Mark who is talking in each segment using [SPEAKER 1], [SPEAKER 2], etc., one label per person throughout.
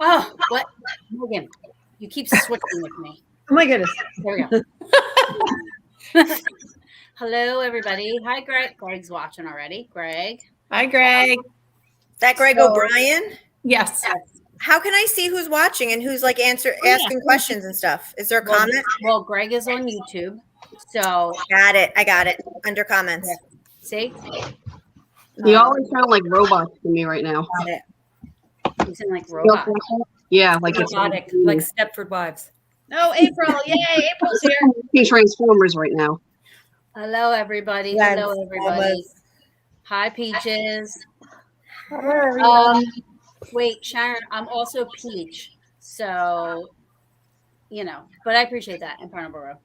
[SPEAKER 1] Oh, what? Megan, you keep switching with me.
[SPEAKER 2] Oh my goodness.
[SPEAKER 1] There we go. Hello, everybody. Hi, Greg. Greg's watching already. Greg.
[SPEAKER 2] Hi, Greg.
[SPEAKER 3] Is that Greg O'Brien?
[SPEAKER 2] Yes.
[SPEAKER 3] How can I see who's watching and who's like asking questions and stuff? Is there a comment?
[SPEAKER 1] Well, Greg is on YouTube. So
[SPEAKER 3] Got it. I got it. Under comments.
[SPEAKER 1] See?
[SPEAKER 4] You always sound like robots to me right now.
[SPEAKER 3] Got it.
[SPEAKER 1] You sound like robots.
[SPEAKER 4] Yeah, like
[SPEAKER 5] robotic,
[SPEAKER 4] it's
[SPEAKER 5] like Stepford Wives.
[SPEAKER 2] Oh, April. Yay, April's here.
[SPEAKER 4] Transformers right now.
[SPEAKER 1] Hello, everybody.
[SPEAKER 3] Yes,
[SPEAKER 1] Hello, everybody. Hi, Peaches. Wait, Sharon, I'm also Peach. So, but I appreciate that in Paranormal.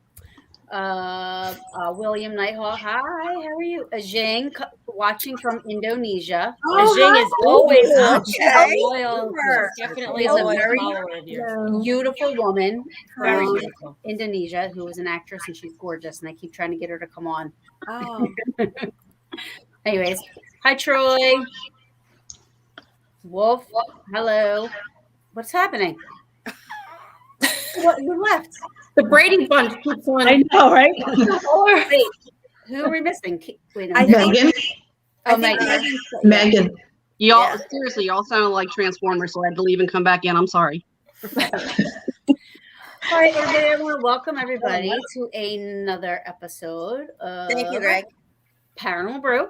[SPEAKER 1] William Nighthawk, hi, how are you? Ajing, watching from Indonesia.
[SPEAKER 5] Ajing is always
[SPEAKER 1] loyal.
[SPEAKER 5] Definitely
[SPEAKER 1] is
[SPEAKER 5] a
[SPEAKER 1] a very
[SPEAKER 5] follower of yours.
[SPEAKER 1] beautiful woman
[SPEAKER 5] Very
[SPEAKER 1] from
[SPEAKER 5] beautiful.
[SPEAKER 1] Indonesia who is an actress, and she's gorgeous, and I keep trying to get her to come on.
[SPEAKER 5] Oh.
[SPEAKER 1] Anyways, hi, Troy. Wolf, hello. What's happening? What, you left?
[SPEAKER 2] The Brady Bunch keeps on. I know, right?
[SPEAKER 1] Wait, who are we missing? Wait, no,
[SPEAKER 6] Megan.
[SPEAKER 1] Oh, Megan.
[SPEAKER 6] Megan.
[SPEAKER 4] Y'all, seriously, y'all sounded like Transformers, so I had to leave and come back in. I'm sorry.
[SPEAKER 1] All right, everybody, I want to welcome everybody to another episode of
[SPEAKER 3] Thank you, Greg.
[SPEAKER 1] Paranormal Brew.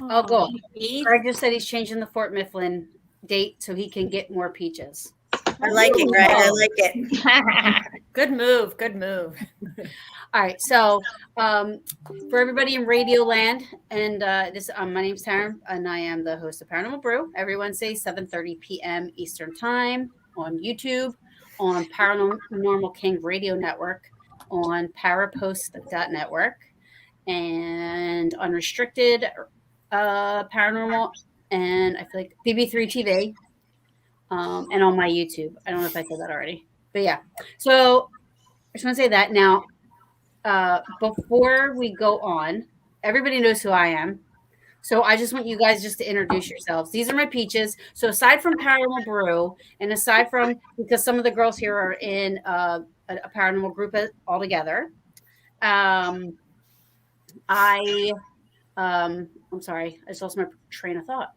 [SPEAKER 1] Oh, cool. Greg just said he's changing the Fort Mifflin date so he can get more peaches.
[SPEAKER 3] I like it, Greg. I like it.
[SPEAKER 5] Good move. Good move.
[SPEAKER 1] All right, so for everybody in Radio Land, and my name's Taryn, and I am the host of Paranormal Brew every Wednesday, 7:30 p.m. Eastern Time on YouTube, on Paranormal King Radio Network, on parapost.network, and Unrestricted Paranormal, and I feel like BB3 TV, and on my YouTube. I don't know if I said that already, but yeah. So I just want to say that now. Before we go on, everybody knows who I am. So I just want you guys just to introduce yourselves. These are my peaches. So aside from Paranormal Brew, and aside from, because some of the girls here are in a paranormal group all together, I'm sorry, I just lost my train of thought.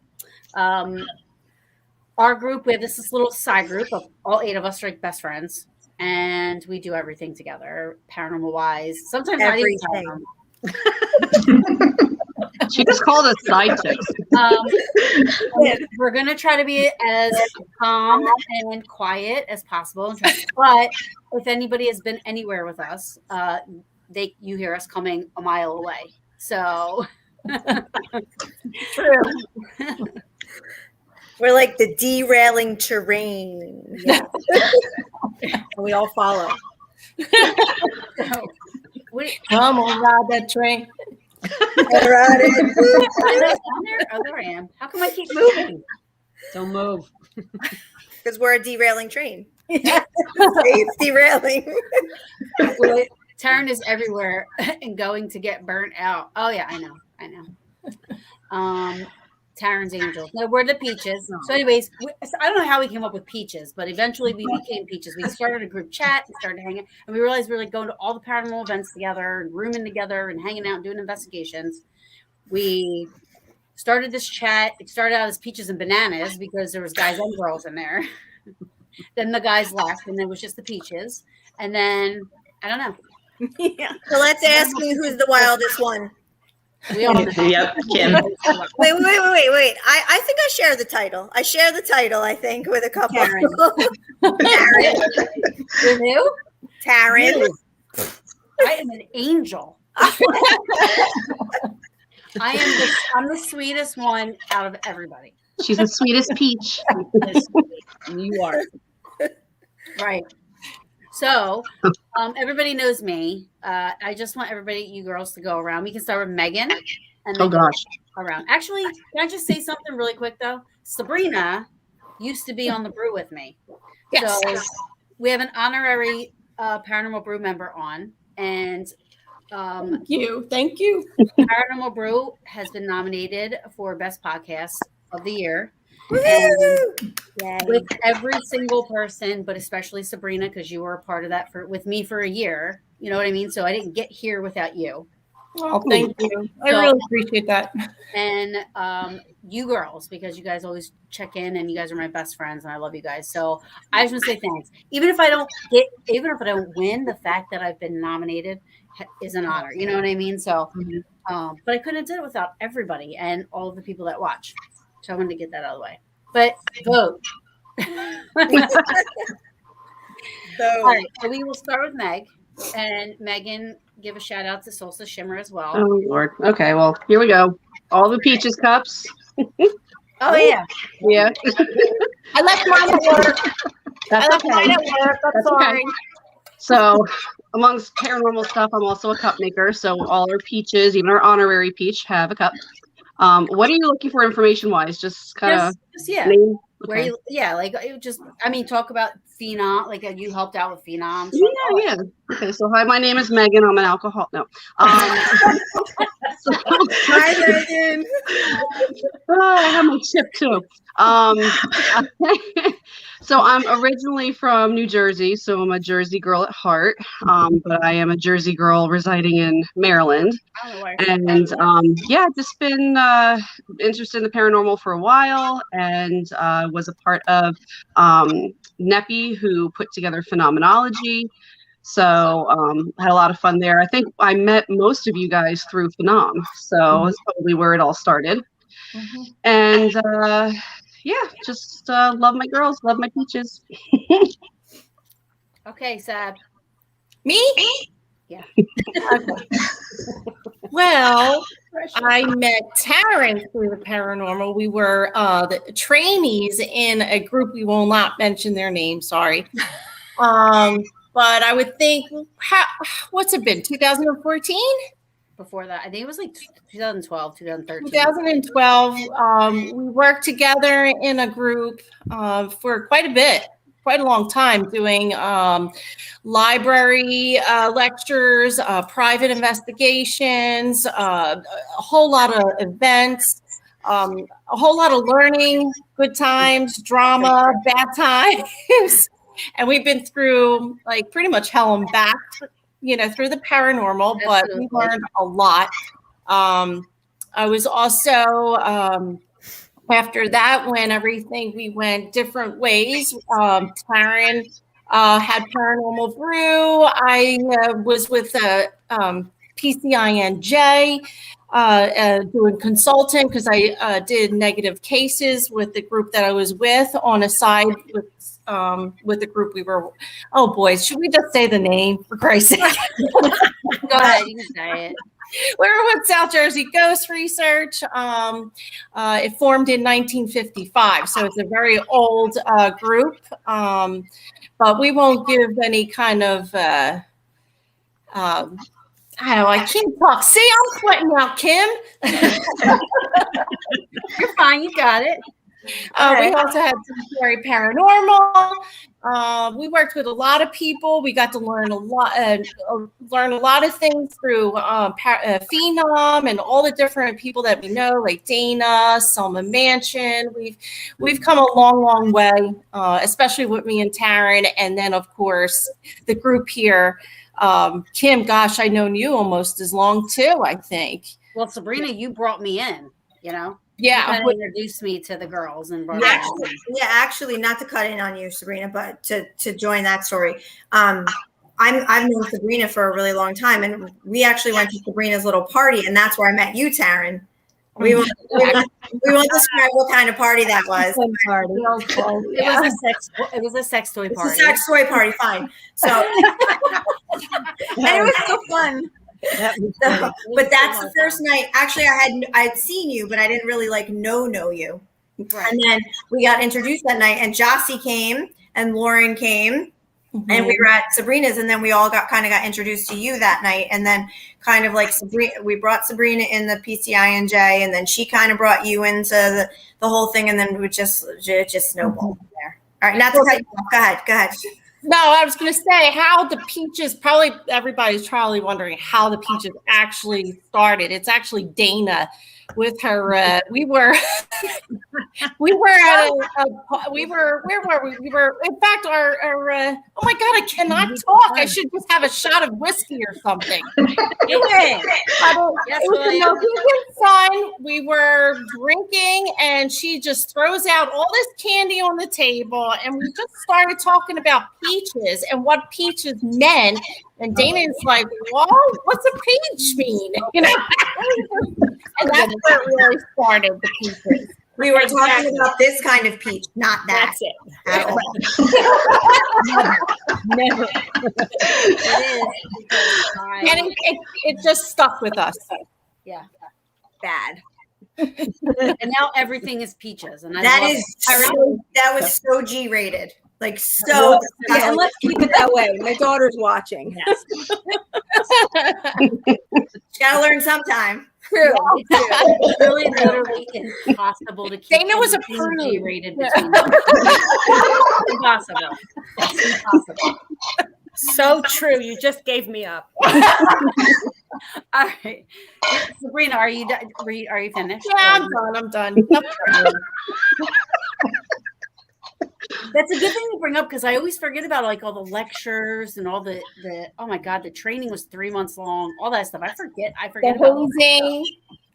[SPEAKER 1] Our group, we have this little side group of all 8 of us are like best friends. And we do everything together, paranormal wise. Sometimes
[SPEAKER 3] Everything.
[SPEAKER 4] She just called us side chicks.
[SPEAKER 1] We're gonna try to be as calm and quiet as possible. But if anybody has been anywhere with us, you hear us coming a mile away. So
[SPEAKER 3] True. We're like the derailing terrain.
[SPEAKER 1] Yeah.
[SPEAKER 3] And we all follow.
[SPEAKER 2] Come on, ride that train.
[SPEAKER 3] Ride it.
[SPEAKER 1] Oh, there I am. How come I keep moving?
[SPEAKER 4] Don't move.
[SPEAKER 3] Because we're a derailing train. It's derailing.
[SPEAKER 1] Well, Taryn is everywhere and going to get burnt out. Oh yeah, I know. Taryn's Angels. No, we're the Peaches. So anyways, I don't know how we came up with Peaches, but eventually we became Peaches. We started a group chat and started hanging, and we realized we were like going to all the paranormal events together and rooming together and hanging out and doing investigations. We started this chat. It started out as Peaches and Bananas because there was guys and girls in there. Then the guys left, and it was just the Peaches. And then, I don't know.
[SPEAKER 3] Yeah. So let's ask me who's the wildest one.
[SPEAKER 1] We all know.
[SPEAKER 6] Yep, Kim.
[SPEAKER 3] Wait. I think I share the title. I share the title, I think, with a couple.
[SPEAKER 1] Taryn. With who?
[SPEAKER 3] Taryn.
[SPEAKER 1] I am an angel. I'm the sweetest one out of everybody.
[SPEAKER 4] She's the sweetest peach.
[SPEAKER 1] You are. Right. So, everybody knows me. I just want you girls to go around. We can start with Megan. And then go around. Actually, can I just say something really quick, though? Sabrina used to be on the brew with me.
[SPEAKER 2] Yes.
[SPEAKER 1] So, we have an honorary Paranormal Brew member on. And
[SPEAKER 2] Thank you.
[SPEAKER 1] Paranormal Brew has been nominated for Best Podcast of the Year. And
[SPEAKER 3] Yay.
[SPEAKER 1] with every single person, but especially Sabrina, because you were a part of that with me for a year. You know what I mean? So I didn't get here without you.
[SPEAKER 2] Oh, thank you. I really appreciate that.
[SPEAKER 1] And you girls, because you guys always check in and you guys are my best friends and I love you guys. So I just want to say thanks. Even if I don't win, the fact that I've been nominated is an honor. You know what I mean? So, but I couldn't have done it without everybody and all of the people that watch. So I wanted to get that out of the way. But vote. All right, so we will start with Meg. And Megan, give a shout out to Solstice Shimmer as well.
[SPEAKER 4] Oh Lord. Okay, well, here we go. All the peaches cups.
[SPEAKER 1] Oh yeah.
[SPEAKER 4] Yeah.
[SPEAKER 2] I left mine at work.
[SPEAKER 4] That's okay.
[SPEAKER 2] I'm sorry.
[SPEAKER 4] So amongst paranormal stuff, I'm also a cup maker. So all our peaches, even our honorary peach, have a cup. What are you looking for information wise? Just kind of name?
[SPEAKER 1] Okay. Talk about Phenom, like you helped out with Phenom. So
[SPEAKER 4] Yeah. Okay, so hi, my name is Megan. I'm an alcoholic. No. Hi,
[SPEAKER 3] Megan.
[SPEAKER 4] I have my chip too. So I'm originally from New Jersey, so I'm a Jersey girl at heart. But I am a Jersey girl residing in Maryland. And just been interested in the paranormal for a while, and was a part of Neppy, who put together Phenomenology. So had a lot of fun there. I think I met most of you guys through Phenom, so that's probably where it all started. And just love my girls, love my peaches.
[SPEAKER 1] Okay, Sab.
[SPEAKER 2] Me?
[SPEAKER 1] Yeah.
[SPEAKER 2] Okay. Well, I met Taryn through the paranormal. We were the trainees in a group. We will not mention their name. Sorry. But I would think, what's it been? 2014?
[SPEAKER 1] Before that, I think it was like 2012, 2013.
[SPEAKER 2] 2012. We worked together in a group for quite a long time, doing library lectures, private investigations, a whole lot of events, a whole lot of learning, good times, drama, bad times. And we've been through like pretty much hell and back, through the paranormal, but we learned a lot. I was also, after that, when we went different ways. Taryn had Paranormal Brew. I was with PCINJ doing consulting because I did negative cases with the group that I was with on a side with the group we were. Oh boy, should we just say the name for Christ's sake?
[SPEAKER 1] Go ahead, you can say it.
[SPEAKER 2] We were with South Jersey Ghost Research. It formed in 1955, so it's a very old group. But we won't give any kind of. I can't talk. See, I'm sweating now, Kim.
[SPEAKER 1] You're fine. You got it.
[SPEAKER 2] We also had some very paranormal. We worked with a lot of people. We got to learn a lot of things through Phenom and all the different people that we know, like Dayna, Selma Manchin. We've come a long, long way, especially with me and Taryn, and then of course the group here. Kim, gosh, I've known you almost as long too, I think.
[SPEAKER 1] Well, Sabrina, you brought me in,
[SPEAKER 2] Yeah,
[SPEAKER 1] you introduced me to the girls and
[SPEAKER 3] actually, not to cut in on you, Sabrina, but to join that story. I've known Sabrina for a really long time, and we actually went to Sabrina's little party, and that's where I met you, Taryn. We won't describe what kind of party that was.
[SPEAKER 1] It was a sex toy party.
[SPEAKER 3] It's a sex toy party, fine. So, and it was so fun. But that's the first night. Actually, I'd seen you, but I didn't really know you. Right. And then we got introduced that night, and Jossie came, and Loren came, and we were at Sabrina's, and then we all got introduced to you that night, and then kind of like we brought Sabrina in the PCINJ, and then she kind of brought you into the whole thing, and then we just snowballed from there. All right, not to cut you off. Go ahead.
[SPEAKER 2] No, I was going to say how the peaches, everybody's probably wondering how the peaches actually started. It's actually Dayna with her. We were at where were we? We were, in fact, our oh my God, I cannot talk. I should just have a shot of whiskey or something. It was a Mohegan Sun. We were drinking, and she just throws out all this candy on the table, and we just started talking about peaches and what peaches meant. And Dayna is like, "Whoa, what's a peach mean?" You know, and that's where it really started. The peaches.
[SPEAKER 3] We were talking about this kind of peach, not that.
[SPEAKER 5] That's it.
[SPEAKER 3] At all.
[SPEAKER 5] Never.
[SPEAKER 2] And it just stuck with us.
[SPEAKER 1] Yeah.
[SPEAKER 5] Bad.
[SPEAKER 1] And now everything is peaches. And
[SPEAKER 3] That was so G-rated. Like so.
[SPEAKER 5] Yeah, and let's keep it that way. My daughter's watching.
[SPEAKER 1] Yes.
[SPEAKER 3] Gotta learn sometime.
[SPEAKER 5] True.
[SPEAKER 1] It's really literally impossible to keep.
[SPEAKER 2] Dayna was a
[SPEAKER 1] anything
[SPEAKER 2] prude.
[SPEAKER 1] G-rated between them. Impossible. It's impossible.
[SPEAKER 5] So true. You just gave me up.
[SPEAKER 1] All right, Sabrina, are you finished?
[SPEAKER 2] Yeah, I'm done.
[SPEAKER 1] That's a good thing to bring up because I always forget about like all the lectures and all the oh my God, the training was 3 months long, all that stuff. I forget about
[SPEAKER 2] The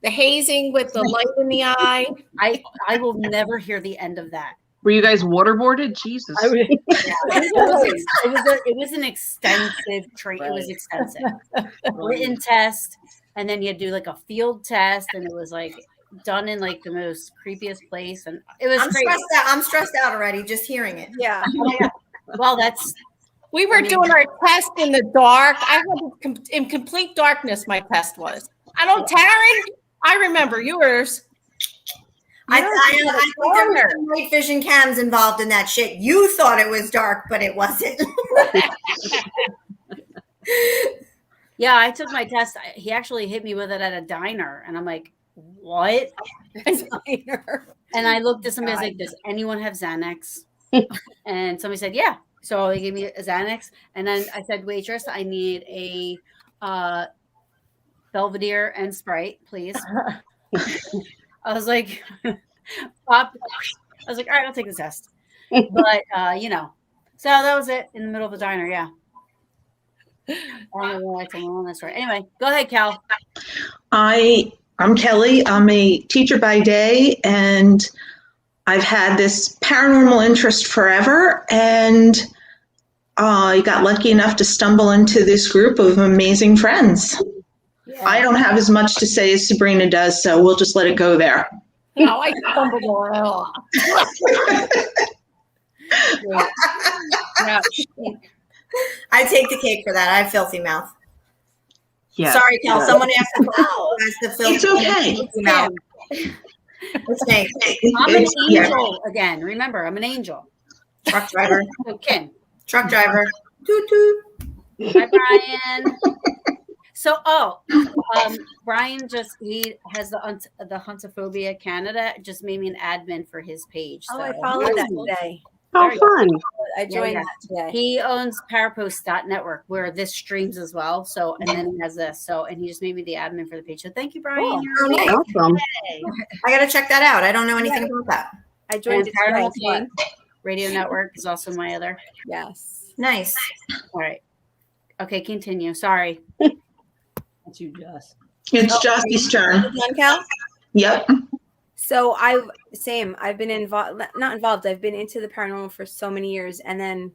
[SPEAKER 2] hazing with the light in the eye.
[SPEAKER 1] I will never hear the end of that.
[SPEAKER 4] Were you guys waterboarded? Jesus.
[SPEAKER 1] It was an extensive training. It was extensive. Written test, and then you had to do like a field test, and it was like done in like the most creepiest place, and it was crazy.
[SPEAKER 3] I'm stressed out already just hearing it.
[SPEAKER 5] Yeah.
[SPEAKER 1] Well,
[SPEAKER 2] We were doing our test in the dark. I had in complete darkness. My test was. Taryn, I remember yours.
[SPEAKER 3] I think there were night vision cams involved in that shit. You thought it was dark, but it wasn't.
[SPEAKER 1] Yeah, I took my test. He actually hit me with it at a diner, and I'm like, what? And I looked at somebody, I was like, does anyone have Xanax? And somebody said, yeah. So they gave me a Xanax. And then I said, waitress, I need a Belvedere and Sprite, please. I was like, pop. I was like, all right, I'll take the test. But, so that was it in the middle of the diner. Yeah. I don't know why I told them that story. Anyway, go ahead, Cal.
[SPEAKER 6] I'm Kelly. I'm a teacher by day, and I've had this paranormal interest forever, and I got lucky enough to stumble into this group of amazing friends. Yeah. I don't have as much to say as Sabrina does, so we'll just let it go there.
[SPEAKER 2] No, I stumbled on it all.
[SPEAKER 3] Yeah. I take the cake for that. I have filthy mouth.
[SPEAKER 4] Yeah.
[SPEAKER 3] Sorry, Cal. Yeah. Someone asked the filthy
[SPEAKER 6] It's okay.
[SPEAKER 3] Mouth.
[SPEAKER 1] I'm an angel again. Remember, I'm an angel.
[SPEAKER 3] Truck driver.
[SPEAKER 1] Kim.
[SPEAKER 3] Truck driver. Toot toot.
[SPEAKER 1] Hi, Brian. So, Brian he has the Huntophobia Canada just made me an admin for his page. So.
[SPEAKER 5] Oh, I followed that today.
[SPEAKER 4] How fun.
[SPEAKER 5] I joined that today.
[SPEAKER 1] He owns Parapost.network where this streams as well. So, and then he has this. So, and he just made me the admin for the page. So thank you, Brian.
[SPEAKER 3] Cool.
[SPEAKER 1] You're
[SPEAKER 4] awesome.
[SPEAKER 3] I got to check that out. I don't know anything about that.
[SPEAKER 5] I joined it today.
[SPEAKER 1] Radio Network is also my other.
[SPEAKER 5] Yes.
[SPEAKER 3] Nice.
[SPEAKER 1] All right. Okay, continue. Sorry.
[SPEAKER 6] It's Jossie's turn.
[SPEAKER 5] Done, Cal?
[SPEAKER 6] Yep.
[SPEAKER 5] So I've been not involved. I've been into the paranormal for so many years. And then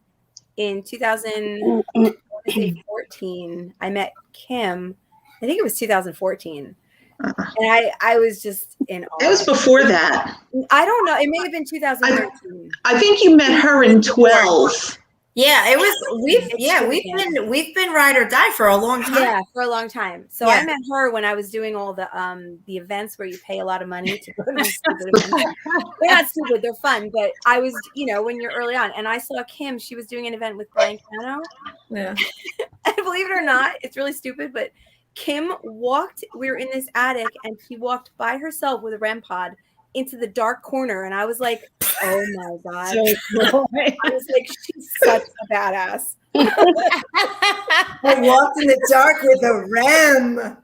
[SPEAKER 5] in 2014, I met Kim. I think it was 2014. And I was just in awe.
[SPEAKER 6] It was before that.
[SPEAKER 5] I don't know. It may have been 2013.
[SPEAKER 6] I think you met her in 12.
[SPEAKER 3] Yeah, it was. We've been ride or die for a long time.
[SPEAKER 5] Yeah, for a long time. So I met her when I was doing all the events where you pay a lot of money to go to these stupid events. They're not stupid; they're fun. But I was, when you're early on, and I saw Kim. She was doing an event with Brian Cano.
[SPEAKER 3] Yeah,
[SPEAKER 5] and believe it or not, it's really stupid, but Kim walked. We were in this attic, and she walked by herself with a REM pod into the dark corner, and I was like, oh my God.
[SPEAKER 6] So cool.
[SPEAKER 5] I was like, she's such a badass.
[SPEAKER 3] I walked in the dark with a REM. I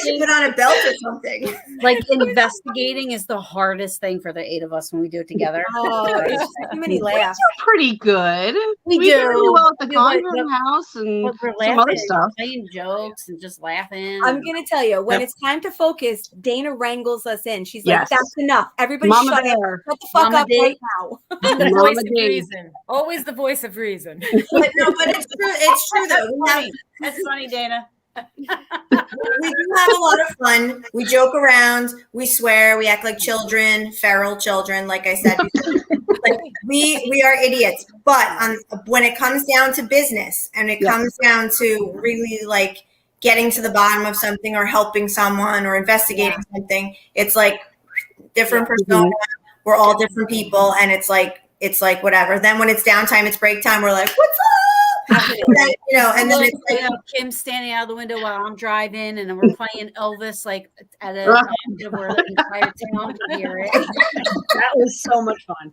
[SPEAKER 3] should put on a belt or something.
[SPEAKER 1] Like investigating is the hardest thing for the 8 of us when we do it together.
[SPEAKER 5] Oh, it's just too many laughs.
[SPEAKER 4] Pretty good.
[SPEAKER 1] We
[SPEAKER 4] do
[SPEAKER 1] do.
[SPEAKER 4] pretty well at the
[SPEAKER 1] We do, but-
[SPEAKER 4] Conjuring House and
[SPEAKER 1] But we're
[SPEAKER 4] some other
[SPEAKER 1] laughing,
[SPEAKER 4] stuff.
[SPEAKER 1] playing jokes and just laughing.
[SPEAKER 5] I'm gonna tell you, when it's time to focus, Dayna wrangles us in. She's like,
[SPEAKER 4] Yes.
[SPEAKER 5] "That's enough. Everybody,
[SPEAKER 4] Mama
[SPEAKER 5] shut up.
[SPEAKER 4] Bear.
[SPEAKER 5] Shut the fuck
[SPEAKER 1] Mama
[SPEAKER 5] up
[SPEAKER 1] Day.
[SPEAKER 5] right now."
[SPEAKER 7] The
[SPEAKER 4] Mama
[SPEAKER 7] voice of
[SPEAKER 4] Day.
[SPEAKER 7] reason. Always the voice of reason.
[SPEAKER 3] But it's true. It's true though.
[SPEAKER 1] That's funny, Dana.
[SPEAKER 3] We do have a lot of fun. We joke around. We swear. We act like children, feral children. Like I said, like we are idiots. But when it comes down to business and it comes down to really like getting to the bottom of something or helping someone or investigating something, it's like different persona. We're all different people, and it's like whatever. Then when it's downtime, it's break time. We're like, what's up? And then, and then it's like,
[SPEAKER 1] Kim's standing out of the window while I'm driving, and then we're playing Elvis like at a where the entire town can hear it.
[SPEAKER 7] That was so much fun.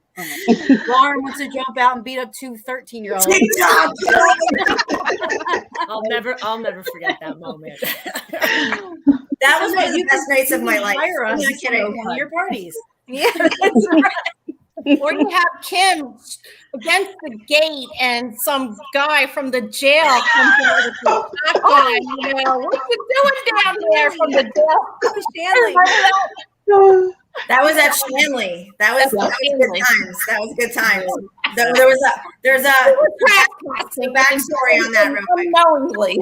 [SPEAKER 1] Loren wants to jump out and beat up 2 13-year-olds.
[SPEAKER 3] TikTok.
[SPEAKER 7] I'll never forget that moment.
[SPEAKER 3] That was one of the best nights of my life.
[SPEAKER 7] Hire
[SPEAKER 3] I'm
[SPEAKER 7] us
[SPEAKER 3] not kidding.
[SPEAKER 7] to one of your parties.
[SPEAKER 5] Yeah, that's right.
[SPEAKER 2] Or you have Kim against the gate and some guy from the jail comes in with a shotgun, what you doing down there from the jail?
[SPEAKER 5] Stanley.
[SPEAKER 3] That was at Shanley. That was good times. That was good times. There's a backstory on that real quick.
[SPEAKER 2] Unknowingly.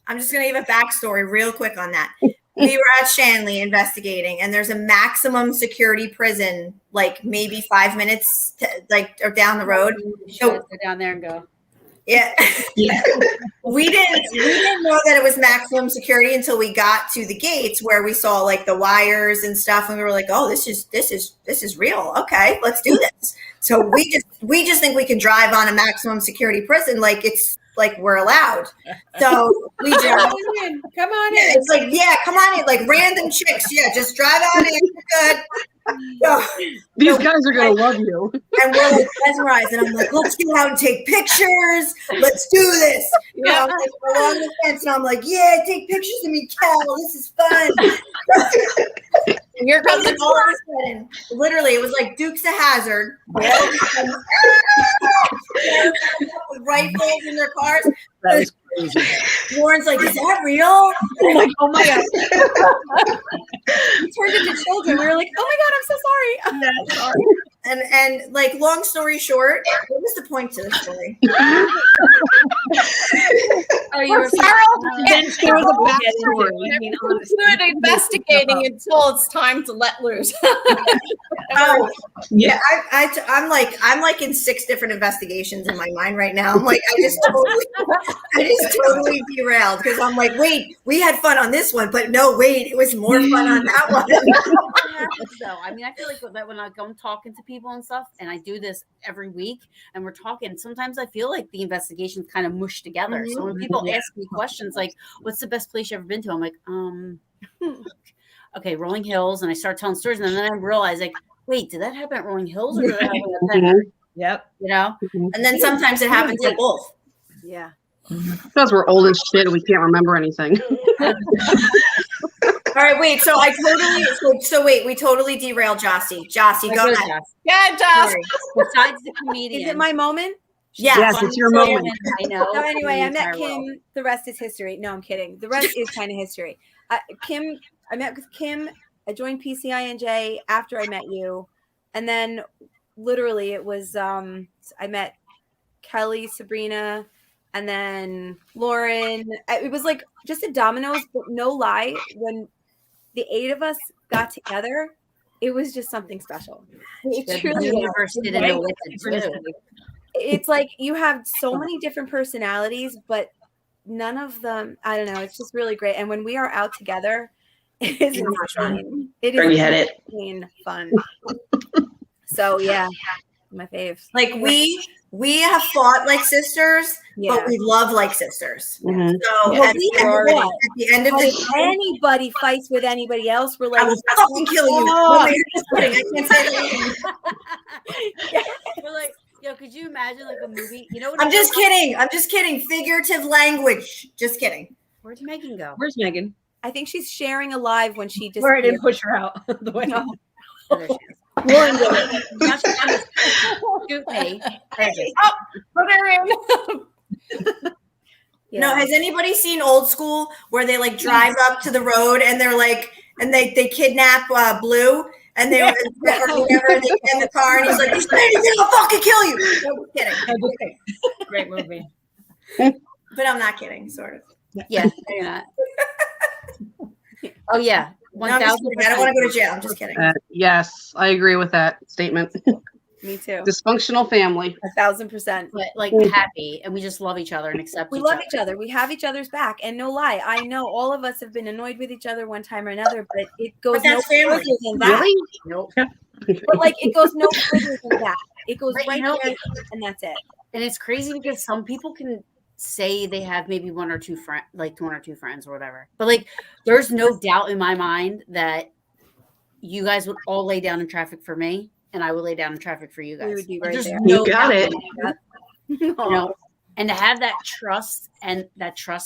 [SPEAKER 3] I'm just gonna give a backstory real quick on that. We were at Shanley investigating, and there's a maximum security prison, like maybe 5 minutes, or down the road.
[SPEAKER 1] So go down there and go.
[SPEAKER 3] Yeah. We didn't know that it was maximum security until we got to the gates where we saw like the wires and stuff, and we were like, "Oh, this is real. Okay, let's do this." So we just think we can drive on a maximum security prison like it's like we're allowed. So we drive.
[SPEAKER 5] Come on in.
[SPEAKER 3] Yeah, it's like, yeah, come on in, like random chicks. Yeah, just drive on in. You're good. So,
[SPEAKER 4] These guys are gonna love you.
[SPEAKER 3] and we're like mesmerized, and I'm like, let's go out and take pictures. Let's do this. Like, we're along the fence, and I'm like, yeah, take pictures of me, Cal. This is fun.
[SPEAKER 2] Here comes
[SPEAKER 3] And all of a sudden, literally, it was like Dukes of Hazzard. With rifles in their cars.
[SPEAKER 7] That was crazy.
[SPEAKER 3] Lauren's like, is that real?
[SPEAKER 5] I'm like, oh my God. We turned into children. We were like, oh my God, I'm so sorry.
[SPEAKER 3] And like, long story short, what was the point to the story?
[SPEAKER 1] You were
[SPEAKER 2] Then through the backstory. Good investigating until it's time to let loose.
[SPEAKER 3] Oh, yeah. I'm like in 6 different investigations in my mind right now. I'm like, I just totally derailed because I'm like, wait, we had fun on this one, but no, wait, it was more fun on that one.
[SPEAKER 1] So, I mean, I feel like when I go talking to people and stuff, and I do this every week, and we're talking, sometimes I feel like the investigations kind of mush together. So when people ask me questions like, what's the best place you've ever been to? I'm like, okay, Rolling Hills. And I start telling stories, and then I realize, like, wait, did that happen at Rolling Hills or did that happen at Penn?
[SPEAKER 7] Yep.
[SPEAKER 3] And then sometimes it happens at both.
[SPEAKER 5] Yeah.
[SPEAKER 4] Because we're old as shit and we can't remember anything.
[SPEAKER 3] All right, wait. So we totally derailed Jossie. Jossie, go ahead.
[SPEAKER 2] Yeah, Josh.
[SPEAKER 1] Besides the comedian.
[SPEAKER 5] Is it my moment?
[SPEAKER 4] Yes, it's your moment.
[SPEAKER 1] I know.
[SPEAKER 5] So anyway, I met
[SPEAKER 1] Entire
[SPEAKER 5] Kim.
[SPEAKER 1] world.
[SPEAKER 5] The rest is history. No, I'm kidding. The rest is kind of history. I met with Kim. I joined PCINJ after I met you. And then literally it was, I met Kelly, Sabrina, and then Loren. It was like just a dominoes, but no lie. When the 8 of us got together, it was just something special. It
[SPEAKER 1] The
[SPEAKER 5] truly is.
[SPEAKER 1] universe didn't know what to do.
[SPEAKER 5] It's like you have so many different personalities, but none of them, I don't know, it's just really great. And when we are out together, it is insane. It
[SPEAKER 6] There
[SPEAKER 5] is
[SPEAKER 6] you had it.
[SPEAKER 5] insane fun. So yeah, my faves.
[SPEAKER 3] Like we have fought like sisters, but we love like sisters.
[SPEAKER 4] Mhm.
[SPEAKER 3] So
[SPEAKER 5] Well,
[SPEAKER 3] at,
[SPEAKER 5] we
[SPEAKER 3] the
[SPEAKER 5] are
[SPEAKER 3] end,
[SPEAKER 5] not.
[SPEAKER 3] at the end of
[SPEAKER 5] But
[SPEAKER 3] the
[SPEAKER 5] if anybody fights with anybody else, we're like,
[SPEAKER 3] I will fucking kill you.
[SPEAKER 5] Oh.
[SPEAKER 3] No, you're just kidding. I can't say that.
[SPEAKER 1] We're like, yo, could you imagine like a movie? You know what?
[SPEAKER 3] I'm just kidding. I'm just kidding. Figurative language. Just kidding.
[SPEAKER 1] Where's Megan go?
[SPEAKER 7] Where's Megan?
[SPEAKER 5] I think she's sharing a live when she
[SPEAKER 7] Where I
[SPEAKER 5] disappeared.
[SPEAKER 7] didn't push her out the way.
[SPEAKER 5] No.
[SPEAKER 1] Oh, there she is.
[SPEAKER 5] Lauren did it.
[SPEAKER 1] Now she's trying to scoop me. There she is.
[SPEAKER 2] Put her in.
[SPEAKER 5] Yeah.
[SPEAKER 3] No, has anybody seen Old School where they like drive up to the road and they're like, and they kidnap Blue and they or whatever, and they get in the car and he's like, "You say anything, I'll fucking kill you." No, I'm kidding.
[SPEAKER 7] Great movie.
[SPEAKER 3] But I'm not kidding, sort of.
[SPEAKER 1] Yeah, you're not. Oh yeah,
[SPEAKER 3] No, I'm just kidding. I don't want to go to jail. I'm just kidding.
[SPEAKER 4] Yes, I agree with that statement.
[SPEAKER 5] Me too.
[SPEAKER 4] Dysfunctional family.
[SPEAKER 5] 1,000%.
[SPEAKER 1] But like happy, and we just love each other and accept.
[SPEAKER 5] We
[SPEAKER 1] each
[SPEAKER 5] love
[SPEAKER 1] other.
[SPEAKER 5] each other. We have each other's back. And no lie, I know all of us have been annoyed with each other one time or another, but it goes
[SPEAKER 3] But that's
[SPEAKER 5] no
[SPEAKER 3] family.
[SPEAKER 5] further than that.
[SPEAKER 4] Really?
[SPEAKER 1] Nope.
[SPEAKER 5] But like it goes no further than that. It goes
[SPEAKER 1] Right,
[SPEAKER 5] right
[SPEAKER 1] you know,
[SPEAKER 5] there and that's it.
[SPEAKER 1] And it's crazy because some people can say they have maybe one or two friends or whatever, but like there's no doubt in my mind that you guys would all lay down in traffic for me, and I would lay down in traffic for you guys.
[SPEAKER 5] We would be
[SPEAKER 1] Like,
[SPEAKER 5] right
[SPEAKER 1] there's
[SPEAKER 5] there.
[SPEAKER 1] no
[SPEAKER 6] You got
[SPEAKER 1] doubt
[SPEAKER 6] it.
[SPEAKER 1] in that. You know, and to have that trust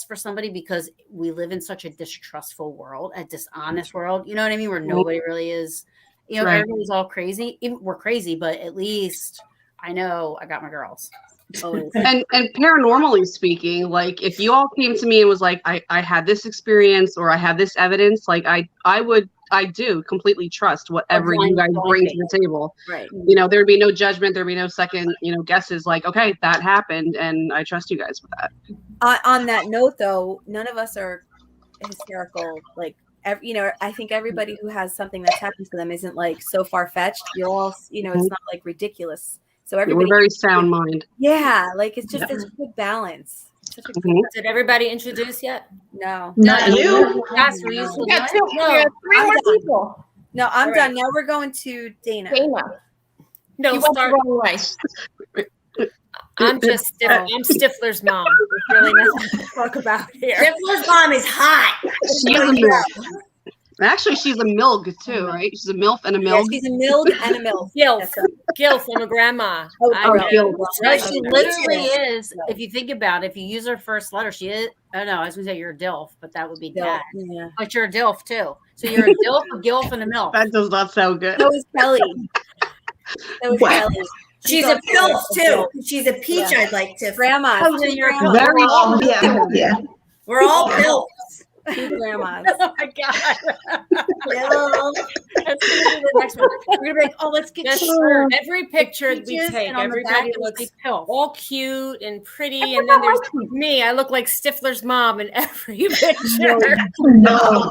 [SPEAKER 1] for somebody, because we live in such a distrustful world, a dishonest world, you know what I mean, where nobody really is, you know,
[SPEAKER 4] Right.
[SPEAKER 1] everybody's all crazy. We're crazy, but at least I know I got my girls. Always.
[SPEAKER 4] And paranormally speaking, like if you all came to me and was like, I had this experience or I have this evidence, like I do completely trust whatever you guys bring to the table.
[SPEAKER 5] Right.
[SPEAKER 4] You know, there'd be no judgment, there'd be no second, guesses. Like, okay, that happened, and I trust you guys with that.
[SPEAKER 5] On that note, though, none of us are hysterical. Like, I think everybody who has something that's happened to them isn't like so far fetched. You're all, it's not like ridiculous. So
[SPEAKER 4] We're
[SPEAKER 5] everybody,
[SPEAKER 4] very sound mind.
[SPEAKER 5] yeah, like it's just it's a good balance. It's such a good,
[SPEAKER 7] Did everybody introduce yet?
[SPEAKER 5] no,
[SPEAKER 6] Not you.
[SPEAKER 1] Yes, were you
[SPEAKER 2] We got
[SPEAKER 1] still
[SPEAKER 2] two, we got three
[SPEAKER 5] I'm
[SPEAKER 2] more
[SPEAKER 5] done.
[SPEAKER 2] people.
[SPEAKER 5] no, I'm
[SPEAKER 7] All
[SPEAKER 5] done. Now we're going to Dayna.
[SPEAKER 2] Dayna.
[SPEAKER 7] No,
[SPEAKER 2] You went the
[SPEAKER 7] start.
[SPEAKER 2] wrong way.
[SPEAKER 7] I'm Stifler's mom. There's really nothing to talk about here.
[SPEAKER 3] Stifler's mom is hot.
[SPEAKER 4] She's a MILF. Actually, she's a MILG too, right? She's a MILF and a
[SPEAKER 5] Yeah,
[SPEAKER 4] MILG.
[SPEAKER 5] she's a MILG and a MILF.
[SPEAKER 7] Gilf.
[SPEAKER 5] That's right.
[SPEAKER 7] Gilf, I'm a grandma.
[SPEAKER 5] Oh,
[SPEAKER 7] I
[SPEAKER 5] oh,
[SPEAKER 7] know.
[SPEAKER 4] Gilf.
[SPEAKER 1] No, she
[SPEAKER 5] Okay.
[SPEAKER 1] literally is. If you think about it, if you use her first letter, she is. Oh no, I was gonna say you're a DILF, but that would be dad.
[SPEAKER 5] Yeah.
[SPEAKER 1] But you're a DILF too. So you're a DILF, a GILF, and a MILF.
[SPEAKER 4] That does not sound good.
[SPEAKER 5] That was Kelly. That was
[SPEAKER 6] Wow.
[SPEAKER 5] Kelly.
[SPEAKER 3] She's a pilf too. She's a peach.
[SPEAKER 5] Yeah.
[SPEAKER 3] I'd like to.
[SPEAKER 5] Grandma.
[SPEAKER 1] Oh, so you're a
[SPEAKER 5] grandma.
[SPEAKER 4] Very
[SPEAKER 6] Oh, yeah.
[SPEAKER 3] We're all pilfs.
[SPEAKER 5] Two grandmas.
[SPEAKER 1] Oh my god.
[SPEAKER 3] Hello.
[SPEAKER 1] That's gonna be the next one. We're gonna be like, oh, let's get
[SPEAKER 7] That's
[SPEAKER 1] shirt.
[SPEAKER 7] every picture we
[SPEAKER 1] Peaches,
[SPEAKER 7] take,
[SPEAKER 1] and on the back
[SPEAKER 7] everybody
[SPEAKER 1] it
[SPEAKER 7] looks
[SPEAKER 1] looks pill.
[SPEAKER 7] all cute and pretty, and then there's me. I look like Stifler's mom in every picture.
[SPEAKER 6] No.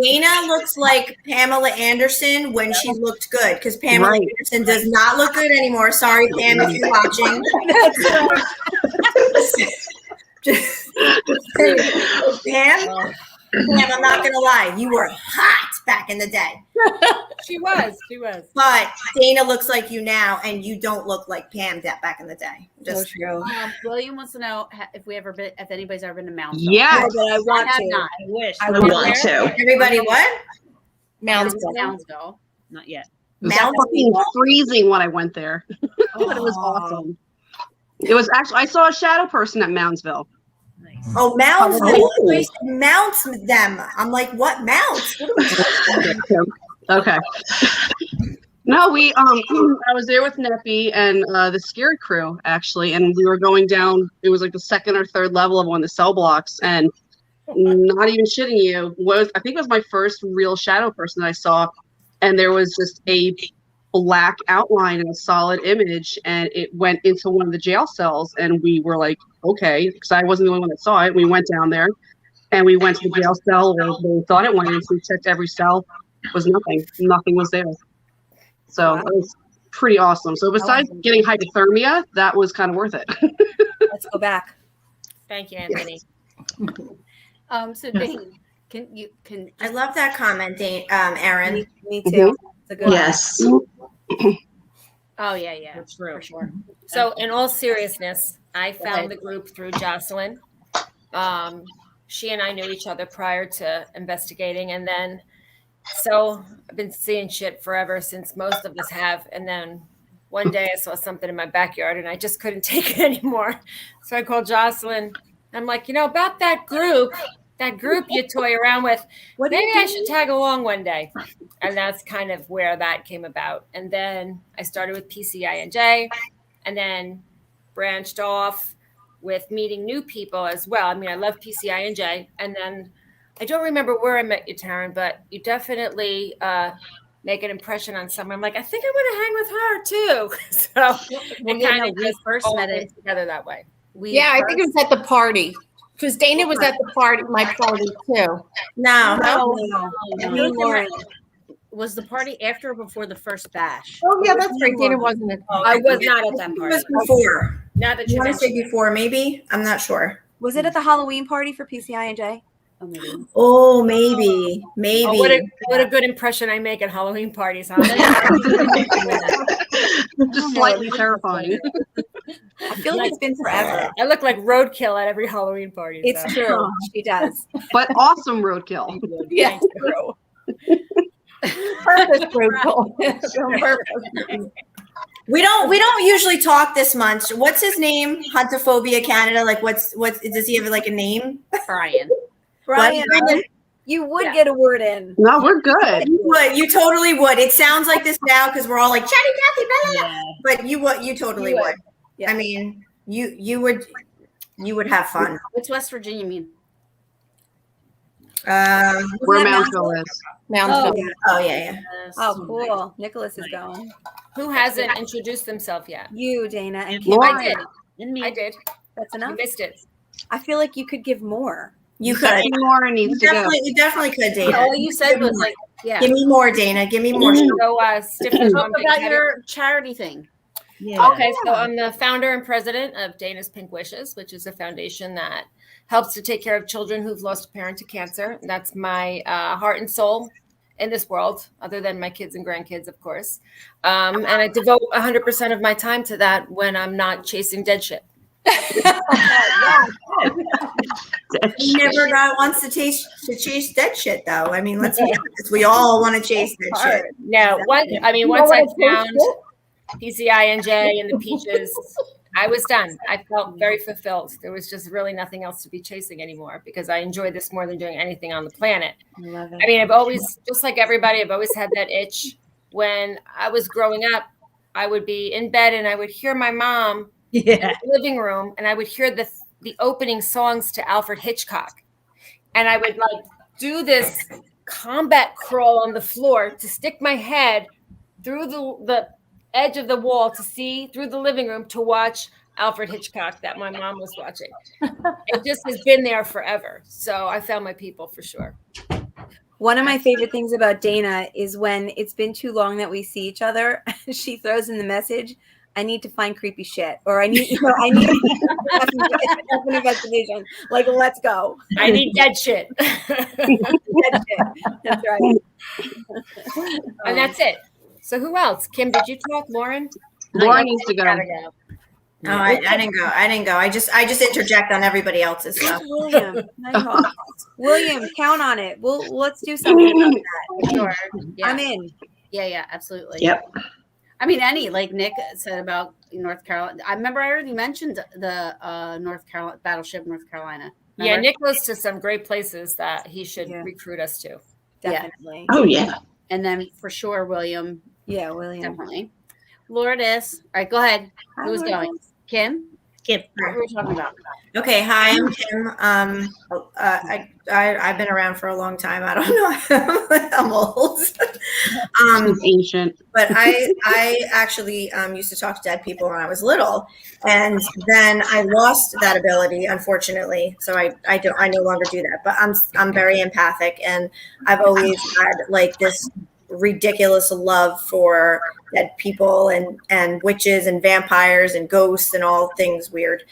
[SPEAKER 3] Dayna looks like Pamela Anderson when she looked good, because Pamela
[SPEAKER 4] Right.
[SPEAKER 3] Anderson does not look good anymore. Sorry, Pam, if you're watching. Pam, I'm not gonna lie, you were hot back in the day.
[SPEAKER 7] She was.
[SPEAKER 3] But Dayna looks like you now, and you don't look like Pam back in the day.
[SPEAKER 5] So true.
[SPEAKER 1] William wants to know if anybody's ever been to Moundsville.
[SPEAKER 4] Yeah.
[SPEAKER 5] But I want
[SPEAKER 1] I have
[SPEAKER 5] to.
[SPEAKER 1] not.
[SPEAKER 7] I wish.
[SPEAKER 6] I want to.
[SPEAKER 3] Everybody, what?
[SPEAKER 2] Moundsville.
[SPEAKER 1] Moundsville.
[SPEAKER 7] Not yet.
[SPEAKER 4] It was
[SPEAKER 3] Mount
[SPEAKER 4] fucking freezing when I went there. But it was awesome. It was actually, I saw a shadow person at Moundsville.
[SPEAKER 3] Oh, mounts. Mounts them. I'm like, what mounts?
[SPEAKER 4] Okay. No, I was there with Neppy and the scary crew actually, and we were going down. It was like the second or third level of one of the cell blocks, and not even shitting you, I think it was my first real shadow person that I saw, and there was just a black outline and a solid image, and it went into one of the jail cells, and we were like, okay, because I wasn't the only one that saw it. We went down there, and we went to the jail cell where they thought it went, and we checked every cell. It was nothing was there. So it was pretty awesome. So besides getting hypothermia, that was kind of worth it.
[SPEAKER 5] Let's go back.
[SPEAKER 7] Thank you, Anthony.
[SPEAKER 1] So Dane, can
[SPEAKER 3] I love that comment, Aaron.
[SPEAKER 5] Me too. It's a good one.
[SPEAKER 6] Yes.
[SPEAKER 1] oh yeah,
[SPEAKER 7] That's true.
[SPEAKER 1] for sure.
[SPEAKER 7] So, in all seriousness, I found the group through Jocelyn. She and I knew each other prior to investigating. And then, so I've been seeing shit forever since most of us have. And then one day I saw something in my backyard and I just couldn't take it anymore. So I called Jocelyn. I'm like, about that group you toy around with, maybe I should tag along one day. And that's kind of where that came about. And then I started with PCINJ and then branched off with meeting new people as well. I mean, I love PCINJ. And then I don't remember where I met you, Taryn, but you definitely make an impression on someone. I'm like, I think I want to hang with her too. So it kind of just
[SPEAKER 1] first
[SPEAKER 7] all
[SPEAKER 1] met
[SPEAKER 7] came
[SPEAKER 1] it.
[SPEAKER 7] together that way.
[SPEAKER 2] I think it was at the party because Dayna was at the party, my party too.
[SPEAKER 3] No.
[SPEAKER 1] Lauren, was the party after or before the first bash?
[SPEAKER 2] Oh yeah, that's right. Dayna wasn't at the party.
[SPEAKER 7] I was not at that
[SPEAKER 3] It
[SPEAKER 7] party.
[SPEAKER 3] was before.
[SPEAKER 7] Now that
[SPEAKER 3] You
[SPEAKER 7] you
[SPEAKER 3] want to say
[SPEAKER 7] mentioned
[SPEAKER 3] before, maybe? I'm not sure.
[SPEAKER 5] Was it at the Halloween party for PCINJ?
[SPEAKER 1] Oh, maybe.
[SPEAKER 3] Oh, maybe.
[SPEAKER 7] what a good impression I make at Halloween parties, huh?
[SPEAKER 4] Just slightly terrifying.
[SPEAKER 5] I feel like it's been forever.
[SPEAKER 7] I look like roadkill at every Halloween party.
[SPEAKER 5] It's true. She does.
[SPEAKER 4] But awesome roadkill.
[SPEAKER 2] Yeah. Purpose brutal.
[SPEAKER 3] We don't usually talk this much. What's his name? Huntophobia Canada. Like, what does he have like a name?
[SPEAKER 1] Brian.
[SPEAKER 5] Brian, you would get a word in.
[SPEAKER 4] No, we're good.
[SPEAKER 3] You would. You totally would. It sounds like this now because we're all like chatty Cathy, blah, blah, blah. But you would. You totally would.
[SPEAKER 5] Yeah.
[SPEAKER 3] I mean, you would have fun.
[SPEAKER 1] What's West Virginia mean?
[SPEAKER 4] Where Moundsville is.
[SPEAKER 2] Moundsville.
[SPEAKER 3] Oh yeah.
[SPEAKER 5] Oh, cool. Nicholas is going.
[SPEAKER 7] Who hasn't introduced themselves yet?
[SPEAKER 5] You, Dayna, and Kim.
[SPEAKER 4] Lauren.
[SPEAKER 7] I did.
[SPEAKER 1] And me.
[SPEAKER 7] I did.
[SPEAKER 5] That's
[SPEAKER 7] You
[SPEAKER 5] enough.
[SPEAKER 7] missed it.
[SPEAKER 5] I feel like you could give more.
[SPEAKER 3] You could.
[SPEAKER 4] Lauren needs to go.
[SPEAKER 3] You definitely could, Dayna.
[SPEAKER 1] All you said was like, yeah.
[SPEAKER 3] Give me more, Dayna. Give me more.
[SPEAKER 7] So Stifler's
[SPEAKER 1] Talk
[SPEAKER 7] one big
[SPEAKER 1] about
[SPEAKER 7] headache.
[SPEAKER 1] your charity thing.
[SPEAKER 7] Okay, so I'm the founder and president of Dayna's Pink Wishes, which is a foundation that helps to take care of children who've lost a parent to cancer. That's my heart and soul in this world, other than my kids and grandkids, of course. And I devote 100% of my time to that when I'm not chasing dead shit.
[SPEAKER 3] He never wants to chase dead shit, though. I mean, let's be honest. We all want to chase dead shit.
[SPEAKER 7] Now, once I found PCINJ and the peaches, I was done. I felt very fulfilled. There was just really nothing else to be chasing anymore because I enjoy this more than doing anything on the planet.
[SPEAKER 5] I love it.
[SPEAKER 7] I mean, I've always, just like everybody, I've always had that itch. When I was growing up, I would be in bed and I would hear my mom in the living room and I would hear the opening songs to Alfred Hitchcock. And I would like do this combat crawl on the floor to stick my head through the edge of the wall to see through the living room to watch Alfred Hitchcock that my mom was watching. It just has been there forever. So I found my people for sure.
[SPEAKER 5] One of my favorite things about Dayna is when it's been too long that we see each other, she throws in the message, I need to find creepy shit, or I need an investigation. Like, let's go.
[SPEAKER 7] I need dead shit.
[SPEAKER 5] Dead shit. That's right.
[SPEAKER 7] And that's it. So who else? Kim, did you talk? Lauren?
[SPEAKER 4] Lauren needs to go.
[SPEAKER 3] Oh, I didn't go. I just interject on everybody else's stuff.
[SPEAKER 5] William, William, count on it. Let's do something about that.
[SPEAKER 1] Sure. Yeah.
[SPEAKER 5] I'm in.
[SPEAKER 1] Yeah, absolutely.
[SPEAKER 6] Yep.
[SPEAKER 1] I mean, like Nick said about North Carolina. I remember I already mentioned the North Carolina battleship, North Carolina.
[SPEAKER 7] Yeah,
[SPEAKER 1] Remember?
[SPEAKER 7] Nick goes to some great places that he should recruit us to.
[SPEAKER 5] Definitely.
[SPEAKER 6] Oh yeah.
[SPEAKER 1] And then for sure, William.
[SPEAKER 5] Yeah, William.
[SPEAKER 1] Definitely. Lourdes. All right, go ahead.
[SPEAKER 5] Hi,
[SPEAKER 1] Who's
[SPEAKER 5] Lourdes.
[SPEAKER 1] going? Kim?
[SPEAKER 3] Kim.
[SPEAKER 1] What were we talking about?
[SPEAKER 3] Okay, hi, I'm Kim. I've been around for a long time. I don't know. I'm old.
[SPEAKER 4] It's ancient.
[SPEAKER 3] But I actually used to talk to dead people when I was little, and then I lost that ability, unfortunately. So I no longer do that. But I'm very empathic, and I've always had like this ridiculous love for dead people and witches and vampires and ghosts and all things weird.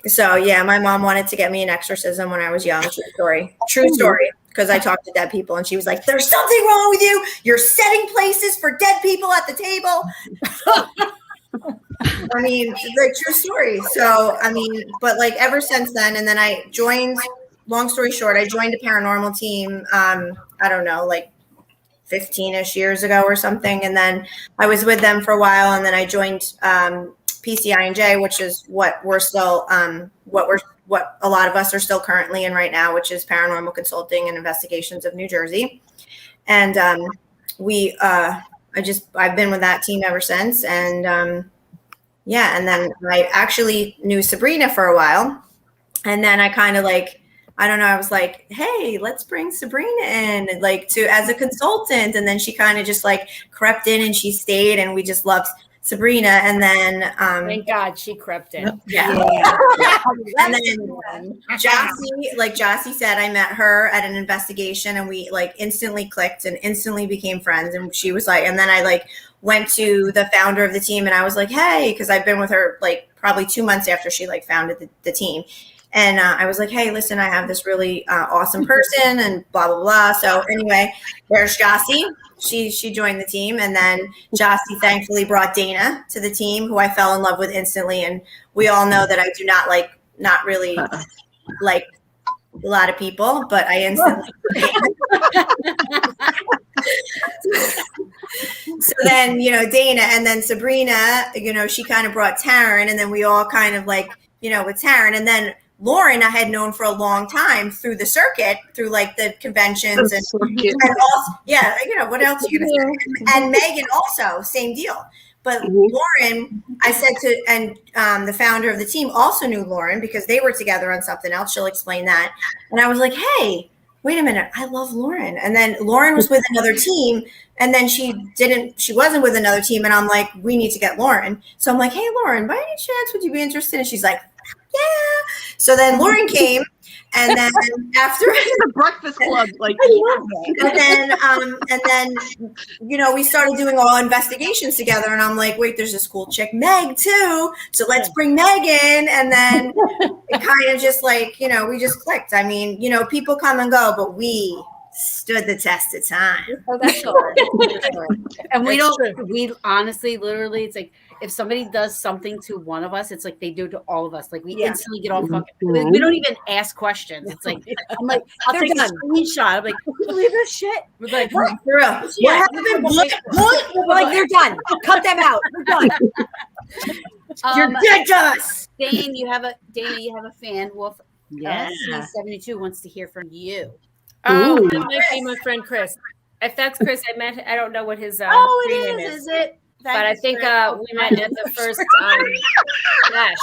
[SPEAKER 3] So yeah, my mom wanted to get me an exorcism when I was young. True story. Because I talked to dead people and she was like, there's something wrong with you. You're setting places for dead people at the table. I mean, like true story. So, I mean, but like ever since then, and then I joined, long story short, I joined a paranormal team, I don't know, like 15-ish years ago or something. And then I was with them for a while. And then I joined PCI&J, which is what we're still, what a lot of us are still currently in right now, which is Paranormal Consulting and Investigations of New Jersey. And I've been with that team ever since. And yeah, and then I actually knew Sabrina for a while. And then I kind of like, I don't know, I was like, hey, let's bring Sabrina in like as a consultant. And then she kind of just like crept in and she stayed, and we just loved Sabrina. And then
[SPEAKER 7] thank God she crept in.
[SPEAKER 3] Yeah. And then Jocelyn, like Jocelyn said, I met her at an investigation and we like instantly clicked and instantly became friends. And she was like, and then I like went to the founder of the team and I was like, hey, because I've been with her like probably 2 months after she like founded the team. And I was like, hey, listen, I have this really awesome person and blah, blah, blah. So anyway, there's Jocelyn. She joined the team. And then Jocelyn thankfully brought Dayna to the team, who I fell in love with instantly. And we all know that I do not really like a lot of people, but I instantly. So then, Dayna, and then Sabrina, she kind of brought Taryn, and then we all kind of like, with Taryn. And then Loren, I had known for a long time through the circuit, through like the conventions and also, yeah, what else are you going to say? And Meghan also, same deal. But Loren, I said to, and the founder of the team also knew Loren because they were together on something else. She'll explain that. And I was like, hey, wait a minute, I love Loren. And then Loren was with another team, and then she wasn't with another team. And I'm like, we need to get Loren. So I'm like, hey, Loren, by any chance, would you be interested? And she's like, yeah. So then Loren came, and then after
[SPEAKER 4] the Breakfast Club, like,
[SPEAKER 3] and then we started doing all investigations together, and I'm like, wait, there's this cool chick, Meg, too. So let's bring Meg in, and then it kind of just like we just clicked. I mean, people come and go, but we stood the test of time.
[SPEAKER 5] Oh, that's all.
[SPEAKER 1] And we honestly, literally, it's like if somebody does something to one of us, it's like they do to all of us. Like we instantly get all fucking. We don't even ask questions. It's like I'm like, I'll take a screenshot. I'm like, can you believe this shit? We're like,
[SPEAKER 3] what happened?
[SPEAKER 5] What? Like they're done. Cut them out. We're done.
[SPEAKER 3] You're dead to us.
[SPEAKER 1] Dayna, you have a fan. Wolf. Yes. 72 wants to hear from you.
[SPEAKER 7] Oh, that might be my friend Chris. If that's Chris, I don't know what his
[SPEAKER 1] it
[SPEAKER 7] name
[SPEAKER 1] is. Is it?
[SPEAKER 7] But I think we met at the first Flash.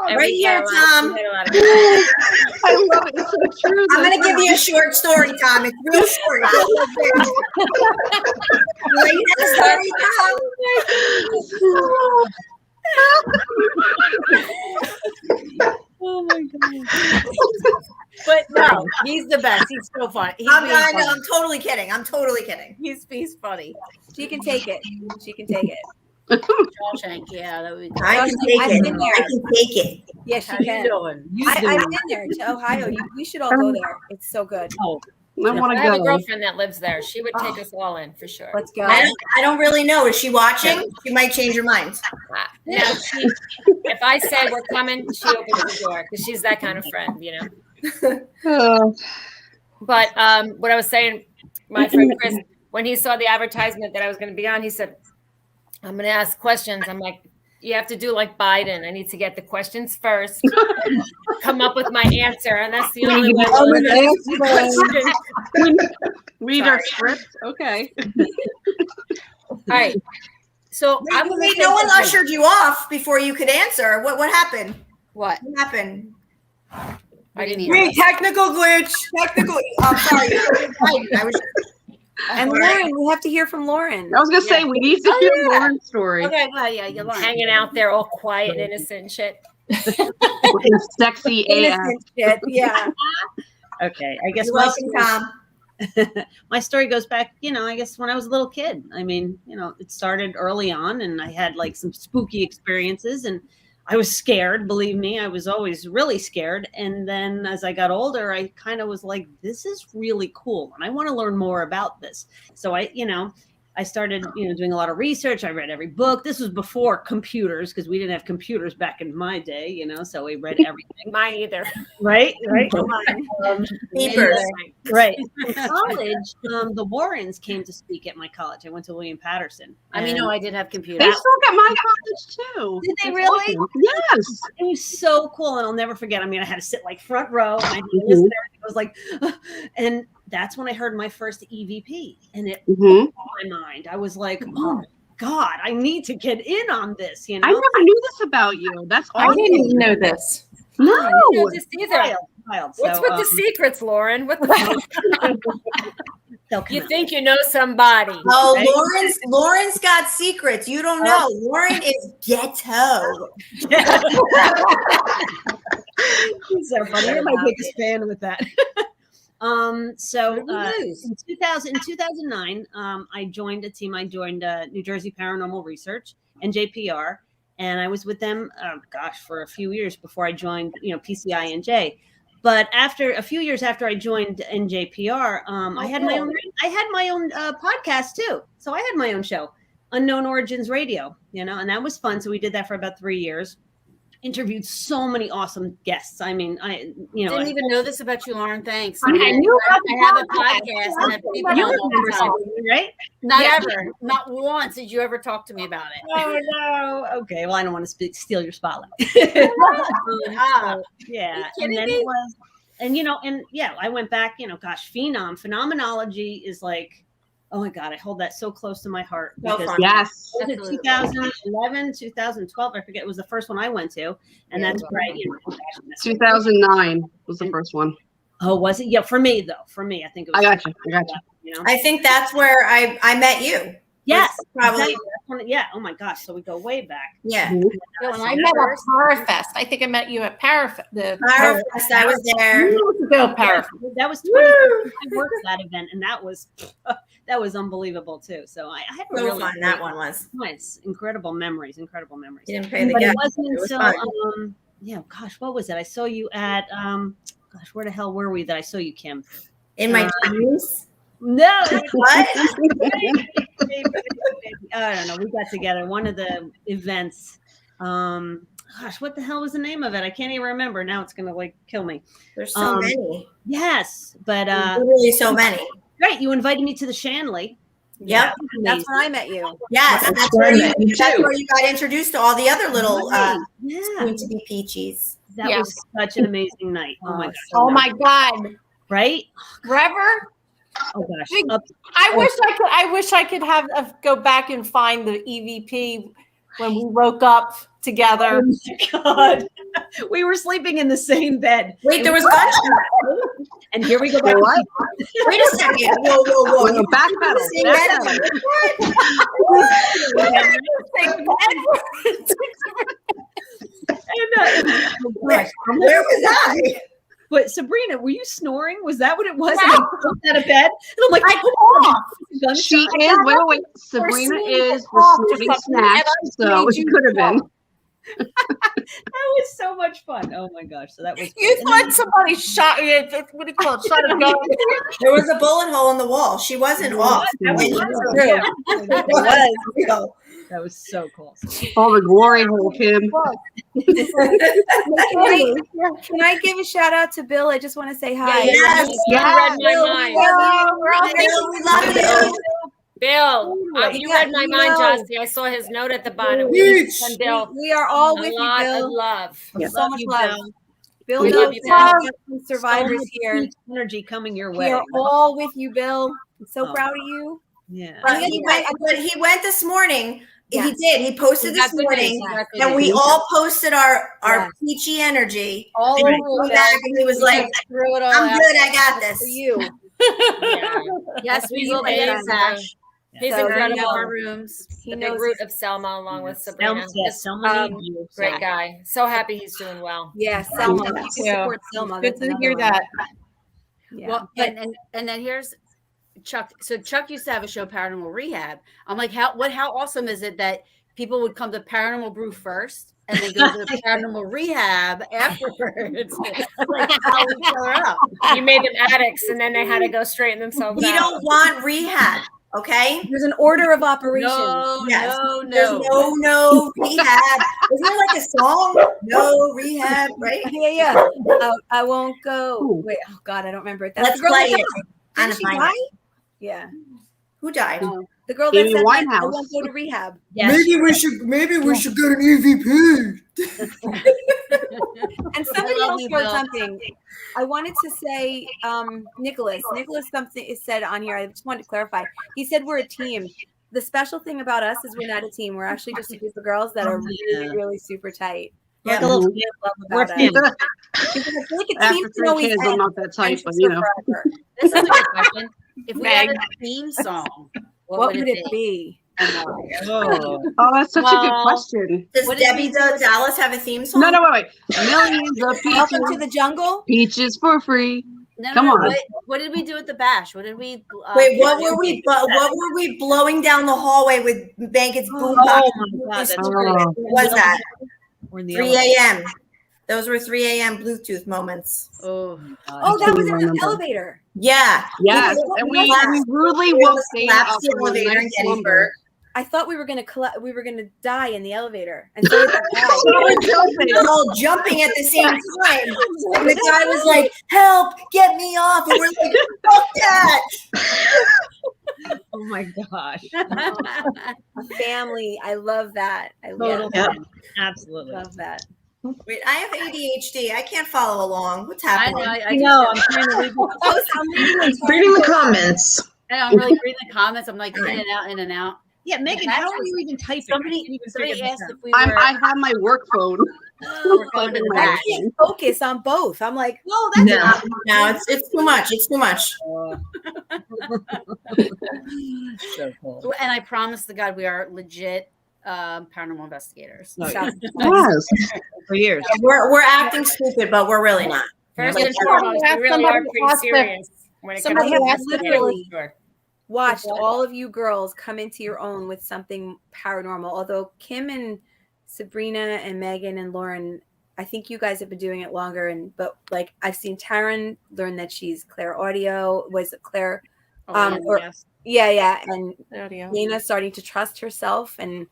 [SPEAKER 3] Right here, Tom.
[SPEAKER 4] I love it. It's so true.
[SPEAKER 3] I'm going to give you a short story, Tom. It's real short. Story, Tom.
[SPEAKER 1] Oh my god! But no, he's the best. He's so funny.
[SPEAKER 3] I'm totally kidding.
[SPEAKER 1] He's funny.
[SPEAKER 5] She can take it.
[SPEAKER 1] Shawshank, yeah, that would be.
[SPEAKER 3] I can take it.
[SPEAKER 5] Yes, she
[SPEAKER 1] How
[SPEAKER 5] can.
[SPEAKER 1] you doing?
[SPEAKER 5] I've been there to Ohio. We should all go there. It's so good.
[SPEAKER 4] Oh, I want to
[SPEAKER 7] I have a
[SPEAKER 4] go.
[SPEAKER 7] girlfriend that lives there. She would take us all in for sure.
[SPEAKER 5] Let's go.
[SPEAKER 3] I don't really know. Is she watching? She might change her mind.
[SPEAKER 7] No, if I say we're coming, she opens the door because she's that kind of friend, But what I was saying, my friend Chris, when he saw the advertisement that I was going to be on, he said, I'm going to ask questions. I'm like, you have to do like Biden. I need to get the questions first, come up with my answer. And that's the only way.
[SPEAKER 4] Read our script. Okay.
[SPEAKER 1] All right. So
[SPEAKER 3] no one ushered you off before you could answer. What happened?
[SPEAKER 1] What
[SPEAKER 3] happened?
[SPEAKER 1] I didn't hear.
[SPEAKER 3] Technical glitch. I'm sorry. I was.
[SPEAKER 5] And Loren, we have to hear from Loren.
[SPEAKER 4] I was gonna say we need to hear Loren's story.
[SPEAKER 1] Okay, you're lying.
[SPEAKER 7] Hanging out there all quiet and innocent and shit.
[SPEAKER 4] Looking sexy AF.
[SPEAKER 5] Shit. Yeah.
[SPEAKER 8] Okay, I guess
[SPEAKER 3] You're welcome, Tom.
[SPEAKER 8] my story goes back, I guess when I was a little kid. I mean, it started early on, and I had like some spooky experiences, and I was scared. Believe me, I was always really scared. And then as I got older, I kind of was like, this is really cool, and I want to learn more about this. So I I started, doing a lot of research. I read every book. This was before computers because we didn't have computers back in my day, so we read everything.
[SPEAKER 7] Mine either.
[SPEAKER 8] Right.
[SPEAKER 3] Beepers.
[SPEAKER 8] Right. In college, the Warrens came to speak at my college. I went to William Patterson.
[SPEAKER 1] I mean, no, I did have computers.
[SPEAKER 4] They spoke at my college too.
[SPEAKER 8] Did they
[SPEAKER 4] That's
[SPEAKER 8] really?
[SPEAKER 4] awesome. Yes.
[SPEAKER 8] It was so cool, and I'll never forget. I mean, I had to sit like front row, and I didn't listen to everything. I was like, and that's when I heard my first EVP, and it blew my mind. I was like, oh God, I need to get in on this.
[SPEAKER 4] I never knew this about you. That's awesome.
[SPEAKER 2] I didn't know this.
[SPEAKER 7] No, I didn't know this either.
[SPEAKER 8] Wild.
[SPEAKER 7] What's
[SPEAKER 8] So,
[SPEAKER 7] with the secrets, Loren? What the
[SPEAKER 8] they'll come
[SPEAKER 7] You
[SPEAKER 8] out.
[SPEAKER 7] think you know somebody?
[SPEAKER 3] Oh,
[SPEAKER 8] Right?
[SPEAKER 3] Lauren's got secrets. You don't know. Lauren is ghetto.
[SPEAKER 8] He's so funny. You're my biggest fan with that. So in 2009, I joined a team. I joined New Jersey Paranormal Research, NJPR, and I was with them, for a few years before I joined, PCI&J. But after a few years after I joined NJPR, I had my own podcast too. So I had my own show, Unknown Origins Radio, and that was fun. So we did that for about 3 years. Interviewed so many awesome guests. I mean,
[SPEAKER 1] didn't even know this about you, Lauren. Thanks.
[SPEAKER 8] I knew
[SPEAKER 1] I have a podcast and have people
[SPEAKER 8] you
[SPEAKER 1] on all the time.
[SPEAKER 8] right?
[SPEAKER 1] Not ever. Not once did you ever talk to me about it.
[SPEAKER 8] Oh no. Okay. Well, I don't want to steal your spotlight.
[SPEAKER 1] Ah,
[SPEAKER 8] Yeah.
[SPEAKER 1] kidding
[SPEAKER 8] And then
[SPEAKER 1] me?
[SPEAKER 8] it was, I went back, phenomenology is like, oh my God, I hold that so close to my heart.
[SPEAKER 3] So
[SPEAKER 8] Because
[SPEAKER 3] fun.
[SPEAKER 4] Yes.
[SPEAKER 8] was it 2011, 2012? I forget. It was the first one I went to. And that's right.
[SPEAKER 4] 2009 was the first one.
[SPEAKER 8] Oh, was it? Yeah. For me, though. For me, I think it was.
[SPEAKER 4] I got you.
[SPEAKER 3] I think that's where I met you.
[SPEAKER 8] Yes.
[SPEAKER 3] Probably.
[SPEAKER 8] Exactly. Yeah. Oh my gosh. So we go way back.
[SPEAKER 3] Yeah.
[SPEAKER 2] When I met at Parafest, I think I met you at Parafest.
[SPEAKER 3] Firefest, I was there.
[SPEAKER 2] Parafest.
[SPEAKER 8] That was 20. I worked that event, and that was unbelievable too. So I had
[SPEAKER 3] So
[SPEAKER 8] really
[SPEAKER 3] fun that one was.
[SPEAKER 8] nice, incredible memories.
[SPEAKER 3] You didn't pay the
[SPEAKER 8] But it
[SPEAKER 3] gas.
[SPEAKER 8] wasn't
[SPEAKER 3] It was
[SPEAKER 8] until
[SPEAKER 3] fun.
[SPEAKER 8] what was it? I saw you at where the hell were we that I saw you, Kim?
[SPEAKER 3] In my dreams.
[SPEAKER 8] No,
[SPEAKER 3] What?
[SPEAKER 8] I don't know. We got together one of the events. What the hell was the name of it? I can't even remember. Now it's gonna kill me.
[SPEAKER 3] There's so many.
[SPEAKER 8] Yes, but
[SPEAKER 3] Literally so many.
[SPEAKER 8] right. You invited me to the Shanley.
[SPEAKER 3] Yep.
[SPEAKER 5] That's when I met you.
[SPEAKER 3] Yes. That's where you got introduced to all the other little
[SPEAKER 8] Yeah,
[SPEAKER 3] soon to be peaches.
[SPEAKER 8] that
[SPEAKER 2] Yeah.
[SPEAKER 8] was such an amazing night. Oh my gosh.
[SPEAKER 2] Oh my God.
[SPEAKER 8] Right?
[SPEAKER 2] Trevor,
[SPEAKER 8] Oh gosh.
[SPEAKER 2] Big-
[SPEAKER 8] Up-
[SPEAKER 2] I wish I could have go back and find the EVP when we woke up together.
[SPEAKER 8] Oh my God. We were sleeping in the same bed.
[SPEAKER 3] Wait, there was gunshot.
[SPEAKER 8] And here we go back.
[SPEAKER 4] What?
[SPEAKER 3] Wait a second. Whoa. You
[SPEAKER 4] Backpedal.
[SPEAKER 3] seen that? Where was I?
[SPEAKER 8] But Sabrina, were you snoring? Was that what it was? And I jumped out of bed, and I'm like, gunshot.
[SPEAKER 4] She is. Wait. Sabrina is the snorting snatch. So she could have been.
[SPEAKER 8] That was so much fun. Oh my gosh. So that was
[SPEAKER 2] You thought somebody shot you. What do you call it? Shot a gun.
[SPEAKER 3] There was a bullet hole in the wall. She wasn't off.
[SPEAKER 8] That was
[SPEAKER 3] It
[SPEAKER 8] awesome.
[SPEAKER 3] true.
[SPEAKER 8] Yeah.
[SPEAKER 3] It was real.
[SPEAKER 8] That was so cool.
[SPEAKER 4] All the glory hole, Kim.
[SPEAKER 5] Can I give a shout out to Bill? I just want to say hi.
[SPEAKER 3] Yes.
[SPEAKER 7] You read my mind.
[SPEAKER 3] Bill, we love you.
[SPEAKER 7] Bill, you read my mind,
[SPEAKER 5] know.
[SPEAKER 7] Jossie. I saw his note at the bottom.
[SPEAKER 3] Huge.
[SPEAKER 7] And Bill,
[SPEAKER 5] We are all
[SPEAKER 7] a
[SPEAKER 5] with you,
[SPEAKER 7] lot of
[SPEAKER 5] Bill.
[SPEAKER 7] love.
[SPEAKER 5] So much love. Bill,
[SPEAKER 7] We
[SPEAKER 5] knows
[SPEAKER 7] love you,
[SPEAKER 5] that
[SPEAKER 7] Bill.
[SPEAKER 5] we have some survivors here.
[SPEAKER 8] Energy coming your
[SPEAKER 5] We
[SPEAKER 8] way.
[SPEAKER 5] are all with you, Bill. I'm so
[SPEAKER 8] Oh.
[SPEAKER 5] proud of you.
[SPEAKER 8] Yeah.
[SPEAKER 3] But he went this morning.
[SPEAKER 5] Yeah.
[SPEAKER 3] He did. He posted
[SPEAKER 7] He's got
[SPEAKER 3] this
[SPEAKER 7] good
[SPEAKER 3] morning,
[SPEAKER 7] news. He's got good
[SPEAKER 3] and we
[SPEAKER 7] news.
[SPEAKER 3] all posted our
[SPEAKER 5] Yeah.
[SPEAKER 3] peachy energy.
[SPEAKER 5] All
[SPEAKER 3] And he
[SPEAKER 5] over
[SPEAKER 3] came back and he was like,
[SPEAKER 5] throw it all
[SPEAKER 3] "I'm
[SPEAKER 5] out
[SPEAKER 3] good. I got this."
[SPEAKER 5] for you.
[SPEAKER 7] Yeah.
[SPEAKER 1] Yes, we
[SPEAKER 7] He's
[SPEAKER 1] will be
[SPEAKER 7] amazing.
[SPEAKER 1] Sash.
[SPEAKER 7] He's
[SPEAKER 5] So,
[SPEAKER 7] incredible.
[SPEAKER 1] In our rooms.
[SPEAKER 5] He
[SPEAKER 7] The big
[SPEAKER 5] knows.
[SPEAKER 7] root of Selma, along with Sabrina.
[SPEAKER 8] Yes, Selma needs you.
[SPEAKER 7] Great guy. So happy he's doing well.
[SPEAKER 5] Yeah, Selma.
[SPEAKER 2] Thank
[SPEAKER 5] You
[SPEAKER 2] you.
[SPEAKER 5] support Selma.
[SPEAKER 2] Good
[SPEAKER 5] That's
[SPEAKER 2] to
[SPEAKER 5] another
[SPEAKER 2] hear
[SPEAKER 5] one.
[SPEAKER 2] that.
[SPEAKER 5] Yeah.
[SPEAKER 1] Well, and then here's Chuck. So Chuck used to have a show, Paranormal Rehab. I'm like, how awesome is it that people would come to Paranormal Brew first and then go to the Paranormal Rehab afterwards? Like, follow each other up.
[SPEAKER 7] You made them addicts, and then they had to go straighten themselves
[SPEAKER 3] We
[SPEAKER 7] out.
[SPEAKER 3] don't want rehab. Okay.
[SPEAKER 5] There's an order of operations.
[SPEAKER 3] Yes.
[SPEAKER 1] No.
[SPEAKER 3] There's no rehab. Isn't there like a song? No rehab, right?
[SPEAKER 5] Yeah. I won't go. Wait. Oh God, I don't remember it. That's
[SPEAKER 3] Let's
[SPEAKER 5] the girl
[SPEAKER 3] play
[SPEAKER 5] that
[SPEAKER 3] it.
[SPEAKER 5] died.
[SPEAKER 3] Anna,
[SPEAKER 5] Didn't she
[SPEAKER 3] find
[SPEAKER 5] die?
[SPEAKER 3] it.
[SPEAKER 5] Yeah.
[SPEAKER 3] Who died?
[SPEAKER 5] The girl that
[SPEAKER 4] Amy
[SPEAKER 5] said like, I
[SPEAKER 4] Winehouse.
[SPEAKER 5] won't go to rehab.
[SPEAKER 7] Yes.
[SPEAKER 3] Maybe we should get an EVP.
[SPEAKER 5] And somebody
[SPEAKER 1] love
[SPEAKER 5] else
[SPEAKER 1] you,
[SPEAKER 5] wrote
[SPEAKER 1] Bill.
[SPEAKER 5] something. I wanted to say, Nicholas something is said on here. I just wanted to clarify. He said we're a team. The special thing about us is we're not a team. We're actually just a group of girls that are really, really super tight.
[SPEAKER 8] Like a little
[SPEAKER 5] Love
[SPEAKER 8] we're
[SPEAKER 5] about us.
[SPEAKER 8] family.
[SPEAKER 5] Because I feel like a team
[SPEAKER 4] After
[SPEAKER 5] can
[SPEAKER 4] 3
[SPEAKER 5] always
[SPEAKER 4] kids, I'm
[SPEAKER 5] end
[SPEAKER 4] not that type, but
[SPEAKER 5] friendships
[SPEAKER 4] you
[SPEAKER 5] for
[SPEAKER 4] know.
[SPEAKER 5] forever.
[SPEAKER 1] This is a good question. If we had
[SPEAKER 5] Meg.
[SPEAKER 1] a theme song,
[SPEAKER 5] What would it be?
[SPEAKER 1] And why?
[SPEAKER 8] Oh.
[SPEAKER 4] Oh, that's such a good
[SPEAKER 7] Well,
[SPEAKER 4] question.
[SPEAKER 3] Does
[SPEAKER 1] What did
[SPEAKER 3] Debbie
[SPEAKER 1] we do?
[SPEAKER 3] Dallas have a theme song?
[SPEAKER 4] No, wait. Millions of
[SPEAKER 5] Welcome to
[SPEAKER 4] peaches.
[SPEAKER 5] the jungle.
[SPEAKER 4] Peaches for free.
[SPEAKER 1] No,
[SPEAKER 4] Come on.
[SPEAKER 1] What did we do at the bash? What did we?
[SPEAKER 3] Wait, what were we blowing down the hallway with Bankett's boombox?
[SPEAKER 8] Oh my God, that's
[SPEAKER 4] Oh.
[SPEAKER 8] great.
[SPEAKER 3] What was that?
[SPEAKER 8] We're in the
[SPEAKER 3] 3 a.m. Those were 3 a.m. Bluetooth moments.
[SPEAKER 1] Oh,
[SPEAKER 5] Oh, that was in the
[SPEAKER 4] remember.
[SPEAKER 5] elevator.
[SPEAKER 3] Yeah.
[SPEAKER 4] Yes,
[SPEAKER 5] What
[SPEAKER 4] and
[SPEAKER 5] was
[SPEAKER 4] we
[SPEAKER 5] that?
[SPEAKER 4] rudely
[SPEAKER 3] We
[SPEAKER 4] woke
[SPEAKER 3] almost
[SPEAKER 4] Dayna
[SPEAKER 3] collapsed
[SPEAKER 4] up
[SPEAKER 3] the
[SPEAKER 4] from a
[SPEAKER 3] elevator in
[SPEAKER 4] nice slumber.
[SPEAKER 3] Gettysburg.
[SPEAKER 5] I thought we were gonna die in the elevator, and so did the guy.
[SPEAKER 3] We were all jumping at the same time. And the guy was like, "Help, get me off." And we're like, "Fuck that."
[SPEAKER 8] Oh my gosh.
[SPEAKER 5] Family, I love that. I
[SPEAKER 8] Total.
[SPEAKER 6] Yep.
[SPEAKER 8] Absolutely.
[SPEAKER 5] love that.
[SPEAKER 3] Wait, I have ADHD. I can't follow along. What's
[SPEAKER 1] I
[SPEAKER 3] happening?
[SPEAKER 1] know.
[SPEAKER 8] I know. I'm trying to read.
[SPEAKER 5] I'm reading
[SPEAKER 6] Reading the comments.
[SPEAKER 1] I'm really reading the comments. I'm like in and out.
[SPEAKER 8] Yeah, Megan, how are you even typing? I can't even
[SPEAKER 1] Somebody
[SPEAKER 8] figure this
[SPEAKER 1] asked
[SPEAKER 8] out.
[SPEAKER 1] if we
[SPEAKER 4] I
[SPEAKER 1] were.
[SPEAKER 4] have my work phone.
[SPEAKER 1] We're going to the
[SPEAKER 4] My
[SPEAKER 5] I
[SPEAKER 1] bash.
[SPEAKER 5] can't focus on both. I'm like,
[SPEAKER 8] No, that's
[SPEAKER 6] No.
[SPEAKER 3] No, it's too much. It's too much.
[SPEAKER 8] so cool.
[SPEAKER 1] And I promise to God, we are legit paranormal investigators.
[SPEAKER 8] Oh,
[SPEAKER 1] So,
[SPEAKER 4] Yes.
[SPEAKER 8] For years.
[SPEAKER 3] We're acting stupid, but we're really not.
[SPEAKER 7] First
[SPEAKER 3] Yeah.
[SPEAKER 7] and foremost, we really are
[SPEAKER 2] Somebody
[SPEAKER 7] pretty
[SPEAKER 2] asked if-
[SPEAKER 7] serious when it comes
[SPEAKER 5] somebody
[SPEAKER 7] to
[SPEAKER 5] has
[SPEAKER 7] investigating.
[SPEAKER 5] literally
[SPEAKER 7] Sure.
[SPEAKER 5] watched all of you girls come into your own with something paranormal. Although Kim and Sabrina and Megan and Loren, I think you guys have been doing it longer. But like I've seen Taryn learn that she's Claire Audio. Was it Claire?
[SPEAKER 1] yes.
[SPEAKER 5] Yeah, and Dayna starting to trust herself and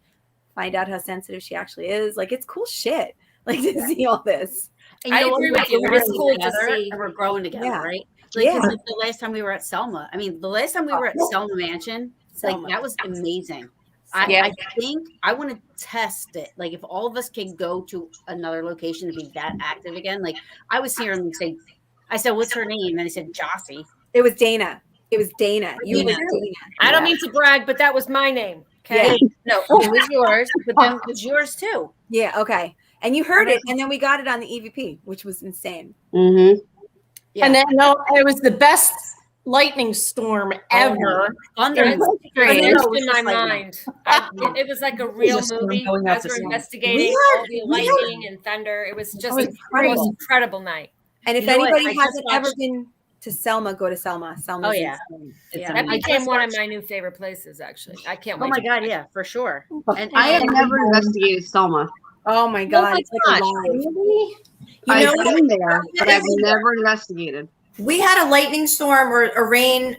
[SPEAKER 5] find out how sensitive she actually is. Like it's cool shit. Like to see all this.
[SPEAKER 1] And
[SPEAKER 7] I
[SPEAKER 1] you know
[SPEAKER 7] agree
[SPEAKER 1] what?
[SPEAKER 7] with you.
[SPEAKER 1] We're
[SPEAKER 7] It's cool to
[SPEAKER 1] together
[SPEAKER 7] see.
[SPEAKER 1] and we're growing together,
[SPEAKER 5] Yeah.
[SPEAKER 1] right? Like, 'cause,
[SPEAKER 5] Yeah.
[SPEAKER 1] like, the last time we were at Selma, I mean, the last time we were at Selma Mansion, like that was amazing. I think I want to test it. Like, if all of us could go to another location to be that active again, like I was hearing them say, I said, "What's her name?" And they said, "Jossie."
[SPEAKER 5] It was Dayna. It was Dayna. You
[SPEAKER 1] Dayna.
[SPEAKER 5] were Dayna.
[SPEAKER 7] I don't mean to brag, but that was my name. Okay.
[SPEAKER 1] No, it was yours, but then it was yours too.
[SPEAKER 5] Yeah, okay. And you heard it, and then we got it on the EVP, which was insane.
[SPEAKER 4] Mm-hmm.
[SPEAKER 1] Yeah.
[SPEAKER 2] And then it was the best lightning storm ever.
[SPEAKER 1] Thunder and
[SPEAKER 7] It
[SPEAKER 1] lightning.
[SPEAKER 7] was in my mind. It was like a real
[SPEAKER 8] Just
[SPEAKER 7] movie
[SPEAKER 8] going out
[SPEAKER 7] as
[SPEAKER 8] to
[SPEAKER 7] we're
[SPEAKER 8] sea.
[SPEAKER 7] investigating all the lightning and thunder. It was just
[SPEAKER 5] was
[SPEAKER 7] the most
[SPEAKER 5] incredible.
[SPEAKER 7] incredible night.
[SPEAKER 5] And if
[SPEAKER 1] You know what?
[SPEAKER 5] anybody
[SPEAKER 1] I just
[SPEAKER 5] hasn't ever
[SPEAKER 1] watched-
[SPEAKER 5] been to Selma, go to Selma. Selma's
[SPEAKER 1] Oh, yeah.
[SPEAKER 5] insane.
[SPEAKER 1] Yeah.
[SPEAKER 7] That
[SPEAKER 1] I
[SPEAKER 7] became
[SPEAKER 1] just
[SPEAKER 7] one of
[SPEAKER 1] watched-
[SPEAKER 7] my new favorite places, actually. I can't
[SPEAKER 1] Oh
[SPEAKER 7] wait.
[SPEAKER 1] my God, yeah, for sure. And
[SPEAKER 4] I have never investigated Selma.
[SPEAKER 5] Oh my God, it's like
[SPEAKER 8] gosh,
[SPEAKER 5] alive.
[SPEAKER 3] You
[SPEAKER 4] I've
[SPEAKER 3] know what?
[SPEAKER 4] been there, but I've never investigated.
[SPEAKER 3] We had a lightning storm or a rain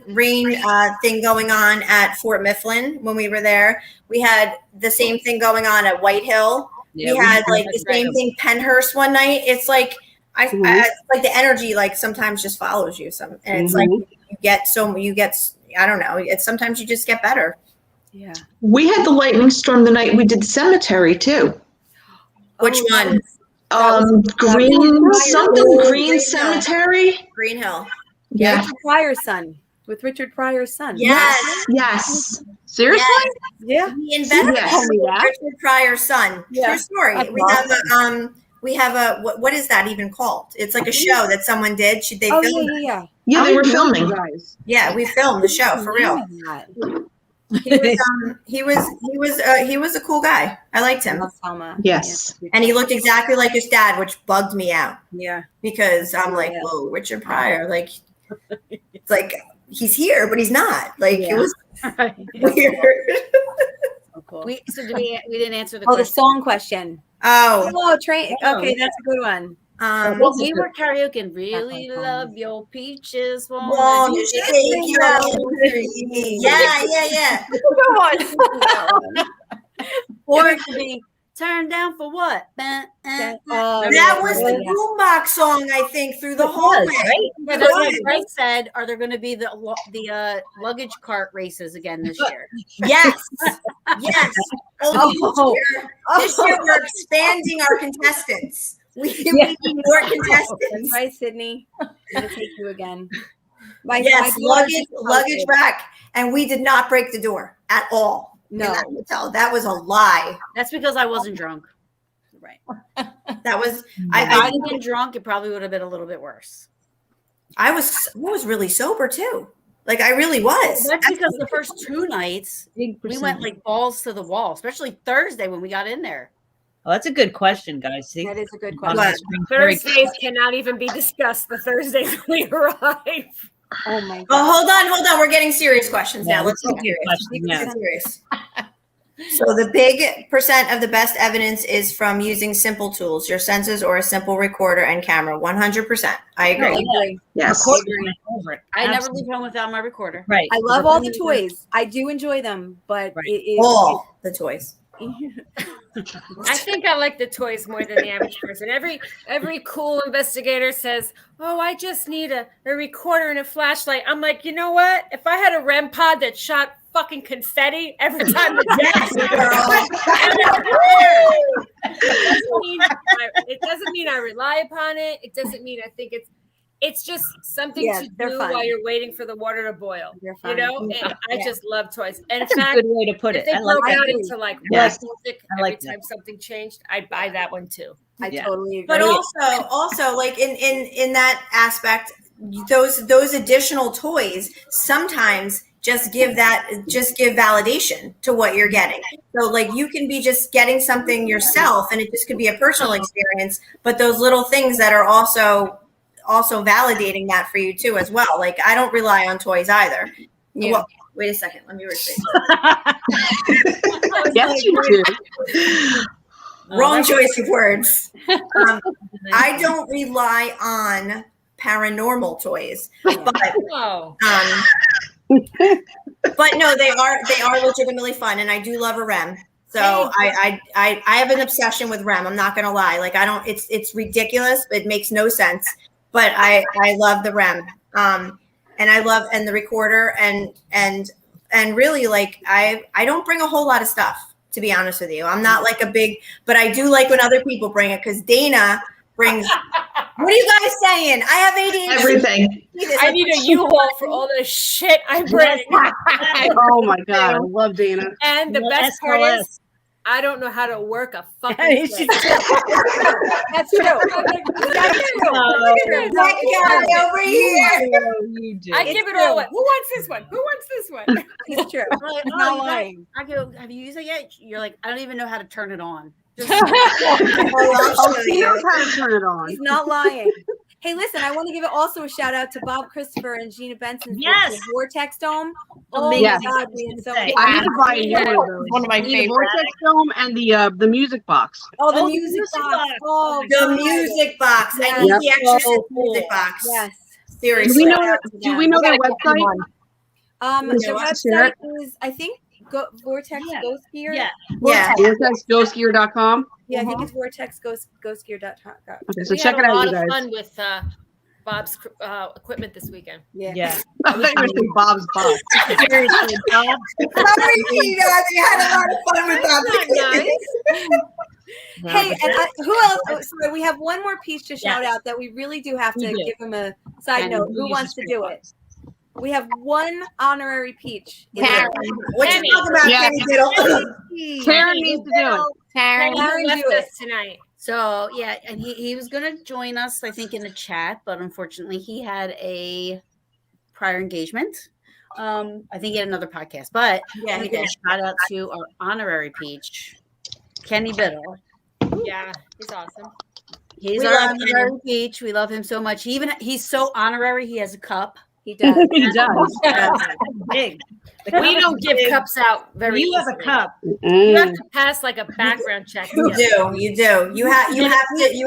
[SPEAKER 3] thing going on at Fort Mifflin when we were there. We had the same thing going on at White Hill.
[SPEAKER 8] Yeah,
[SPEAKER 3] we had like the same thing Penhurst one night. It's like I like the energy like sometimes just follows you. And it's like you get I don't know. It's sometimes you just get better.
[SPEAKER 5] Yeah.
[SPEAKER 6] We had the lightning storm the night we did the cemetery too.
[SPEAKER 3] Which one?
[SPEAKER 6] Green something Green
[SPEAKER 3] Green
[SPEAKER 6] Cemetery.
[SPEAKER 3] Green Hill.
[SPEAKER 6] Yeah.
[SPEAKER 5] Richard Pryor's son. With Richard Pryor's son.
[SPEAKER 3] Yes.
[SPEAKER 6] Yes.
[SPEAKER 4] Seriously?
[SPEAKER 5] Yeah.
[SPEAKER 3] He invented
[SPEAKER 6] Yes.
[SPEAKER 4] Tell me that.
[SPEAKER 3] Richard Pryor's son.
[SPEAKER 5] Yeah.
[SPEAKER 3] True story.
[SPEAKER 5] That's
[SPEAKER 3] We have a what is that even called? It's like a show that someone did. They
[SPEAKER 5] Oh
[SPEAKER 3] filmed
[SPEAKER 5] yeah,
[SPEAKER 3] it.
[SPEAKER 5] yeah.
[SPEAKER 6] Yeah, they were filming.
[SPEAKER 4] Guys.
[SPEAKER 3] Yeah, we filmed the show for real. He was a cool guy. I liked him.
[SPEAKER 5] Love Selma.
[SPEAKER 6] Yes.
[SPEAKER 3] And he looked exactly like his dad, which bugged me out
[SPEAKER 5] Yeah.
[SPEAKER 3] because I'm like, whoa, Richard Pryor. Like, it's like he's here, but he's not. Like it was weird.
[SPEAKER 5] So cool.
[SPEAKER 1] we didn't answer the
[SPEAKER 5] Oh, the
[SPEAKER 1] question.
[SPEAKER 5] song question.
[SPEAKER 3] Oh,
[SPEAKER 5] Oh, train. Okay, that's a good one.
[SPEAKER 1] Well, we were karaoke and really love your peaches.
[SPEAKER 3] Won't you shake your tree? Yeah.
[SPEAKER 1] Or it could be turned down for what?
[SPEAKER 3] That was the boombox song, I think, through the whole way.
[SPEAKER 2] Right?
[SPEAKER 1] Yeah, that's what Greg said. Are there going to be the luggage cart races again this year?
[SPEAKER 3] Yes. This year we're expanding our contestants. We need more contestants.
[SPEAKER 5] That's right, Sydney. I'm gonna take you again.
[SPEAKER 3] Luggage rack, and we did not break the door at all.
[SPEAKER 5] No,
[SPEAKER 3] that was a lie.
[SPEAKER 1] That's because I wasn't drunk.
[SPEAKER 5] right.
[SPEAKER 3] That was
[SPEAKER 1] If I had been drunk, it probably would have been a little bit worse.
[SPEAKER 3] I was really sober too. Like I really was.
[SPEAKER 1] That's because the first 2 nights we went like balls to the wall, especially Thursday when we got in there.
[SPEAKER 8] Oh, that's a good question, guys. See?
[SPEAKER 5] That is a good
[SPEAKER 8] On
[SPEAKER 5] question.
[SPEAKER 8] the screen.
[SPEAKER 7] Thursdays cannot even be discussed. The Thursdays we arrive.
[SPEAKER 5] Oh my god.
[SPEAKER 3] Oh, hold on. We're getting serious questions now. Let's get serious.
[SPEAKER 8] Yeah.
[SPEAKER 3] Let's get serious. So the big percent of the best evidence is from using simple tools, your senses, or a simple recorder and camera. 100%. I agree.
[SPEAKER 6] Yes.
[SPEAKER 1] I never leave home without my recorder.
[SPEAKER 8] Right.
[SPEAKER 5] I love all the toys. I do enjoy them, but
[SPEAKER 8] Right.
[SPEAKER 5] it is
[SPEAKER 3] All the toys.
[SPEAKER 7] I think I like the toys more than the average person. Every cool investigator says, "Oh, I just need a recorder and a flashlight." I'm like, you know what? If I had a REM pod that shot fucking confetti every time the it doesn't mean I rely upon it. It doesn't mean I think it's just something to do while you're waiting for the water to boil. You know, and I just love toys. And in
[SPEAKER 8] That's
[SPEAKER 7] fact,
[SPEAKER 8] a good way to put
[SPEAKER 7] if
[SPEAKER 8] it.
[SPEAKER 7] they
[SPEAKER 8] I like
[SPEAKER 7] broke
[SPEAKER 8] that.
[SPEAKER 7] out into like
[SPEAKER 8] Yes.
[SPEAKER 7] rock music
[SPEAKER 8] I like
[SPEAKER 7] every time something changed, I'd buy that one too.
[SPEAKER 5] I totally agree.
[SPEAKER 3] But also like in that aspect, those additional toys sometimes just give validation to what you're getting. So like you can be just getting something yourself and it just could be a personal experience, but those little things that are also validating that for you too as well. Like I don't rely on toys either.
[SPEAKER 5] Yeah.
[SPEAKER 3] Well, wait a second, let me rephrase.
[SPEAKER 4] Yes, you do.
[SPEAKER 3] Wrong choice of words. I don't rely on paranormal toys, but but no, they are legitimately fun, and I do love a REM. So I have an obsession with REM. I'm not gonna lie. Like it's ridiculous. It makes no sense, but I love the REM. And I love the recorder and really like I don't bring a whole lot of stuff, to be honest with you. I'm not like but I do like when other people bring it because Dayna brings. What are you guys saying? I have ADHD.
[SPEAKER 6] Everything.
[SPEAKER 7] I need a U-Haul for all the shit I bring.
[SPEAKER 4] Oh my god, I love Dayna.
[SPEAKER 7] And the best part is, I don't know how to work a fucking thing.
[SPEAKER 5] That's true.
[SPEAKER 3] That guy over here.
[SPEAKER 8] You do.
[SPEAKER 7] I give it all away. Who wants this one? Who wants this one?
[SPEAKER 5] It's true.
[SPEAKER 1] Like,
[SPEAKER 5] He's not lying.
[SPEAKER 1] I go, have you used it yet? You're like, I don't even know how to turn it on. Just
[SPEAKER 4] He knows how to turn it on.
[SPEAKER 5] He's not lying. Hey, listen, I want to give also a shout out to Bob Christopher and Gina Benson.
[SPEAKER 8] Yes.
[SPEAKER 5] The Vortex Dome. Oh
[SPEAKER 8] Amazing.
[SPEAKER 5] my God, we had so much
[SPEAKER 4] I need to buy you
[SPEAKER 2] One of my
[SPEAKER 4] the
[SPEAKER 2] favorites.
[SPEAKER 4] Vortex Dome and the music box.
[SPEAKER 5] Oh, the
[SPEAKER 8] Oh,
[SPEAKER 5] music
[SPEAKER 8] music
[SPEAKER 5] box.
[SPEAKER 8] box.
[SPEAKER 5] Oh,
[SPEAKER 3] The
[SPEAKER 5] God.
[SPEAKER 3] music box. I
[SPEAKER 5] Yes.
[SPEAKER 3] need the Exorcist
[SPEAKER 8] So cool.
[SPEAKER 3] music box.
[SPEAKER 5] Yes.
[SPEAKER 3] Seriously.
[SPEAKER 4] Do we know their website?
[SPEAKER 5] The
[SPEAKER 4] Share
[SPEAKER 5] website
[SPEAKER 4] it.
[SPEAKER 5] is, I think, Vortex
[SPEAKER 8] Yeah.
[SPEAKER 5] Ghost Gear.
[SPEAKER 8] Yeah.
[SPEAKER 3] Yeah.
[SPEAKER 4] VortexGhostGear.com.
[SPEAKER 5] Yeah, I think it's vortexghostgear.com.
[SPEAKER 4] Okay, so
[SPEAKER 7] We
[SPEAKER 4] check
[SPEAKER 7] had
[SPEAKER 4] it
[SPEAKER 7] a
[SPEAKER 4] out,
[SPEAKER 7] lot
[SPEAKER 4] you
[SPEAKER 7] of
[SPEAKER 4] guys.
[SPEAKER 7] fun with Bob's equipment this weekend.
[SPEAKER 5] Yeah.
[SPEAKER 8] Yeah.
[SPEAKER 4] I thought you were saying Bob's box.
[SPEAKER 8] Seriously, Bob.
[SPEAKER 3] Sorry, you guys. We had a lot of fun with that.
[SPEAKER 5] Hey, and who else? Oh, sorry, we have one more piece to shout out that we really do have to
[SPEAKER 8] We do.
[SPEAKER 5] give him a side
[SPEAKER 8] And
[SPEAKER 5] note.
[SPEAKER 8] we
[SPEAKER 5] Who
[SPEAKER 8] use
[SPEAKER 5] wants
[SPEAKER 8] the
[SPEAKER 5] to do it? We have one honorary peach.
[SPEAKER 2] Taryn.
[SPEAKER 3] What you talking about,
[SPEAKER 4] Yeah.
[SPEAKER 3] Kenny Diddle?
[SPEAKER 4] Karen needs to do it.
[SPEAKER 2] Taryn.
[SPEAKER 5] Taryn,
[SPEAKER 7] left
[SPEAKER 5] do it.
[SPEAKER 7] us tonight.
[SPEAKER 1] So yeah, and he was gonna join us, I think, in the chat, but unfortunately he had a prior engagement. I think he had another podcast, but
[SPEAKER 3] Yeah, he
[SPEAKER 1] we did
[SPEAKER 3] did.
[SPEAKER 1] shout out to our honorary peach, Kenny Biddle.
[SPEAKER 7] Yeah, he's awesome.
[SPEAKER 1] He's
[SPEAKER 3] We
[SPEAKER 1] our
[SPEAKER 3] love
[SPEAKER 1] honorary peach. We love him so much. He's so honorary. He has a cup.
[SPEAKER 5] He does.
[SPEAKER 4] He does.
[SPEAKER 8] Big.
[SPEAKER 7] We don't give cups out very
[SPEAKER 8] You have
[SPEAKER 7] easily.
[SPEAKER 8] a cup.
[SPEAKER 7] You have to pass like a background check.
[SPEAKER 3] You do. You do. You have to know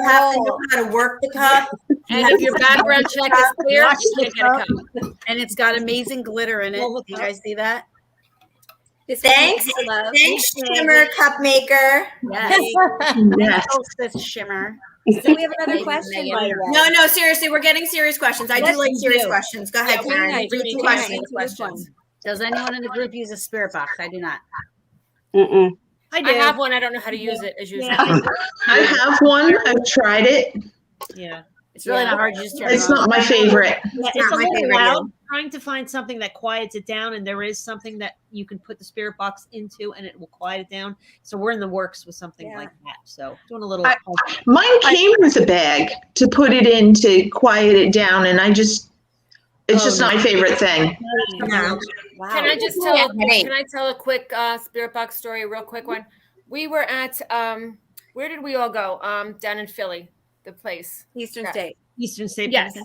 [SPEAKER 3] how to work the cup.
[SPEAKER 7] And if your background check is clear, you can't get a cup.
[SPEAKER 1] And it's got amazing glitter in it. Do you guys see that?
[SPEAKER 3] Thanks, Shimmer Cup Maker.
[SPEAKER 1] Yes.
[SPEAKER 6] Yes.
[SPEAKER 1] This shimmer.
[SPEAKER 5] So we have another question. By the way.
[SPEAKER 3] No, seriously, we're getting serious questions. I do like serious questions. Go ahead,
[SPEAKER 7] Yeah,
[SPEAKER 3] Taryn.
[SPEAKER 7] I do
[SPEAKER 3] Read
[SPEAKER 7] need
[SPEAKER 3] the
[SPEAKER 7] to
[SPEAKER 3] questions.
[SPEAKER 5] questions.
[SPEAKER 1] Does anyone in the group use a spirit box? I do not.
[SPEAKER 4] Mm-mm.
[SPEAKER 8] I do.
[SPEAKER 7] I have one. I don't know how to use it as usual.
[SPEAKER 6] I have one. I've tried it.
[SPEAKER 8] Yeah.
[SPEAKER 1] It's really not hard. You just turn it
[SPEAKER 6] It's
[SPEAKER 1] on.
[SPEAKER 6] not my favorite.
[SPEAKER 8] It's
[SPEAKER 3] not
[SPEAKER 8] a
[SPEAKER 3] my
[SPEAKER 8] little
[SPEAKER 3] favorite
[SPEAKER 8] loud trying to find something that quiets it down, and there is something that you can put the spirit box into and it will quiet it down. So we're in the works with something like that. So doing a little
[SPEAKER 6] Mine came with a bag to put it in to quiet it down, and it's just not my favorite thing.
[SPEAKER 3] No.
[SPEAKER 5] Wow.
[SPEAKER 7] Can I just tell? Can I tell a quick spirit box story? A real quick one. We were at where did we all go? Down in Philly, the place.
[SPEAKER 5] Eastern
[SPEAKER 7] Yeah.
[SPEAKER 5] State.
[SPEAKER 8] Eastern State.
[SPEAKER 7] Yes.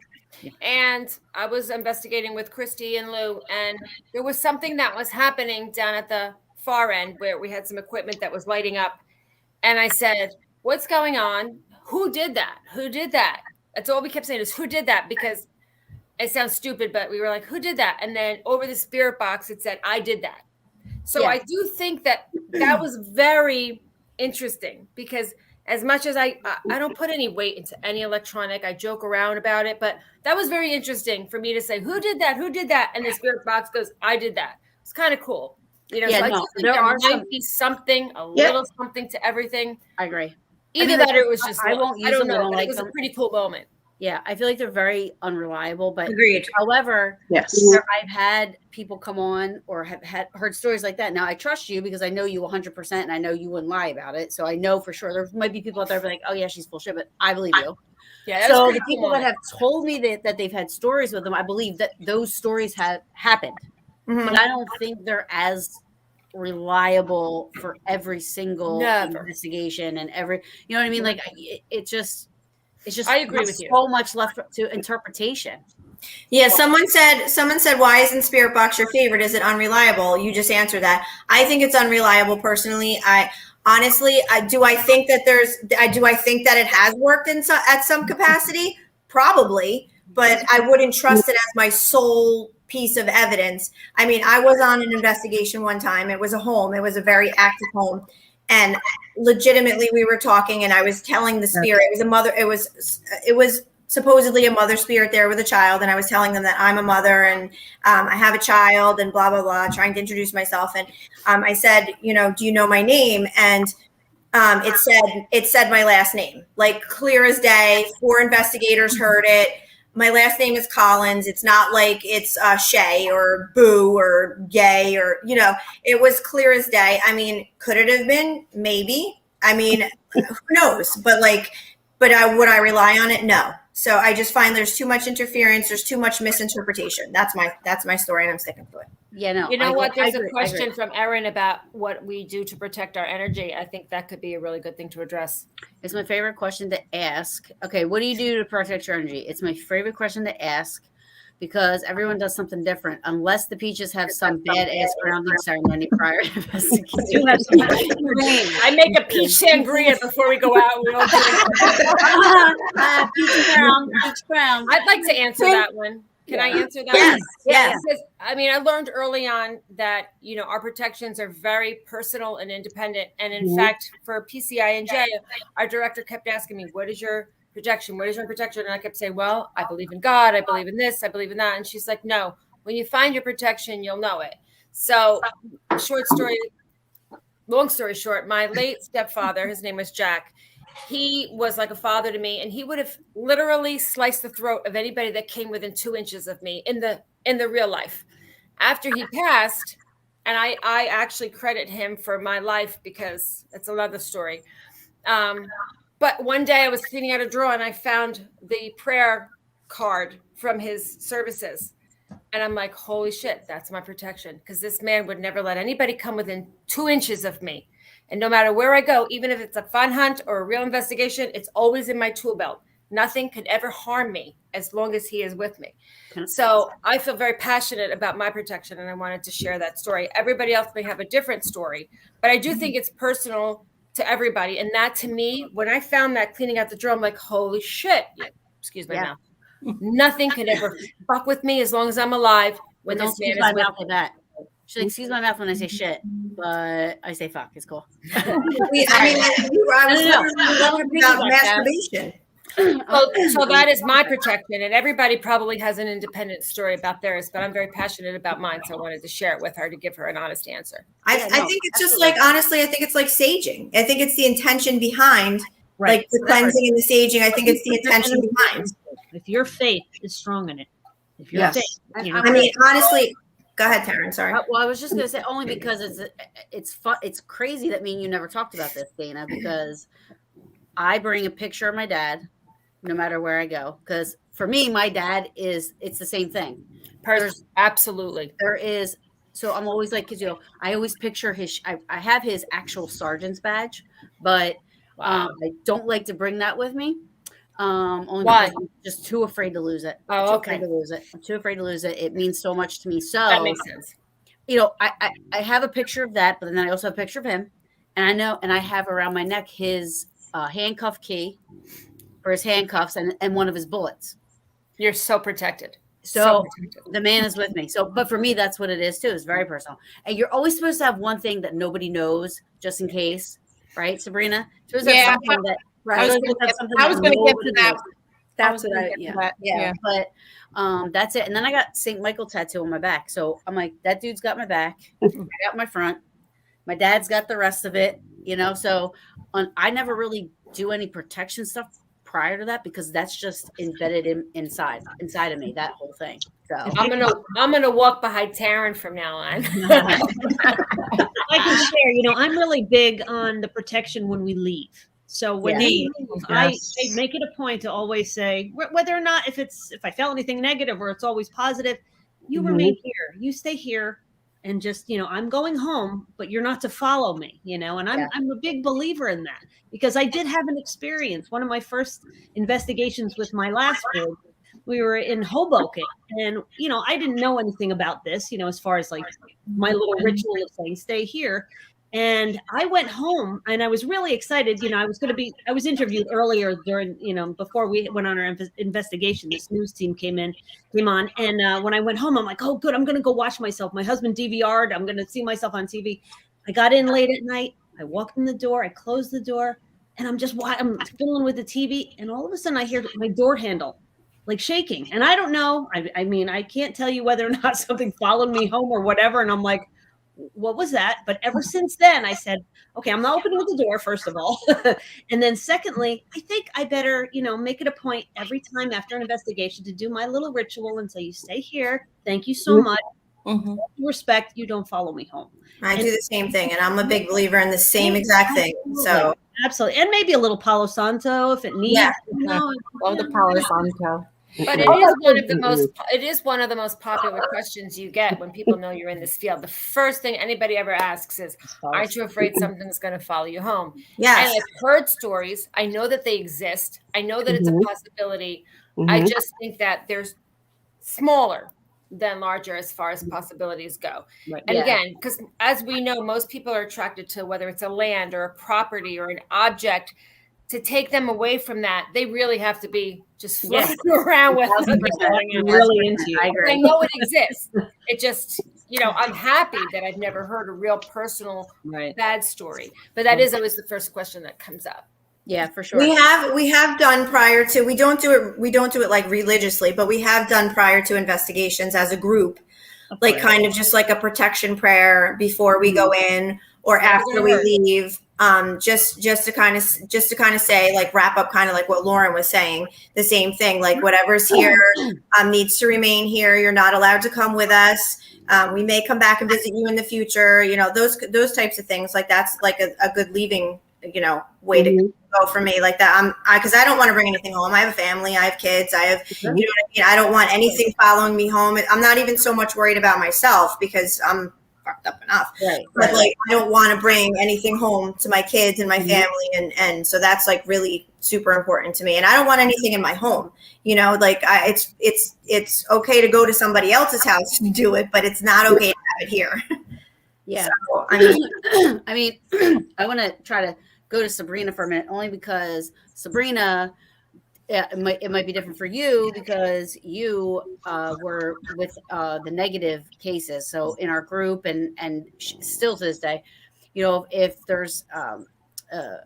[SPEAKER 7] And I was investigating with Christy and Lou, and there was something that was happening down at the far end where we had some equipment that was lighting up. And I said, "What's going on? Who did that? Who did that?" That's all we kept saying is, "Who did that?" Because it sounds stupid, but we were like, "Who did that?" And then over the spirit box, it said, "I did that." So I do think that was very interesting, because as much as I don't put any weight into any electronic, I joke around about it, but that was very interesting for me to say, "Who did that? Who did that?" And the spirit box goes, "I did that." It's kind of cool. So I do think there might be something, a little something to everything.
[SPEAKER 1] I agree.
[SPEAKER 7] Either that or it was just,
[SPEAKER 1] I won't use
[SPEAKER 7] I don't
[SPEAKER 1] them. I
[SPEAKER 7] know,
[SPEAKER 1] don't
[SPEAKER 7] but
[SPEAKER 1] like
[SPEAKER 7] it was
[SPEAKER 1] them.
[SPEAKER 7] a pretty cool moment.
[SPEAKER 1] Yeah, I feel like they're very unreliable. But
[SPEAKER 3] Agreed.
[SPEAKER 1] however,
[SPEAKER 6] Yes.
[SPEAKER 1] I've had people come on or have heard stories like that. Now I trust you because I know you 100%, and I know you wouldn't lie about it. So I know for sure there might be people out there be like, "Oh yeah, she's full shit," but I believe you.
[SPEAKER 7] Yeah.
[SPEAKER 1] So the people that have told me that they've had stories with them, I believe that those stories have happened, but I don't think they're as reliable for every single investigation and every, you know what I mean? Like it's just
[SPEAKER 7] I agree with you.
[SPEAKER 1] So much left to interpretation.
[SPEAKER 3] Yeah, someone said, why isn't Spirit Box your favorite? Is it unreliable? You just answered that. I think it's unreliable personally. I honestly, do I think that it has worked at some capacity? Probably, but I wouldn't trust it as my sole piece of evidence. I mean, I was on an investigation one time. It was a home. It was a very active home. And legitimately we were talking and I was telling the spirit, it was a mother. It was supposedly a mother spirit there with a child. And I was telling them that I'm a mother and I have a child and blah, blah, blah, trying to introduce myself. And I said, do you know my name? And it said my last name, like clear as day. 4 investigators heard it. My last name is Collins. It's not like it's Shay or Boo or Gay or, it was clear as day. I mean, could it have been? Maybe. I mean, who knows? But would I rely on it? No. So I just find there's too much interference. There's too much misinterpretation. That's my story and I'm sticking to it.
[SPEAKER 1] Yeah, no.
[SPEAKER 7] You know what? There's a question from Erin about what we do to protect our energy. I think that could be a really good thing to address.
[SPEAKER 1] It's my favorite question to ask. Okay, what do you do to protect your energy? It's my favorite question to ask because everyone does something different. Unless the Peaches have some badass grounding ceremony prior to investigation.
[SPEAKER 7] I make a peach sangria before we go out. We all
[SPEAKER 1] peach crown.
[SPEAKER 7] I'd like to answer that one. Can I answer that?
[SPEAKER 3] Yes.
[SPEAKER 7] Because, I learned early on that, our protections are very personal and independent. And in fact, for PCI&J, our director kept asking me, what is your protection? What is your protection? And I kept saying, well, I believe in God. I believe in this. I believe in that. And she's like, no, when you find your protection, you'll know it. So long story short, my late stepfather, his name was Jack. He was like a father to me, and he would have literally sliced the throat of anybody that came within 2 inches of me in the real life. After he passed, and I actually credit him for my life because it's another story. But one day I was cleaning out a drawer and I found the prayer card from his services. And I'm like, holy shit, that's my protection. Because this man would never let anybody come within 2 inches of me. And no matter where I go, even if it's a fun hunt or a real investigation, it's always in my tool belt. Nothing could ever harm me as long as he is with me. So I feel very passionate about my protection, and I wanted to share that story. Everybody else may have a different story, but I do think it's personal to everybody. And that, to me, when I found that cleaning out the drawer, I'm like, holy shit. Excuse my mouth. Nothing can ever fuck with me as long as I'm alive. When
[SPEAKER 1] Don't
[SPEAKER 7] this man
[SPEAKER 1] excuse my
[SPEAKER 7] is with
[SPEAKER 1] mouth like that. She's like, excuse my mouth when I say shit, but I say fuck. It's cool.
[SPEAKER 3] I was talking about masturbation.
[SPEAKER 7] So that is my protection, and everybody probably has an independent story about theirs, but I'm very passionate about mine, so I wanted to share it with her to give her an honest answer.
[SPEAKER 3] I think it's just like, honestly, I think it's like saging. I think it's the intention behind, like the cleansing and the saging. I think it's the intention behind.
[SPEAKER 8] If your faith is strong in it, if your faith,
[SPEAKER 3] I mean, honestly, go ahead, Taryn. Sorry.
[SPEAKER 1] Well, I was just gonna say only because it's fun. It's crazy that me and you never talked about this, Dayna, because I bring a picture of my dad no matter where I go. Because for me, my dad it's the same thing.
[SPEAKER 7] Absolutely.
[SPEAKER 1] There is. So I'm always like, because I always picture his. I have his actual sergeant's badge, but I don't like to bring that with me. Only
[SPEAKER 7] Why?
[SPEAKER 1] because I'm just too afraid to lose it.
[SPEAKER 7] Oh, okay.
[SPEAKER 1] I'm too afraid to lose it. It means so much to me. So
[SPEAKER 7] that makes sense.
[SPEAKER 1] I have a picture of that, but then I also have a picture of him, and I know, and I have around my neck his handcuff key for his handcuffs and one of his bullets.
[SPEAKER 7] You're so protected.
[SPEAKER 1] So the man is with me. So, but for me, that's what it is too. It's very personal. And you're always supposed to have one thing that nobody knows, just in case, right, Sabrina?
[SPEAKER 2] Yeah.
[SPEAKER 1] I was going to get to that.
[SPEAKER 5] That's what I,
[SPEAKER 1] But that's it. And then I got St. Michael tattoo on my back. So I'm like, that dude's got my back. I got my front. My dad's got the rest of it, So I never really do any protection stuff prior to that because that's just embedded inside of me, that whole thing. So
[SPEAKER 7] I'm gonna walk behind Taryn from now on.
[SPEAKER 8] I can share, I'm really big on the protection when we leave. So when we leave, I make it a point to always say, whether or not if I felt anything negative or it's always positive, you remain here, you stay here, and just I'm going home, but you're not to follow me, and I'm a big believer in that because I did have an experience. One of my first investigations with my last board, we were in Hoboken, and I didn't know anything about this, as far as like my little ritual of saying stay here. And I went home and I was really excited. I was interviewed earlier during, before we went on our investigation. This news team came on. And when I went home, I'm like, oh, good. I'm going to go watch myself. My husband DVR'd. I'm going to see myself on TV. I got in late at night. I walked in the door. I closed the door and I'm fiddling with the TV. And all of a sudden I hear my door handle like shaking. And I don't know. I mean, I can't tell you whether or not something followed me home or whatever. And I'm like, what was that? But ever since then, I said, okay, I'm not opening the door, first of all. And then secondly, I think I better, make it a point every time after an investigation to do my little ritual and say, you stay here. Thank you so much. Respect, you don't follow me home.
[SPEAKER 3] I do the same thing. And I'm a big believer in the same exact thing. So
[SPEAKER 8] absolutely. And maybe a little Palo Santo if it needs.
[SPEAKER 3] Yeah.
[SPEAKER 2] Love the Palo Santo.
[SPEAKER 7] But it is one of the most popular questions you get when people know you're in this field. The first thing anybody ever asks is, aren't you afraid something's going to follow you home?
[SPEAKER 3] Yes.
[SPEAKER 7] And I've heard stories. I know that they exist. I know that it's a possibility. I just think that there's smaller than larger as far as possibilities go. Right. And again, because as we know, most people are attracted to whether it's a land or a property or an object. To take them away from that, they really have to be just floating around with them.
[SPEAKER 8] Really into you.
[SPEAKER 7] I know it exists. It just, I'm happy that I've never heard a real personal bad story. But that is always the first question that comes up.
[SPEAKER 1] Yeah, for sure.
[SPEAKER 3] We have done prior to, we don't do it like religiously, but we have done prior to investigations as a group, like kind of just like a protection prayer before we go in or after we leave. Just to kind of say, like, wrap up kind of like what Loren was saying, the same thing, like whatever's here needs to remain here. You're not allowed to come with us. We may come back and visit you in the future. Those types of things. Like that's like a good leaving, way to go for me like that. Because I don't want to bring anything home. I have a family. I have kids. I have, I don't want anything following me home. I'm not even so much worried about myself because I'm fucked up enough.
[SPEAKER 1] Right.
[SPEAKER 3] But like, I don't want to bring anything home to my kids and my family, and so that's like really super important to me. And I don't want anything in my home. You know, like it's okay to go to somebody else's house and do it, but it's not okay to have it here.
[SPEAKER 1] Yeah.
[SPEAKER 3] So,
[SPEAKER 1] I mean, I want to try to go to Sabrina for a minute, only because Sabrina, it might be different for you because you were with the negative cases. So in our group and still to this day, you know, if there's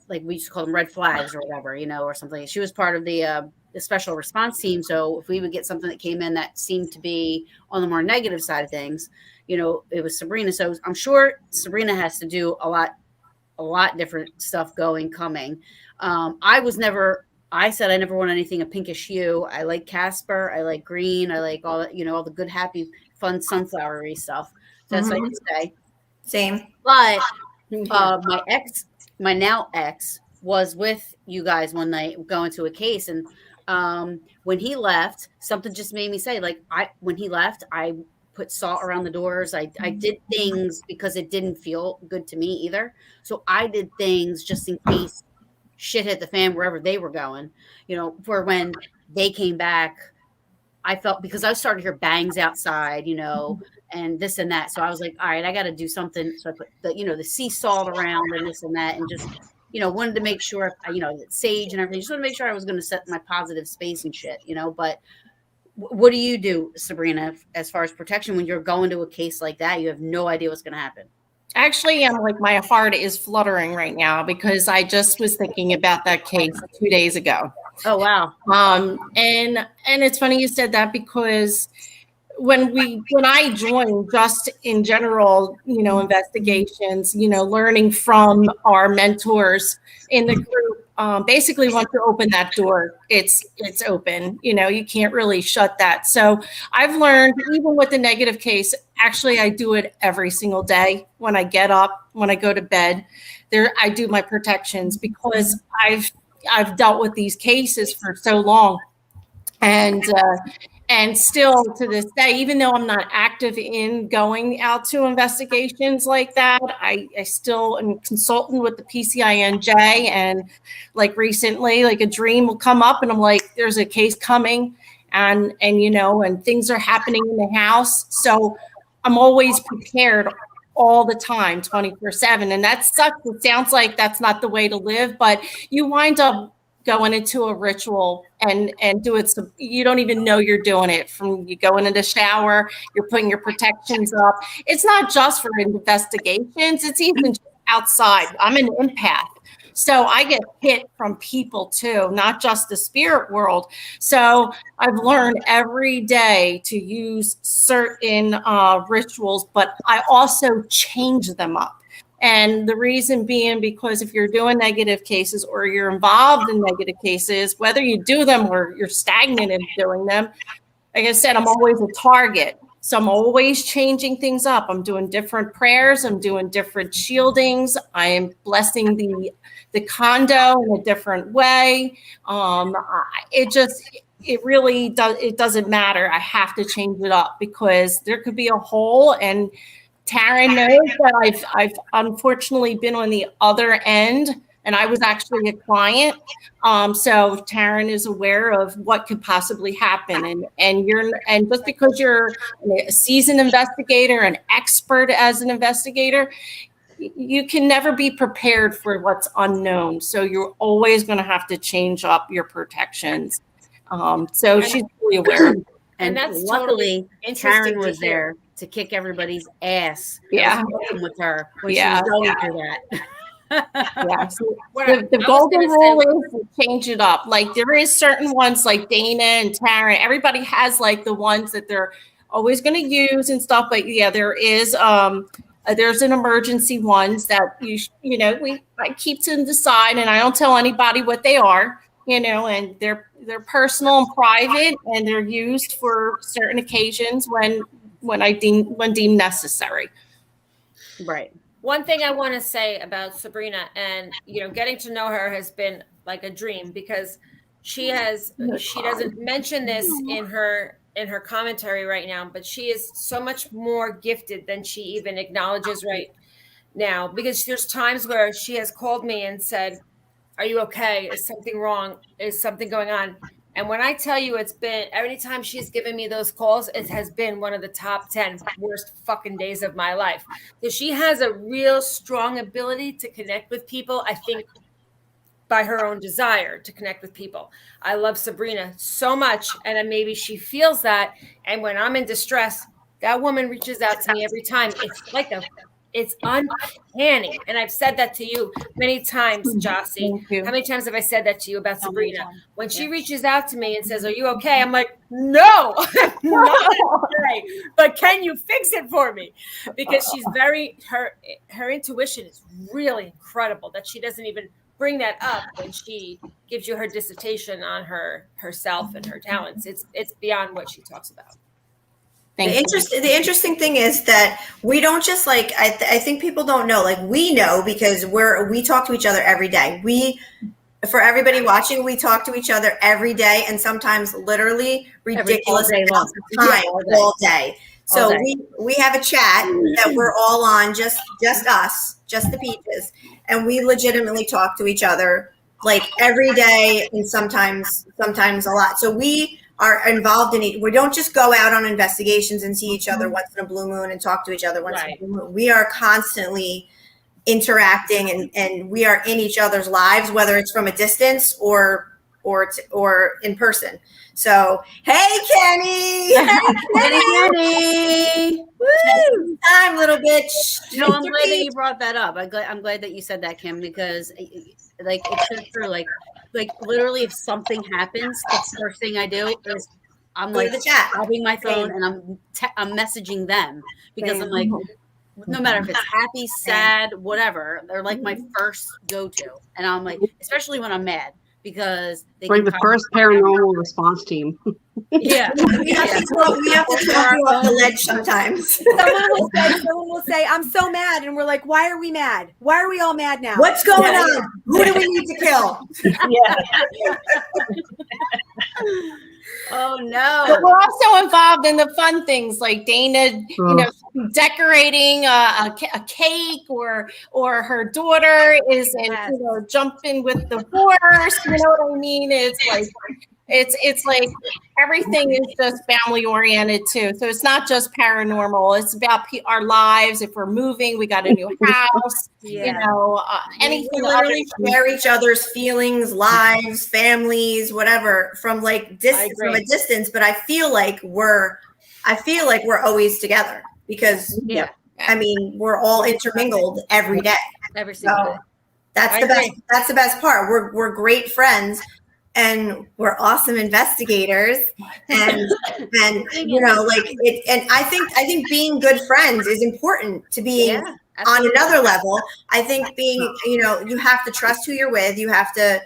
[SPEAKER 1] like we used to call them red flags or whatever, you know, or something. She was part of the special response team. So if we would get something that came in that seemed to be on the more negative side of things, you know, it was Sabrina. So I'm sure Sabrina has to do a lot different stuff coming. I said I never want anything a pinkish hue. I like Casper. I like green. I like all that, you know, all the good, happy, fun, sunflowery stuff. So that's what I would say.
[SPEAKER 3] same.
[SPEAKER 1] But my now ex was with you guys one night going to a case. And when he left, something just made me say, like, when he left, I put salt around the doors. I did things because it didn't feel good to me either. So I did things just in case shit hit the fan wherever they were going, you know, for when they came back, I felt, because I started to hear bangs outside, you know, and this and that. So I was like, all right, I got to do something. So I put the sea salt around and this and that, and just, you know, wanted to make sure, you know, sage and everything, just wanted to make sure I was going to set my positive space and shit, you know. But what do you do, Sabrina, as far as protection when you're going to a case like that? You have no idea what's going to happen.
[SPEAKER 2] Actually, I'm like, my heart is fluttering right now because I just was thinking about that case 2 days ago.
[SPEAKER 1] Oh, wow.
[SPEAKER 2] And it's funny you said that, because when I joined, just in general, you know, investigations, you know, learning from our mentors in the group, basically once you open that door, it's open, you know, you can't really shut that. So I've learned, even with the negative case, actually, I do it every single day when I get up, when I go to bed, I do my protections, because I've dealt with these cases for so long. And still to this day, even though I'm not active in going out to investigations like that, I still am consultant with the PCINJ. And like recently, like a dream will come up and I'm like, there's a case coming, and you know, and things are happening in the house. So I'm always prepared all the time, 24/7. And that sucks. It sounds like that's not the way to live, but you wind up going into a ritual and do it. So you don't even know you're doing it. From you going into the shower, you're putting your protections up. It's not just for investigations. It's even outside. I'm an empath. So I get hit from people too, not just the spirit world. So I've learned every day to use certain rituals, but I also change them up. And the reason being, because if you're doing negative cases or you're involved in negative cases, whether you do them or you're stagnant in doing them, like I said, I'm always a target. So I'm always changing things up. I'm doing different prayers. I'm doing different shieldings. I am blessing the condo in a different way. It really does. It doesn't matter. I have to change it up, because there could be a hole. And Taryn knows that I've unfortunately been on the other end, and I was actually a client. So Taryn is aware of what could possibly happen. And just because you're a seasoned investigator, an expert as an investigator, you can never be prepared for what's unknown. So you're always going to have to change up your protections. So she's really aware.
[SPEAKER 1] And that's luckily Taryn was there to kick everybody's ass.
[SPEAKER 2] Yeah,
[SPEAKER 1] with her when she was going through that.
[SPEAKER 2] Yeah. So the golden rule is to change it up. Like there is certain ones like Dayna and Taryn. Everybody has like the ones that they're always going to use and stuff. But yeah, there's an emergency ones that I keep to the side, and I don't tell anybody what they are. And they're personal and private, and they're used for certain occasions when deemed necessary.
[SPEAKER 1] Right.
[SPEAKER 7] One thing I want to say about Sabrina, and getting to know her has been like a dream, because she doesn't mention this in her in her commentary right now, but she is so much more gifted than she even acknowledges right now, because there's times where she has called me and said, "Are you okay? Is something wrong? Is something going on?" And when I tell you, it's been, every time she's given me those calls, it has been one of the top 10 worst fucking days of my life. So she has a real strong ability to connect with people, I think, by her own desire to connect with people. I love Sabrina so much, and then maybe she feels that. And when I'm in distress, that woman reaches out to me every time. It's like it's uncanny. And I've said that to you many times, Jossie. How many times have I said that to you about Sabrina? When she reaches out to me and says, "Are you okay?" I'm like, "No, I'm not okay. But can you fix it for me?" Because she's her intuition is really incredible, that she doesn't even bring that up when she gives you her dissertation on herself and her talents. It's beyond what she talks about.
[SPEAKER 3] The interesting thing is that we don't just like, I think people don't know, like we know because we talk to each other every day. For everybody watching, we talk to each other every day, and sometimes literally ridiculous amounts of time all day. So we have a chat that we're all on, just us, just the Peaches, and we legitimately talk to each other like every day, and sometimes a lot. So we are involved in it. We don't just go out on investigations and see each other once in a blue moon and talk to each other once in a blue moon. We are constantly interacting, and we are in each other's lives, whether it's from a distance or in person. So, hey, Kenny!
[SPEAKER 1] Kenny!
[SPEAKER 3] Woo! Time, little bitch.
[SPEAKER 1] I'm glad that you brought that up. I'm glad that you said that, Kim, because like it's so true. Like literally, if something happens, the first thing I do is I'm like grabbing my phone and I'm messaging them, because I'm like, no matter if it's happy, sad, whatever, they're like my first go-to. And I'm like, especially when I'm mad, because they
[SPEAKER 4] like the first paranormal response team.
[SPEAKER 3] Yeah, we have to talk you off the ledge sometimes.
[SPEAKER 5] Someone will say, "I'm so mad," and we're like, "Why are we mad? Why are we all mad now?
[SPEAKER 3] What's going on? Who do we need to kill?"
[SPEAKER 1] Oh no!
[SPEAKER 2] But we're also involved in the fun things, like Dayna, decorating a cake, or her daughter is jumping with the horse. You know what I mean? It's like everything is just family oriented too. So it's not just paranormal. It's about our lives. If we're moving, we got a new house. Anything.
[SPEAKER 3] We literally share each other's feelings, lives, families, whatever, from like from a distance. But I feel like we're always together, because I mean, we're all intermingled every day.
[SPEAKER 1] Every single day.
[SPEAKER 3] That's the best. That's the best part. We're great friends. And we're awesome investigators, and like it. And I think being good friends is important to being on another level. I think being, you have to trust who you're with. You have to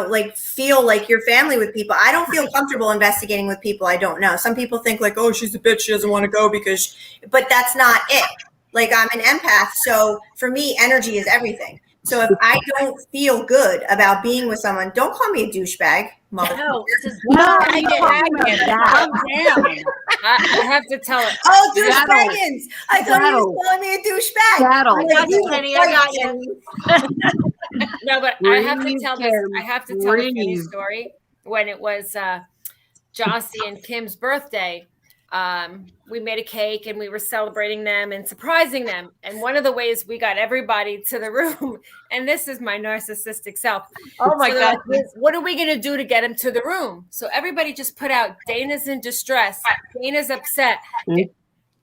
[SPEAKER 3] like feel like you're family with people. I don't feel comfortable investigating with people I don't know. Some people think like, oh, she's a bitch, she doesn't want to go but that's not it. Like, I'm an empath, so for me, energy is everything. So if I don't feel good about being with someone, don't call me a douchebag, motherfucker.
[SPEAKER 1] No, this is I
[SPEAKER 7] have to tell it.
[SPEAKER 3] Oh, douchebaggins! I thought he was calling me a douchebag.
[SPEAKER 1] I got you.
[SPEAKER 7] No, but I have to tell this. I have to tell a funny story. When it was Jossie and Kim's birthday, we made a cake and we were celebrating them and surprising them. And one of the ways we got everybody to the room, and this is my narcissistic self.
[SPEAKER 2] Oh my God.
[SPEAKER 7] What are we going to do to get him to the room? So everybody just put out, Dana's in distress. Dana's upset.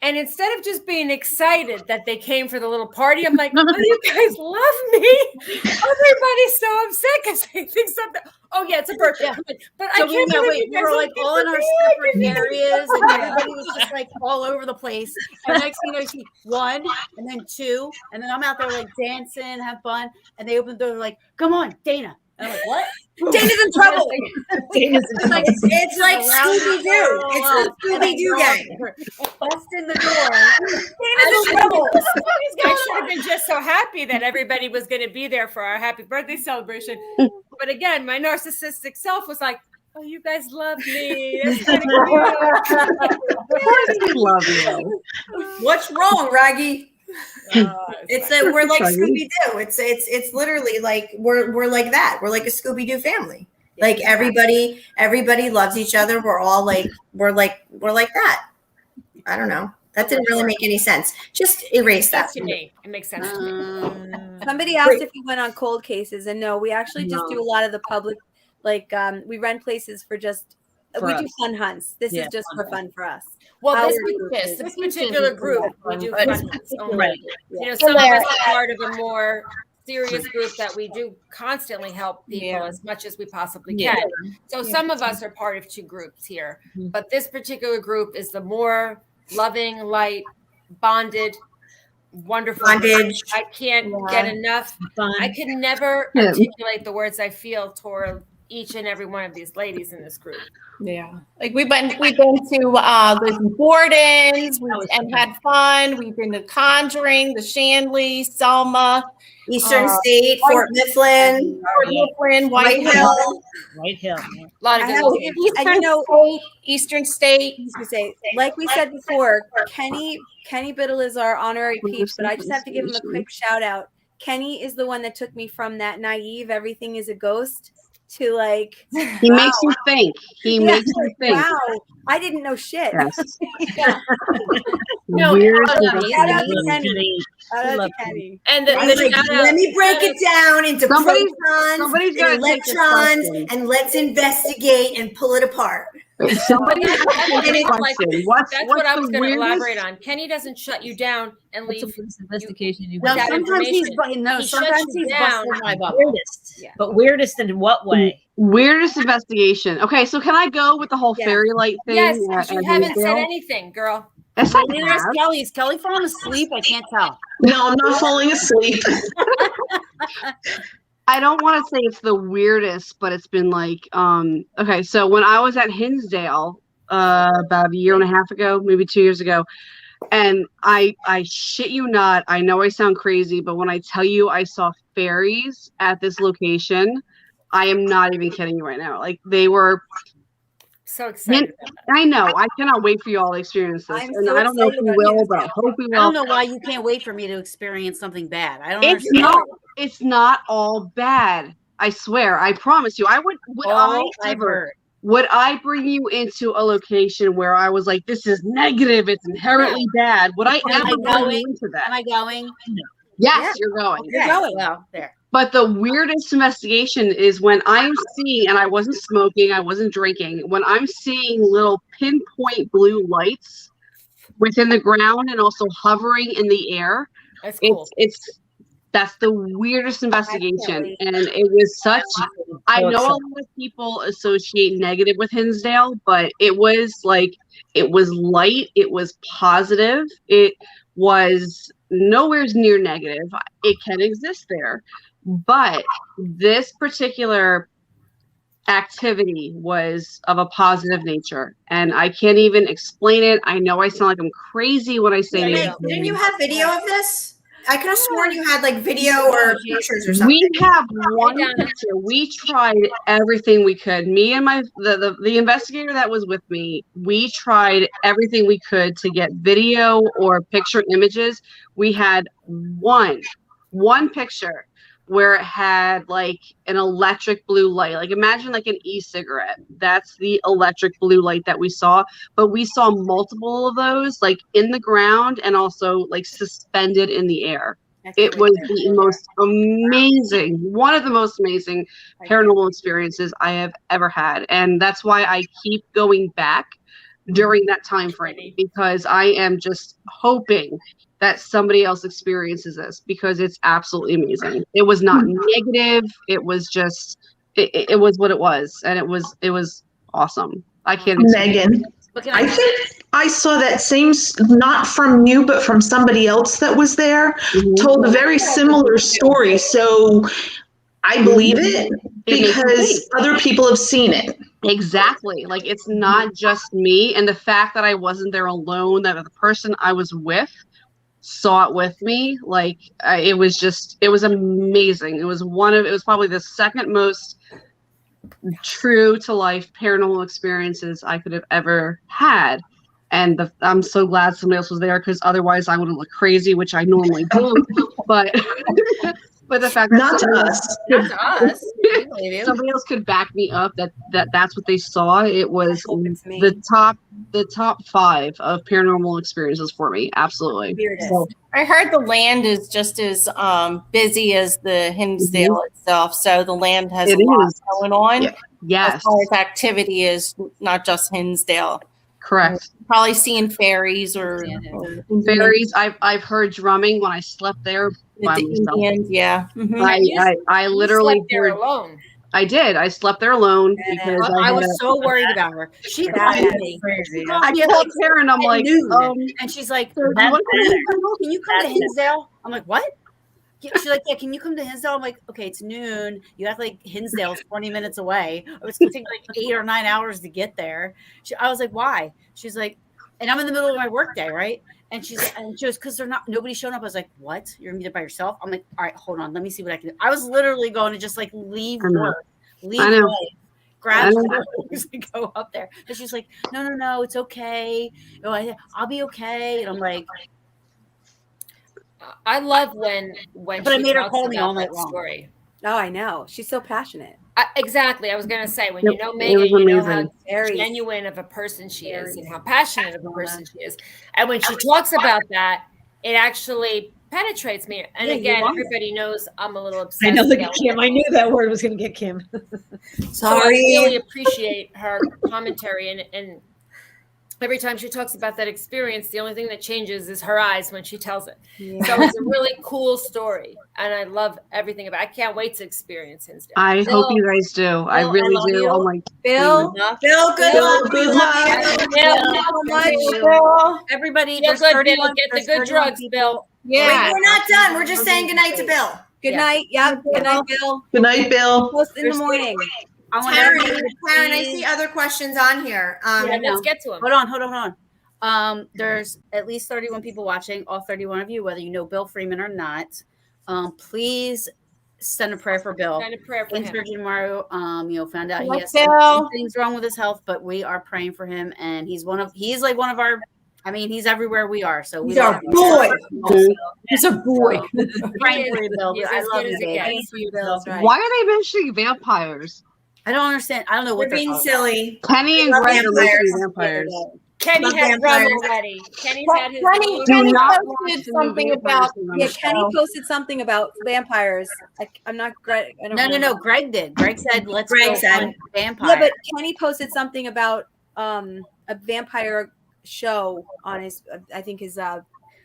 [SPEAKER 7] And instead of just being excited that they came for the little party, I'm like, oh, you guys love me. Everybody's so upset because they think something. Oh, yeah, it's a birthday. Yeah. But
[SPEAKER 1] so
[SPEAKER 7] I can't believe
[SPEAKER 1] we were like all in our separate areas, and everybody was just like all over the place. And next thing you know, you see one, and then two, and then I'm out there like dancing, have fun. And they open the door, like, come on, Dayna. And I'm like, what?
[SPEAKER 3] Dana's in trouble. It's like Scooby-Doo. It's the Scooby-Doo gang.
[SPEAKER 1] Bust in the door.
[SPEAKER 3] Dana's in trouble.
[SPEAKER 7] I should have been just so happy that everybody was going to be there for our happy birthday celebration. But again, my narcissistic self was like, Oh, you guys love me. That's kind of
[SPEAKER 4] We love you.
[SPEAKER 3] What's wrong, Raggy?
[SPEAKER 7] cute.
[SPEAKER 3] It's that we're like Scooby Doo. It's literally like we're like that. We're like a Scooby Doo family. Like everybody loves each other. We're all like we're like that. I don't know. That didn't really make any sense. Just erase that.
[SPEAKER 7] to me. It makes sense to me.
[SPEAKER 5] Somebody asked if we went on cold cases, and no, we actually just do a lot of the public. Like we rent places for just. We do fun hunts. This is just for fun for us.
[SPEAKER 7] Well, this
[SPEAKER 5] This
[SPEAKER 7] particular group, we do fun hunts only.
[SPEAKER 8] Right.
[SPEAKER 7] You know, some of us are part of a more serious group that we do constantly help people as much as we possibly can. So some of us are part of two groups here, but this particular group is the more loving, light, bonded, wonderful.
[SPEAKER 3] Bondage.
[SPEAKER 7] I can't get enough.
[SPEAKER 8] Fun.
[SPEAKER 7] I can never articulate the words I feel toward each and every one of these ladies in this group.
[SPEAKER 2] Yeah, like we've been to the Bordens and had fun. We've been to Conjuring, the Shanley, Selma,
[SPEAKER 3] Eastern State, Fort Mifflin,
[SPEAKER 2] White Hill.
[SPEAKER 8] White Hill.
[SPEAKER 7] A lot of good looking.
[SPEAKER 2] Eastern State.
[SPEAKER 5] Like we said before, Kenny Biddle is our honorary peep, but I just have to give him a quick shout out. Kenny is the one that took me from that naive, everything is a ghost, to like
[SPEAKER 4] He makes you think. He makes you think.
[SPEAKER 5] Wow, I didn't know shit.
[SPEAKER 4] Yes.
[SPEAKER 7] No,
[SPEAKER 4] Weird.
[SPEAKER 5] Shout out to Kenny. Shout out to Kenny.
[SPEAKER 7] And the
[SPEAKER 3] Like,
[SPEAKER 7] shout out,
[SPEAKER 3] let me break it down into
[SPEAKER 4] Somebody's
[SPEAKER 3] protons
[SPEAKER 4] gotta
[SPEAKER 3] and
[SPEAKER 4] take this
[SPEAKER 3] electrons,
[SPEAKER 4] question.
[SPEAKER 3] and let's investigate and pull it apart.
[SPEAKER 4] Somebody
[SPEAKER 7] That's
[SPEAKER 4] question. What's
[SPEAKER 7] what I was
[SPEAKER 4] the
[SPEAKER 7] going to
[SPEAKER 4] weirdest?
[SPEAKER 7] elaborate on. Kenny doesn't shut you down and
[SPEAKER 8] What's the
[SPEAKER 7] leave.
[SPEAKER 8] first investigation you
[SPEAKER 1] No,
[SPEAKER 7] Without
[SPEAKER 1] sometimes he's
[SPEAKER 7] information. He
[SPEAKER 1] sometimes
[SPEAKER 7] shuts you
[SPEAKER 1] he's
[SPEAKER 7] down.
[SPEAKER 1] busting my bubble.
[SPEAKER 8] weirdest?
[SPEAKER 5] Yeah.
[SPEAKER 8] But weirdest in what way?
[SPEAKER 4] Weirdest investigation. Okay, so can I go with the whole fairy light thing?
[SPEAKER 7] Yes, 'cause you
[SPEAKER 4] at
[SPEAKER 7] haven't said
[SPEAKER 4] Hinsdale?
[SPEAKER 7] anything, girl.
[SPEAKER 4] Yes, I
[SPEAKER 1] Neither is
[SPEAKER 4] have.
[SPEAKER 1] Kelly. Is Kelly falling asleep? I can't tell.
[SPEAKER 6] No, I'm not falling asleep.
[SPEAKER 4] I don't want to say it's the weirdest, but it's been like, okay, so when I was at Hinsdale, about a year and a half ago, maybe 2 years ago, and I shit you not, I know I sound crazy, but when I tell you I saw fairies at this location, I am not even kidding you right now. Like they were,
[SPEAKER 7] So excited.
[SPEAKER 4] I know, I cannot wait for you all to experience this.
[SPEAKER 5] I'm
[SPEAKER 4] And
[SPEAKER 5] so
[SPEAKER 4] I don't know if
[SPEAKER 5] excited
[SPEAKER 4] we
[SPEAKER 5] about
[SPEAKER 4] will, but I hope we
[SPEAKER 1] I don't
[SPEAKER 4] will.
[SPEAKER 1] know why you can't wait for me to experience something bad. I don't
[SPEAKER 4] It's
[SPEAKER 1] understand.
[SPEAKER 4] not, it's not all bad. I swear, I promise you. Would I bring you into a location where I was like, this is negative, it's inherently bad? Would I ever bring
[SPEAKER 1] going?
[SPEAKER 4] you into that?
[SPEAKER 1] Am I going?
[SPEAKER 4] Yes, you're going.
[SPEAKER 1] You're going. Well, there.
[SPEAKER 4] But the weirdest investigation is when I'm seeing, and I wasn't smoking, I wasn't drinking, when I'm seeing little pinpoint blue lights within the ground and also hovering in the air.
[SPEAKER 7] That's cool.
[SPEAKER 4] That's the weirdest investigation. And it was such, I know a lot of people associate negative with Hinsdale, but it was like, it was light, it was positive, it was nowhere near negative. It can exist there. But this particular activity was of a positive nature, and I can't even explain it. I know I sound like I'm crazy when I say it.
[SPEAKER 3] Didn't you have video of this? I could have sworn you had like video or pictures or something.
[SPEAKER 4] We have one picture. We tried everything we could. Me and the investigator that was with me, we tried everything we could to get video or picture images. We had one picture where it had like an electric blue light. Like imagine like an e-cigarette. That's the electric blue light that we saw. But we saw multiple of those like in the ground and also like suspended in the air. It was the most amazing, one of the most amazing paranormal experiences I have ever had. And that's why I keep going back during that time frame, because I am just hoping that somebody else experiences this, because it's absolutely amazing. It was not negative. It was just, it was what it was. And it was awesome. I can't
[SPEAKER 6] Megan, I think I saw that same, not from you, but from somebody else that was there, told a very similar story. So I believe it because other people have seen it.
[SPEAKER 4] Exactly. Like it's not just me. And the fact that I wasn't there alone, that the person I was with saw it with me, like it was amazing. It was probably the second most true to life paranormal experiences I could have ever had. And I'm so glad somebody else was there, because otherwise I would have looked crazy, which I normally do. But the fact that
[SPEAKER 6] Not to us.
[SPEAKER 1] Not to us. We believe you.
[SPEAKER 4] somebody else could back me up that's what they saw. It was
[SPEAKER 5] It's me.
[SPEAKER 4] the top 5 of paranormal experiences for me. Absolutely.
[SPEAKER 5] Weirdest.
[SPEAKER 4] So,
[SPEAKER 2] I heard the land is just as busy as the Hinsdale itself. So the land has
[SPEAKER 4] It
[SPEAKER 2] a lot
[SPEAKER 4] is.
[SPEAKER 2] going on.
[SPEAKER 6] Yeah.
[SPEAKER 4] yes,
[SPEAKER 2] As far as activity is not just Hinsdale.
[SPEAKER 4] correct.
[SPEAKER 2] Probably seeing fairies or
[SPEAKER 4] Fairies. I've heard drumming when I slept there by
[SPEAKER 2] the
[SPEAKER 4] myself.
[SPEAKER 2] Indians. Yeah. Mhm.
[SPEAKER 4] I
[SPEAKER 7] You
[SPEAKER 4] literally
[SPEAKER 7] slept there
[SPEAKER 4] heard.
[SPEAKER 7] alone.
[SPEAKER 4] I did. I slept there alone because
[SPEAKER 1] I
[SPEAKER 4] had
[SPEAKER 1] was
[SPEAKER 4] a-
[SPEAKER 1] so worried about her. She
[SPEAKER 5] That's
[SPEAKER 1] called me.
[SPEAKER 8] Crazy.
[SPEAKER 4] I told Taryn, I'm
[SPEAKER 1] at
[SPEAKER 4] like,
[SPEAKER 1] noon. And she's like,
[SPEAKER 4] so do you want to
[SPEAKER 1] can you come to Hinsdale? I'm like, what? She's like, yeah, can you come to Hinsdale? I'm like, okay, it's noon. You act like Hinsdale's 20 minutes away. It's going to take like 8 or 9 hours to get there. I was like, why? She's like, and I'm in the middle of my work day, right? And she goes, because nobody's showing up. I was like, what? You're going to meet up by yourself? I'm like, all right, hold on. Let me see what I can do. I was literally going to just like leave work, leave life, grab flowers and go up there. And she's like, no, it's okay. I'll be okay. And I'm like,
[SPEAKER 7] I love when
[SPEAKER 1] But
[SPEAKER 7] she
[SPEAKER 1] I made her
[SPEAKER 7] talks
[SPEAKER 1] call me
[SPEAKER 7] about
[SPEAKER 1] all night
[SPEAKER 7] that
[SPEAKER 1] long.
[SPEAKER 7] story.
[SPEAKER 5] Oh, I know. She's so passionate.
[SPEAKER 7] Exactly. I was going to say, when
[SPEAKER 4] Yep,
[SPEAKER 7] you know
[SPEAKER 4] it
[SPEAKER 7] Megan,
[SPEAKER 4] was
[SPEAKER 7] you know
[SPEAKER 4] amazing.
[SPEAKER 7] how
[SPEAKER 5] Very.
[SPEAKER 7] genuine of a person she is and how passionate of a person she is. And when she talks about that, it actually penetrates me. And
[SPEAKER 5] Yeah, you
[SPEAKER 7] again,
[SPEAKER 5] want it.
[SPEAKER 7] everybody knows I'm a little obsessed.
[SPEAKER 8] I know that
[SPEAKER 7] about
[SPEAKER 8] Kim. I knew that word was going to get Kim.
[SPEAKER 7] So I really appreciate her commentary, and every time she talks about that experience, the only thing that changes is her eyes when she tells it.
[SPEAKER 5] Yeah.
[SPEAKER 7] So it's a really cool story, and I love everything about it. I can't wait to experience Hinsdale.
[SPEAKER 4] I hope you guys do. I
[SPEAKER 5] Bill,
[SPEAKER 4] really
[SPEAKER 5] I love
[SPEAKER 4] do.
[SPEAKER 5] you.
[SPEAKER 4] Oh my
[SPEAKER 5] Bill,
[SPEAKER 3] Bill, good luck.
[SPEAKER 6] Good
[SPEAKER 3] We love
[SPEAKER 6] luck.
[SPEAKER 3] you.
[SPEAKER 5] so much.
[SPEAKER 1] everybody,
[SPEAKER 7] Feel
[SPEAKER 1] there's
[SPEAKER 7] good,
[SPEAKER 1] 31
[SPEAKER 7] Bill. Get the
[SPEAKER 1] there's
[SPEAKER 7] good
[SPEAKER 1] 31
[SPEAKER 7] drugs,
[SPEAKER 1] people.
[SPEAKER 7] Bill.
[SPEAKER 3] Wait, we're not done. We're just saying goodnight to Bill.
[SPEAKER 5] Good night. Yep. Good night, Bill.
[SPEAKER 6] Good night, Bill.
[SPEAKER 5] Post in the morning.
[SPEAKER 1] I want
[SPEAKER 3] Taryn,
[SPEAKER 1] everybody to
[SPEAKER 3] I
[SPEAKER 1] please-
[SPEAKER 3] see other questions on here.
[SPEAKER 7] Yeah,
[SPEAKER 1] no.
[SPEAKER 7] let's get to him.
[SPEAKER 1] Hold on. There's at least 31 people watching. All 31 of you, whether you know Bill Freeman or not, please send a prayer for Bill.
[SPEAKER 7] Kind of prayer for
[SPEAKER 1] In
[SPEAKER 7] him.
[SPEAKER 1] surgery tomorrow, found out he
[SPEAKER 2] Like
[SPEAKER 1] has
[SPEAKER 2] Bill.
[SPEAKER 1] some things wrong with his health, but we are praying for him, and he's like one of our. I mean, he's everywhere we are. So
[SPEAKER 3] He's
[SPEAKER 1] we
[SPEAKER 3] our
[SPEAKER 1] love him.
[SPEAKER 3] boy.
[SPEAKER 2] He's a boy.
[SPEAKER 1] Praying for you, Bill.
[SPEAKER 7] He's
[SPEAKER 1] I
[SPEAKER 7] as
[SPEAKER 1] love
[SPEAKER 7] good
[SPEAKER 1] you,
[SPEAKER 7] as it
[SPEAKER 1] babe.
[SPEAKER 7] gets.
[SPEAKER 5] Thank you, Bill. That's right.
[SPEAKER 4] Why are they mentioning vampires?
[SPEAKER 1] I don't understand. I don't know what
[SPEAKER 3] We're
[SPEAKER 1] they're
[SPEAKER 3] being
[SPEAKER 1] talking
[SPEAKER 3] silly.
[SPEAKER 4] Kenny and
[SPEAKER 3] Love
[SPEAKER 4] Greg are
[SPEAKER 3] vampires.
[SPEAKER 4] mentioning vampires.
[SPEAKER 7] Kenny
[SPEAKER 3] Love
[SPEAKER 7] has rum
[SPEAKER 3] vampires.
[SPEAKER 7] already. Kenny's had his.
[SPEAKER 2] Kenny
[SPEAKER 4] Do not
[SPEAKER 2] posted
[SPEAKER 4] watch the
[SPEAKER 2] something
[SPEAKER 4] movie
[SPEAKER 2] about
[SPEAKER 4] Vampires on
[SPEAKER 5] Yeah,
[SPEAKER 4] the
[SPEAKER 5] Kenny
[SPEAKER 4] show.
[SPEAKER 5] posted something about vampires. I'm not Greg. I don't
[SPEAKER 1] about. No.
[SPEAKER 5] remember.
[SPEAKER 1] Greg did. Greg said, "Let's
[SPEAKER 3] Greg
[SPEAKER 1] go
[SPEAKER 3] said.
[SPEAKER 1] on vampire."
[SPEAKER 5] Yeah, but Kenny posted something about a vampire show on his. I think his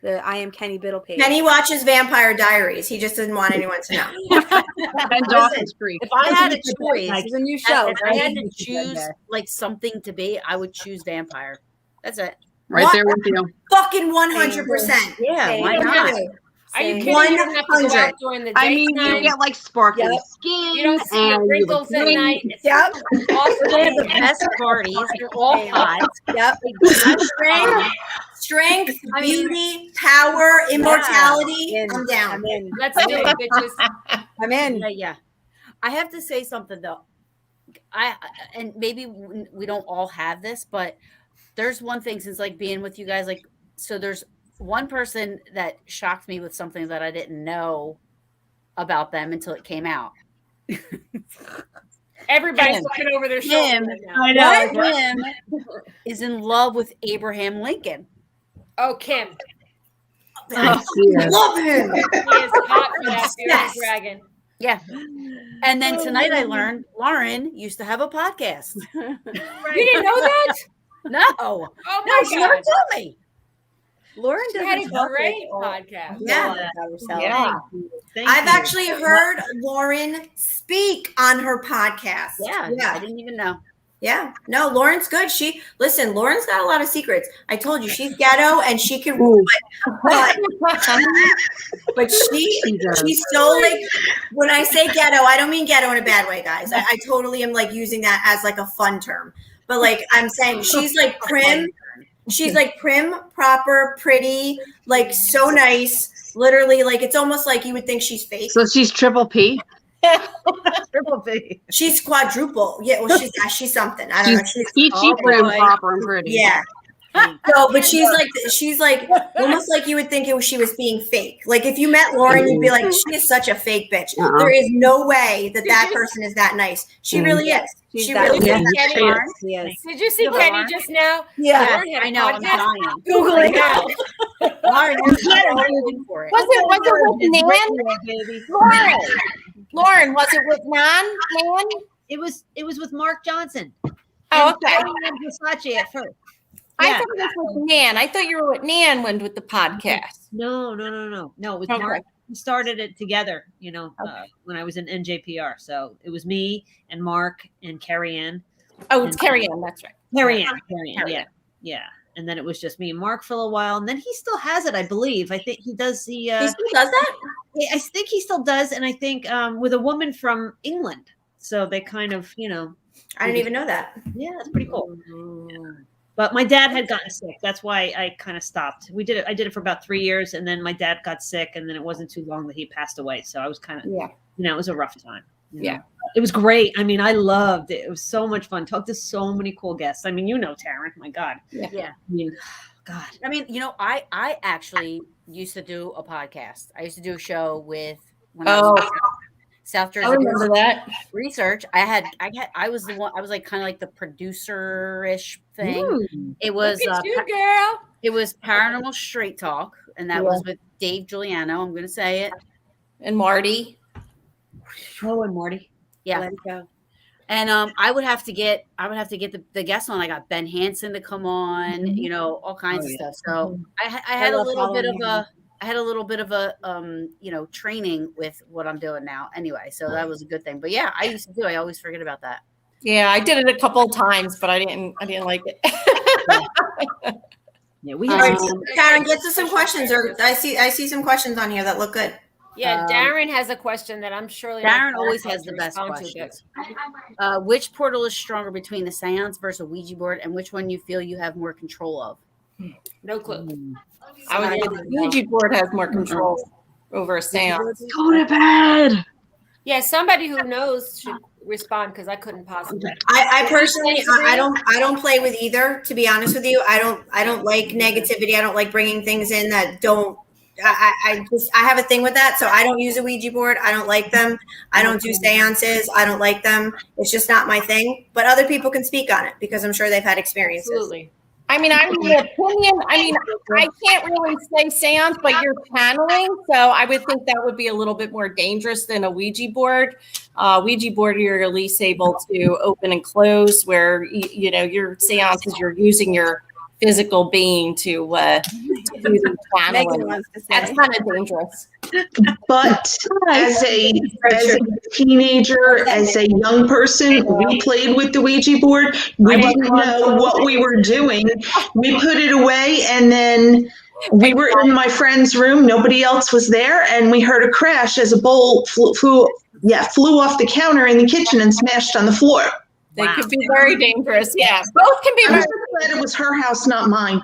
[SPEAKER 5] the I Am Kenny Biddle page.
[SPEAKER 3] Kenny watches Vampire Diaries. He just didn't want anyone to know.
[SPEAKER 4] And Dawson's Creek.
[SPEAKER 1] if I had a choice,
[SPEAKER 5] It's a new show.
[SPEAKER 1] if I had to choose like something to be, I would choose vampire. That's it.
[SPEAKER 4] Right
[SPEAKER 3] What?
[SPEAKER 4] there with you.
[SPEAKER 3] Fucking 100%.
[SPEAKER 1] Yeah,
[SPEAKER 5] Same.
[SPEAKER 1] why not?
[SPEAKER 7] Are you
[SPEAKER 5] Same.
[SPEAKER 7] kidding? You don't have to go
[SPEAKER 3] 100.
[SPEAKER 7] out during the
[SPEAKER 4] I mean, you
[SPEAKER 7] daytime.
[SPEAKER 4] get like sparkling
[SPEAKER 5] Yep.
[SPEAKER 4] skin.
[SPEAKER 7] You don't see your
[SPEAKER 4] and you
[SPEAKER 7] wrinkles at
[SPEAKER 4] drink.
[SPEAKER 7] night. It's
[SPEAKER 5] Yep.
[SPEAKER 7] awesome.
[SPEAKER 1] They have the best parties. They're all hot.
[SPEAKER 5] Yep.
[SPEAKER 3] Strength,
[SPEAKER 1] I mean-
[SPEAKER 3] beauty, power, immortality.
[SPEAKER 5] Yeah.
[SPEAKER 3] I'm down.
[SPEAKER 5] I'm in.
[SPEAKER 7] Let's do it, bitches.
[SPEAKER 5] I'm in.
[SPEAKER 1] Yeah. I have to say something though. And maybe we don't all have this, but there's one thing since like being with you guys, like, so there's one person that shocked me with something that I didn't know about them until it came out.
[SPEAKER 7] Everybody's
[SPEAKER 1] Kim.
[SPEAKER 7] looking over their
[SPEAKER 1] Kim.
[SPEAKER 7] shoulder now.
[SPEAKER 8] I know.
[SPEAKER 1] Kim is in love with Abraham Lincoln.
[SPEAKER 7] Oh, Kim.
[SPEAKER 3] Love him.
[SPEAKER 7] He is hot for that bearded
[SPEAKER 3] Obsessed.
[SPEAKER 7] dragon.
[SPEAKER 1] Yeah. And then tonight I learned Loren used to have a podcast.
[SPEAKER 7] You didn't know that?
[SPEAKER 1] No.
[SPEAKER 7] Oh
[SPEAKER 1] No,
[SPEAKER 7] my
[SPEAKER 1] she never
[SPEAKER 7] God.
[SPEAKER 1] told me.
[SPEAKER 5] Lauren
[SPEAKER 7] She
[SPEAKER 5] doesn't
[SPEAKER 7] had a
[SPEAKER 5] talk
[SPEAKER 7] great
[SPEAKER 5] like all-
[SPEAKER 7] podcast.
[SPEAKER 3] Yeah.
[SPEAKER 5] about herself.
[SPEAKER 2] Yeah.
[SPEAKER 8] Thank
[SPEAKER 3] I've
[SPEAKER 8] you.
[SPEAKER 3] actually heard Lauren speak on her podcast.
[SPEAKER 1] Yeah. I
[SPEAKER 3] Yeah.
[SPEAKER 1] didn't even know.
[SPEAKER 3] Yeah. No, Lauren's good. Lauren's got a lot of secrets. I told you she's ghetto and she can but she's so like, when I say ghetto, I don't mean ghetto in a bad way, guys. I totally am like using that as like a fun term. But like I'm saying she's like prim. She's like prim, proper, pretty, like so nice. Literally, like it's almost like you would think she's fake.
[SPEAKER 4] So she's triple P.
[SPEAKER 8] Triple B.
[SPEAKER 3] She's quadruple. Yeah, well, she's something. I don't know. She's
[SPEAKER 4] peachy prim proper and pretty.
[SPEAKER 3] Yeah. No, but she's like almost like you would think she was being fake. Like if you met Loren, you'd be like, she is such a fake bitch. There is no way that person is that nice. She really is. She really is.
[SPEAKER 7] Did you see Kenny just now?
[SPEAKER 5] Yeah,
[SPEAKER 1] I know. I'm dying.
[SPEAKER 3] Google it now.
[SPEAKER 2] Was it with Nan? Loren, was it with Nan?
[SPEAKER 8] It was with Mark Johnson.
[SPEAKER 2] Oh, okay.
[SPEAKER 8] Versace at first.
[SPEAKER 2] I thought it was with Nan. I thought you were with Nan when with the podcast.
[SPEAKER 8] No. It was Mark. We started it together, when I was in NJPR. So it was me and Mark and Carrie Ann.
[SPEAKER 2] Oh, it's Carrie Ann. That's right.
[SPEAKER 8] Carrie Ann. Yeah. And then it was just me and Mark for a while. And then he still has it, I believe. I think he does
[SPEAKER 3] he still does that?
[SPEAKER 8] I think he still does. And I think with a woman from England. So they kind of,
[SPEAKER 3] I didn't even know that.
[SPEAKER 8] Yeah, that's pretty cool. Yeah. But my dad had gotten sick. That's why I kind of stopped. I did it for about 3 years, and then my dad got sick, and then it wasn't too long that he passed away. So I was kind of, it was a rough time.
[SPEAKER 2] Yeah.
[SPEAKER 8] It was great. I mean, I loved it. It was so much fun. Talked to so many cool guests. I mean, Taryn, my God.
[SPEAKER 1] Yeah.
[SPEAKER 8] I mean, God.
[SPEAKER 1] I mean, I actually used to do a podcast. I used to do a show with when I was South Jersey.
[SPEAKER 2] I remember that
[SPEAKER 1] research. I was the one. I was like kind of like the producer-ish thing.
[SPEAKER 7] Ooh,
[SPEAKER 1] it was
[SPEAKER 7] girl.
[SPEAKER 1] It was Paranormal Straight Talk, and that was with Dave Giuliano. I'm going to say it,
[SPEAKER 2] and Marty.
[SPEAKER 8] Oh, and Marty.
[SPEAKER 1] Yeah.
[SPEAKER 5] Let it go.
[SPEAKER 1] And I would have to get the guests on. I got Ben Hansen to come on, all kinds of stuff. So I had a little bit of a training with what I'm doing now anyway. So that was a good thing. But yeah, I used to do. I always forget about that.
[SPEAKER 2] Yeah, I did it a couple of times, but I didn't like it.
[SPEAKER 8] Yeah, we
[SPEAKER 3] Taryn, get to some questions. Or I see some questions on here that look good.
[SPEAKER 7] Yeah, Darren has a question that I'm sure
[SPEAKER 1] Darren always has the best questions. Which portal is stronger between the seance versus a Ouija board, and which one you feel you have more control of?
[SPEAKER 7] No clue.
[SPEAKER 2] I would think the Ouija board has more control over a seance.
[SPEAKER 4] Go to bed.
[SPEAKER 7] Yeah, somebody who knows should respond because I couldn't possibly.
[SPEAKER 3] I personally, I don't play with either. To be honest with you, I don't like negativity. I don't like bringing things in that don't. I have a thing with that, so I don't use a Ouija board. I don't like them. I don't do seances. I don't like them. It's just not my thing. But other people can speak on it because I'm sure they've had experiences.
[SPEAKER 7] Absolutely.
[SPEAKER 2] I mean, I'm the opinion. I mean, I can't really say seance, but you're channeling, so I would think that would be a little bit more dangerous than a Ouija board. Ouija board, you're at least able to open and close, where your seances, you're using your physical being to do the channeling. That's kind of dangerous.
[SPEAKER 6] But as a teenager, as a young person, we played with the Ouija board. We didn't know what we were doing. We put it away, and then we were in my friend's room. Nobody else was there, and we heard a crash as a bowl flew off the counter in the kitchen and smashed on the floor.
[SPEAKER 2] They could be very dangerous. Yeah, both can be.
[SPEAKER 6] I'm so glad it was her house, not mine.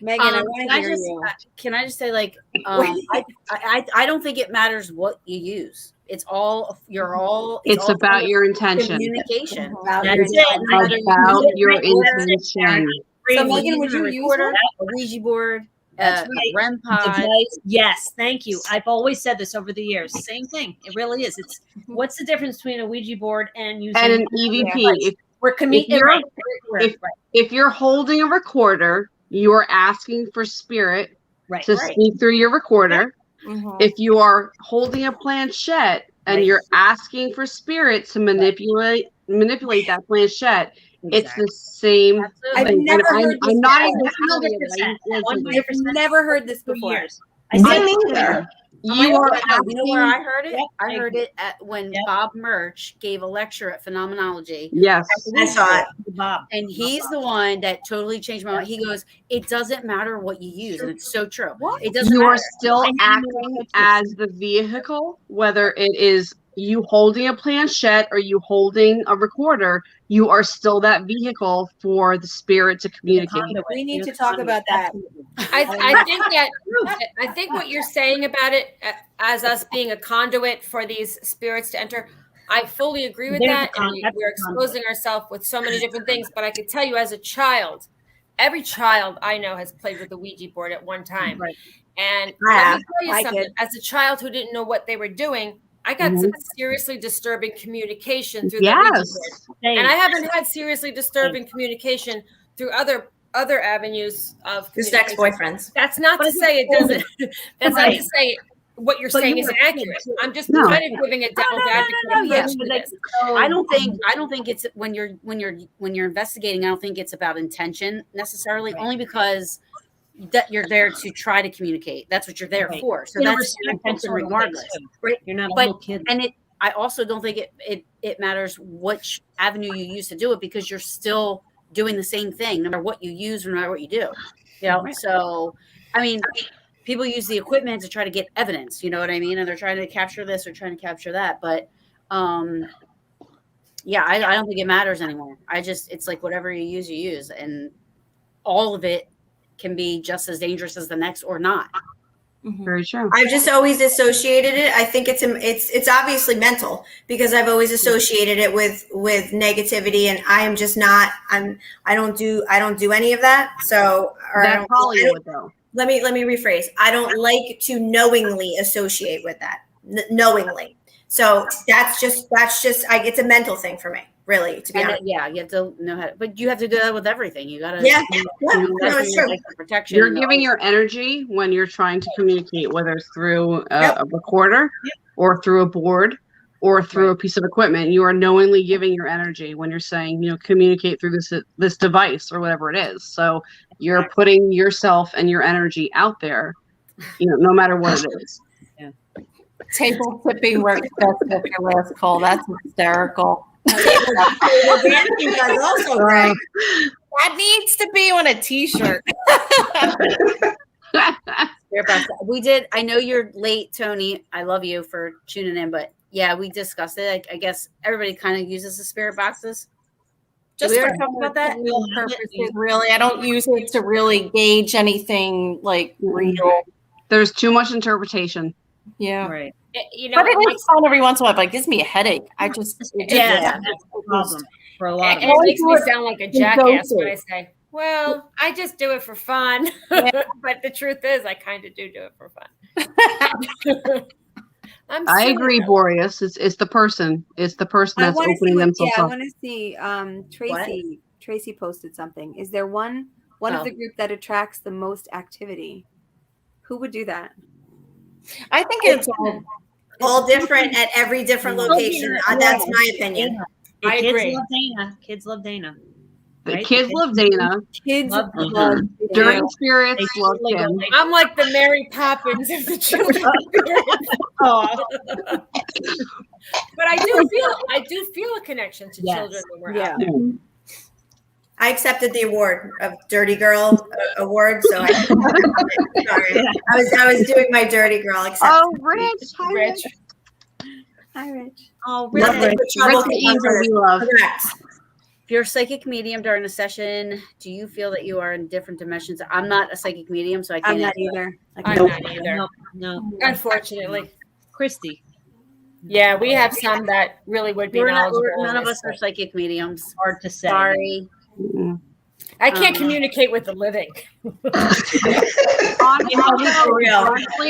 [SPEAKER 5] Megan, I want to hear you.
[SPEAKER 1] Can I just say, I don't think it matters what you use. It's all
[SPEAKER 4] It's about your intention.
[SPEAKER 1] Communication.
[SPEAKER 4] About your intention.
[SPEAKER 5] So Megan, would you use
[SPEAKER 1] a Ouija board? REM pod.
[SPEAKER 8] Yes, thank you. I've always said this over the years. Same thing. It really is. It's what's the difference between a Ouija board and using
[SPEAKER 4] an EVP? If you're holding a recorder, you're asking for spirit to speak through your recorder.
[SPEAKER 2] Mm-hmm.
[SPEAKER 4] If you are holding a planchette and you're asking for spirit to manipulate that planchette, it's the same.
[SPEAKER 5] I've never heard this.
[SPEAKER 3] I've
[SPEAKER 5] never heard this before.
[SPEAKER 6] I neither.
[SPEAKER 1] You know where I heard it? I heard it when Bob Murch gave a lecture at Phenomenology.
[SPEAKER 4] Yes.
[SPEAKER 3] I saw it.
[SPEAKER 8] Bob.
[SPEAKER 1] And he's the one that totally changed my mind. He goes, it doesn't matter what you use. And it's so true. It doesn't matter.
[SPEAKER 4] You are still acting as the vehicle, whether it is you holding a planchette or you holding a recorder, you are still that vehicle for the spirit to communicate.
[SPEAKER 5] We need to talk about that.
[SPEAKER 7] I think what you're saying about it as us being a conduit for these spirits to enter, I fully agree with that. And we're exposing ourselves with so many different things. But I could tell you, as a child, every child I know has played with the Ouija board at one time. Right. And let me tell you something. As a child who didn't know what they were doing, I got some seriously disturbing communication through the Ouija board. And I haven't had seriously disturbing communication through other avenues of
[SPEAKER 3] just ex-boyfriends.
[SPEAKER 7] That's not to say it doesn't. That's not to say what you're saying is accurate. I'm just kind of giving a devil's advocate.
[SPEAKER 1] I don't think it's when you're investigating. I don't think it's about intention necessarily. Only because that you're there to try to communicate. That's what you're there for. So that's intention regardless. Right? You're not a little kid. And I also don't think it matters which avenue you use to do it, because you're still doing the same thing no matter what you use or no matter what you do. You know, so I mean, people use the equipment to try to get evidence, you know what I mean? And they're trying to capture this or trying to capture that. But yeah, I don't think it matters anymore. It's like whatever you use, and all of it can be just as dangerous as the next or not.
[SPEAKER 4] Very true.
[SPEAKER 3] I've just always associated it. I think it's obviously mental, because I've always associated it with negativity, and I am just not. I don't do any of that. So
[SPEAKER 4] that's Hollywood, though.
[SPEAKER 3] Let me rephrase. I don't like to knowingly associate with that. Knowingly. So that's just. It's a mental thing for me. Really, to be honest.
[SPEAKER 1] Yeah, you have to know how. But you have to do that with everything. You gotta.
[SPEAKER 3] It's true.
[SPEAKER 1] Like protection.
[SPEAKER 4] You're giving your energy when you're trying to communicate, whether it's through a recorder or through a board or through a piece of equipment. You are knowingly giving your energy when you're saying, communicate through this device or whatever it is. So you're putting yourself and your energy out there, no matter what it is.
[SPEAKER 2] Yeah. Table tipping works best with your last call. That's hysterical.
[SPEAKER 3] That
[SPEAKER 2] needs to be on a t-shirt.
[SPEAKER 1] We did. I know you're late, Tony. I love you for tuning in, but yeah, we discussed it. I guess everybody kind of uses the spirit boxes.
[SPEAKER 2] Just for about that purposes, really. I don't use it to really gauge anything like real.
[SPEAKER 4] There's too much interpretation.
[SPEAKER 2] Yeah.
[SPEAKER 8] Right.
[SPEAKER 2] But it is fun every once in a while, but it gives me a headache.
[SPEAKER 8] That's a problem for a lot of
[SPEAKER 7] it makes me sound like a jackass when I say, well, I just do it for fun.
[SPEAKER 2] Yeah.
[SPEAKER 7] But the truth is, I kind of do it for fun.
[SPEAKER 4] I agree, Boreas. It's the person. It's the person that's opening themselves up.
[SPEAKER 5] I want to see. Tracy posted something. Is there one of the group that attracts the most activity? Who would do that?
[SPEAKER 2] I think it's
[SPEAKER 3] all different at every different location. That's my opinion.
[SPEAKER 7] I agree.
[SPEAKER 8] Kids love Dayna.
[SPEAKER 4] The kids love Dayna.
[SPEAKER 5] Kids love
[SPEAKER 4] Dirty spirits love Kim.
[SPEAKER 7] I'm like the Mary Poppins of the children. But I do feel a connection to children when we're out.
[SPEAKER 3] I accepted the award of Dirty Girl award, so sorry. I was doing my Dirty Girl acceptance.
[SPEAKER 4] Oh, Rich. Hi, Rich.
[SPEAKER 5] Hi, Rich.
[SPEAKER 2] Oh, Rich.
[SPEAKER 4] We love.
[SPEAKER 3] Correct.
[SPEAKER 1] If you're a psychic medium during a session, do you feel that you are in different dimensions? I'm not a psychic medium, so I can't.
[SPEAKER 5] I'm not either.
[SPEAKER 7] I'm not either.
[SPEAKER 8] No.
[SPEAKER 7] Unfortunately.
[SPEAKER 8] Christy.
[SPEAKER 7] Yeah, we have some that really would be knowledgeable.
[SPEAKER 1] None of us are psychic mediums.
[SPEAKER 8] Hard to say.
[SPEAKER 1] Sorry.
[SPEAKER 7] I can't communicate with the living.
[SPEAKER 4] Honestly,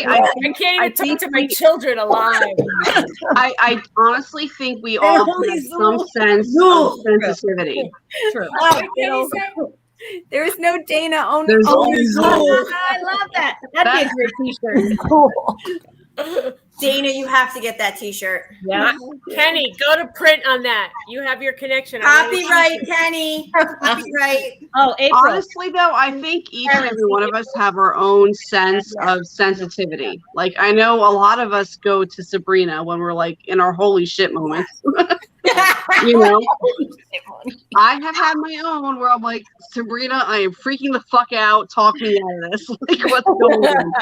[SPEAKER 7] I can't even talk to my children alive.
[SPEAKER 4] I honestly think we all have some sense of sensitivity.
[SPEAKER 8] True.
[SPEAKER 5] There is no Dayna.
[SPEAKER 4] There's always
[SPEAKER 5] I love that.
[SPEAKER 8] That'd be a great t-shirt.
[SPEAKER 3] Dayna, you have to get that t-shirt.
[SPEAKER 8] Yeah.
[SPEAKER 7] Kenny, go to print on that. You have your connection.
[SPEAKER 3] Copyright, Kenny. Copyright.
[SPEAKER 8] Oh, April.
[SPEAKER 4] Honestly, though, I think each and every one of us have our own sense of sensitivity. Like, I know a lot of us go to Sabrina when we're like in our holy shit moments. I have had my own where I'm like, Sabrina, I am freaking the fuck out. Talk me out of this. Like, what's going on?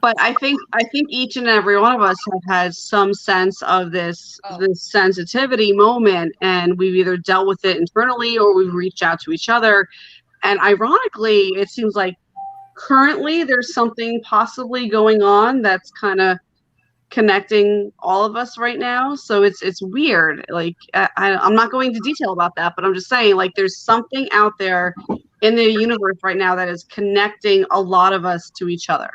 [SPEAKER 4] But I think each and every one of us have had some sense of this sensitivity moment, and we've either dealt with it internally or we've reached out to each other. And ironically, it seems like currently there's something possibly going on that's kind of connecting all of us right now. So it's weird. Like I'm not going into detail about that, but I'm just saying, like, there's something out there in the universe right now that is connecting a lot of us to each other.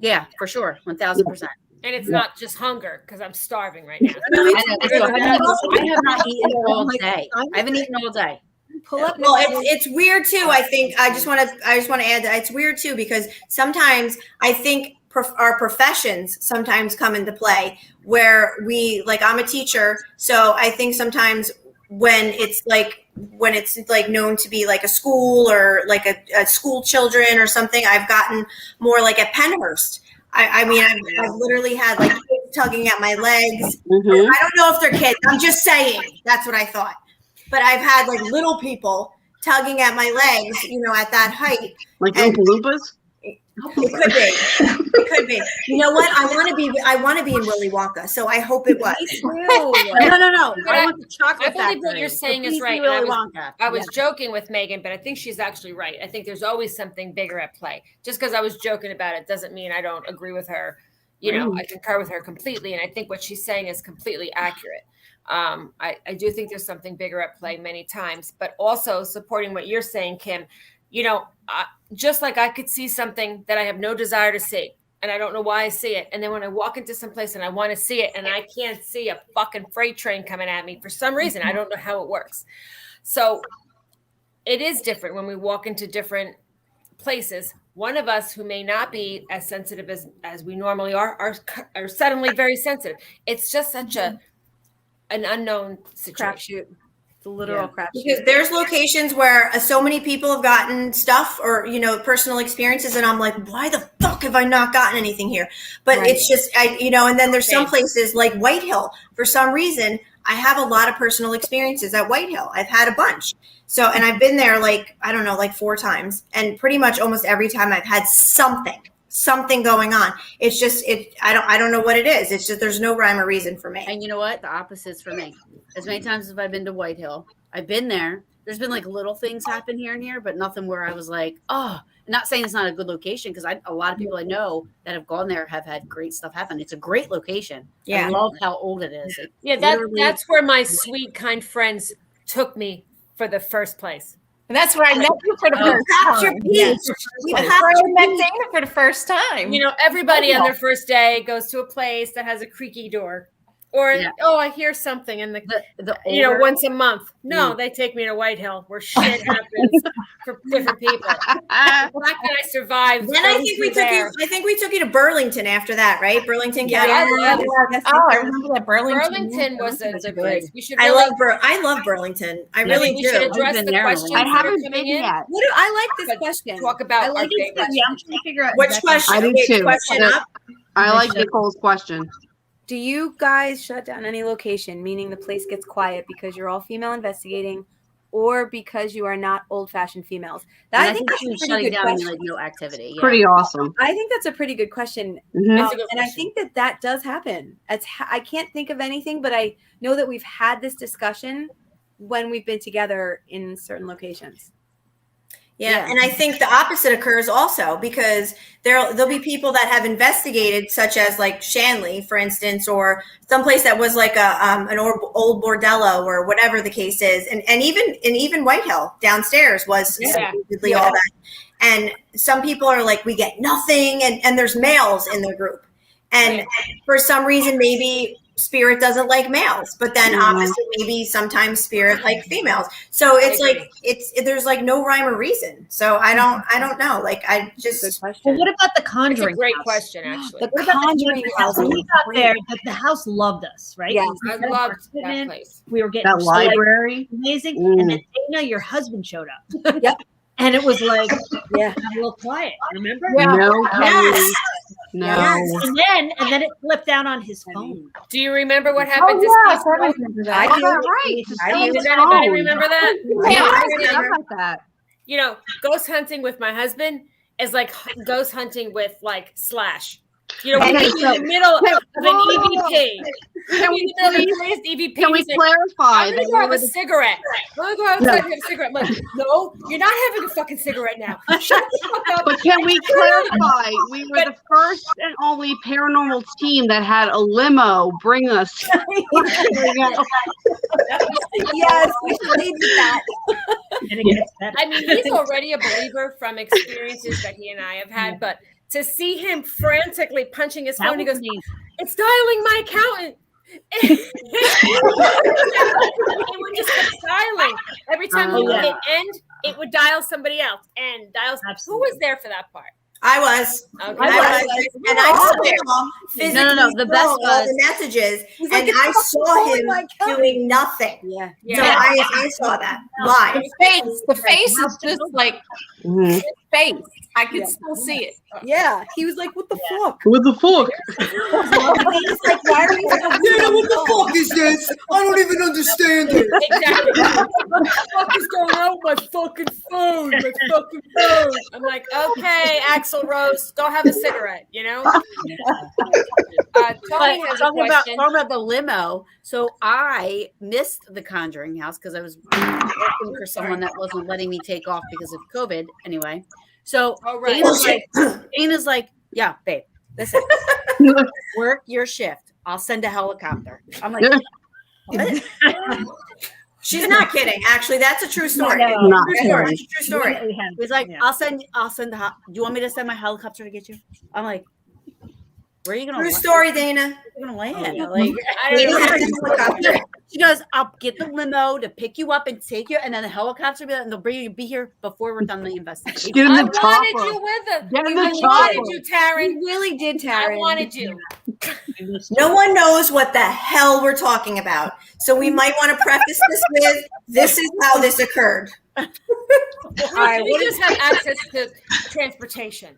[SPEAKER 1] Yeah, for sure. 1000%.
[SPEAKER 7] And it's not just hunger, because I'm starving right now.
[SPEAKER 1] I have not eaten all day. I haven't eaten all day.
[SPEAKER 5] Pull up.
[SPEAKER 3] Well, it's weird too. I think I just want to add that it's weird too, because sometimes I think our professions sometimes come into play where we, like, I'm a teacher, so I think sometimes when it's like known to be like a school or like a school children or something, I've gotten more like at Pennhurst. I mean, I've literally had like kids tugging at my legs.
[SPEAKER 4] Mm-hmm.
[SPEAKER 3] I don't know if they're kids. I'm just saying. That's what I thought. But I've had like little people tugging at my legs, you know, at that height.
[SPEAKER 4] Like Oompa Loompas?
[SPEAKER 3] It could be. It could be. You know what? I want to be in Willy Wonka, so I hope it was.
[SPEAKER 5] No. I want the chocolate
[SPEAKER 7] I believe what
[SPEAKER 5] factory.
[SPEAKER 7] you're saying
[SPEAKER 5] So
[SPEAKER 7] is
[SPEAKER 5] please
[SPEAKER 7] right.
[SPEAKER 5] be Willy
[SPEAKER 7] And
[SPEAKER 5] Wonka.
[SPEAKER 7] I was joking with Megan, but I think she's actually right. I think there's always something bigger at play. Just because I was joking about it doesn't mean I don't agree with her. You know, I concur with her completely. And I think what she's saying is completely accurate. I do think there's something bigger at play many times, but also supporting what you're saying, Kim, you know, just like I could see something that I have no desire to see, and I don't know why I see it. And then when I walk into some place and I want to see it and I can't see a fucking freight train coming at me for some reason, I don't know how it works. So it is different when we walk into different places. One of us who may not be as sensitive as we normally are suddenly very sensitive. It's just such an unknown situation.
[SPEAKER 5] Crapshoot. The literal crapshoot.
[SPEAKER 3] Because there's locations where so many people have gotten stuff or, you know, personal experiences, and I'm like, why the fuck have I not gotten anything here? But it's just, and then there's some places like White Hill. For some reason, I have a lot of personal experiences at White Hill. I've had a bunch. So, and I've been there like, I don't know, like 4 times. And pretty much almost every time I've had something going on. It's just, I don't know what it is. It's just, there's no rhyme or reason for me.
[SPEAKER 1] And you know what? The opposite's for me. As many times as I've been to White Hill, I've been there. There's been like little things happen here and here, but nothing where I was like, oh, not saying it's not a good location, because a lot of people I know that have gone there have had great stuff happen. It's a great location.
[SPEAKER 3] Yeah.
[SPEAKER 1] I love how old it is.
[SPEAKER 7] That's where my sweet, kind friends took me for the first place.
[SPEAKER 2] And that's where I met you for the first time. That's where I met Dayna for the first time.
[SPEAKER 7] You know, everybody on their first day goes to a place that has a creaky door. Or, I hear something in once a month. No, they take me to White Hill where shit happens for different people. The fact that I survived.
[SPEAKER 3] Then I think we took you to Burlington after that, right? Burlington County.
[SPEAKER 2] I remember that
[SPEAKER 7] Burlington was a good place. We should.
[SPEAKER 3] I love Burlington. I really do.
[SPEAKER 7] We should address the questions.
[SPEAKER 5] I haven't
[SPEAKER 7] coming
[SPEAKER 5] been
[SPEAKER 7] in.
[SPEAKER 5] yet.
[SPEAKER 7] I like this question. Talk about our favorite.
[SPEAKER 8] I'm trying to figure out
[SPEAKER 3] Which question?
[SPEAKER 4] I do too.
[SPEAKER 3] Question up.
[SPEAKER 4] I like Nicole's question.
[SPEAKER 5] Do you guys shut down any location, meaning the place gets quiet because you're all female investigating, or because you are not old-fashioned females?
[SPEAKER 1] I think that's shutting down like no activity. Yeah.
[SPEAKER 4] Pretty awesome.
[SPEAKER 5] I think that's a pretty good question.
[SPEAKER 4] Mm-hmm.
[SPEAKER 5] And I think that does happen. I can't think of anything, but I know that we've had this discussion when we've been together in certain locations.
[SPEAKER 3] Yeah, and I think the opposite occurs also, because there'll be people that have investigated, such as like Shanley, for instance, or someplace that was like an old bordello or whatever the case is, and even White Hill downstairs was supposedly all that. And some people are like, we get nothing, and there's males in the group, and for some reason maybe spirit doesn't like males, but then opposite, maybe sometimes spirit like females. So it's like there's like no rhyme or reason. So I don't know. Like I just.
[SPEAKER 8] Well, what about the Conjuring?
[SPEAKER 7] It's a great
[SPEAKER 8] house?
[SPEAKER 7] question, actually.
[SPEAKER 5] The Conjuring house.
[SPEAKER 8] When we got there, the house loved us, right?
[SPEAKER 5] Yes.
[SPEAKER 7] I loved that place.
[SPEAKER 8] We were getting
[SPEAKER 4] That library.
[SPEAKER 8] amazing, and then Dayna, your husband, showed up.
[SPEAKER 5] Yep.
[SPEAKER 8] And it was like,
[SPEAKER 5] Yeah.
[SPEAKER 8] a little quiet. Remember?
[SPEAKER 4] No.
[SPEAKER 3] Yes.
[SPEAKER 4] No.
[SPEAKER 3] Yes.
[SPEAKER 8] And then it flipped out on his phone.
[SPEAKER 7] Do you remember what happened to
[SPEAKER 2] yes,
[SPEAKER 7] Steve?
[SPEAKER 2] I remember that.
[SPEAKER 5] I do.
[SPEAKER 4] Right.
[SPEAKER 7] Does anybody remember that?
[SPEAKER 4] I forgot about that.
[SPEAKER 7] You know, ghost hunting with my husband is like ghost hunting with like Slash. You know,
[SPEAKER 4] Okay,
[SPEAKER 7] in the middle of an EVP.
[SPEAKER 4] Can we
[SPEAKER 7] EVP?
[SPEAKER 4] Can we clarify?
[SPEAKER 7] I'm gonna go have a cigarette. I'm gonna go outside and have a cigarette. I'm like, no, you're not having a fucking cigarette now. Shut the fuck up.
[SPEAKER 4] But can we clarify? We were the first and only paranormal team that had a limo bring us.
[SPEAKER 5] Yes, we needed that.
[SPEAKER 8] And it gets better.
[SPEAKER 7] I mean, he's already a believer from experiences that he and I have had, but to see him frantically punching his phone, he goes, "It's dialing my accountant." It would just keep dialing. Every time he would hit end, it would dial somebody else and dial. Who was there for that part?
[SPEAKER 3] I was.
[SPEAKER 7] Okay.
[SPEAKER 3] I was. And I saw him physically
[SPEAKER 1] No. The best
[SPEAKER 3] all
[SPEAKER 1] was
[SPEAKER 3] the messages,
[SPEAKER 5] He's like,
[SPEAKER 3] and I saw him doing nothing.
[SPEAKER 5] Yeah.
[SPEAKER 3] So I saw that live.
[SPEAKER 2] The face is just like his face. I can still see it.
[SPEAKER 5] Yeah. He was like, what the fuck?
[SPEAKER 4] What the fuck?
[SPEAKER 3] He's like, why are you
[SPEAKER 5] What the fuck is this? I don't even understand it.
[SPEAKER 7] Exactly. What the fuck is going on with my fucking phone? My fucking phone. I'm like, okay, Axl Rose, go have a cigarette, you know? Tony has a
[SPEAKER 1] talking
[SPEAKER 7] question.
[SPEAKER 1] about the limo. So I missed the Conjuring house because I was working for someone that wasn't letting me take off because of COVID. Anyway, so
[SPEAKER 7] right.
[SPEAKER 1] Dana's like, yeah, babe, listen, work your shift. I'll send a helicopter. I'm like, what?
[SPEAKER 3] She's not kidding. Actually, that's a true story.
[SPEAKER 4] Not
[SPEAKER 3] True story. It's a true story.
[SPEAKER 1] He's like, I'll send do you want me to send my helicopter to get you? I'm like, where are you gonna
[SPEAKER 3] True
[SPEAKER 1] land?
[SPEAKER 3] story, Dana.
[SPEAKER 1] You're gonna land.
[SPEAKER 7] Like, I
[SPEAKER 3] Dana
[SPEAKER 7] don't know.
[SPEAKER 3] has a helicopter.
[SPEAKER 1] She goes, I'll get the limo to pick you up and take you, and then the helicopter will be, and they'll bring you be here before we're done the investigation.
[SPEAKER 4] Get in
[SPEAKER 7] I
[SPEAKER 4] the
[SPEAKER 7] wanted
[SPEAKER 4] chopper.
[SPEAKER 7] you with us.
[SPEAKER 4] Get in
[SPEAKER 7] I
[SPEAKER 4] the
[SPEAKER 7] wanted
[SPEAKER 4] chopper.
[SPEAKER 7] you, Taryn.
[SPEAKER 5] He really did,
[SPEAKER 7] I
[SPEAKER 5] Taryn.
[SPEAKER 7] wanted you.
[SPEAKER 3] No one knows what the hell we're talking about. So we might want to preface this with, this is how this occurred.
[SPEAKER 7] All right, we just have access to transportation.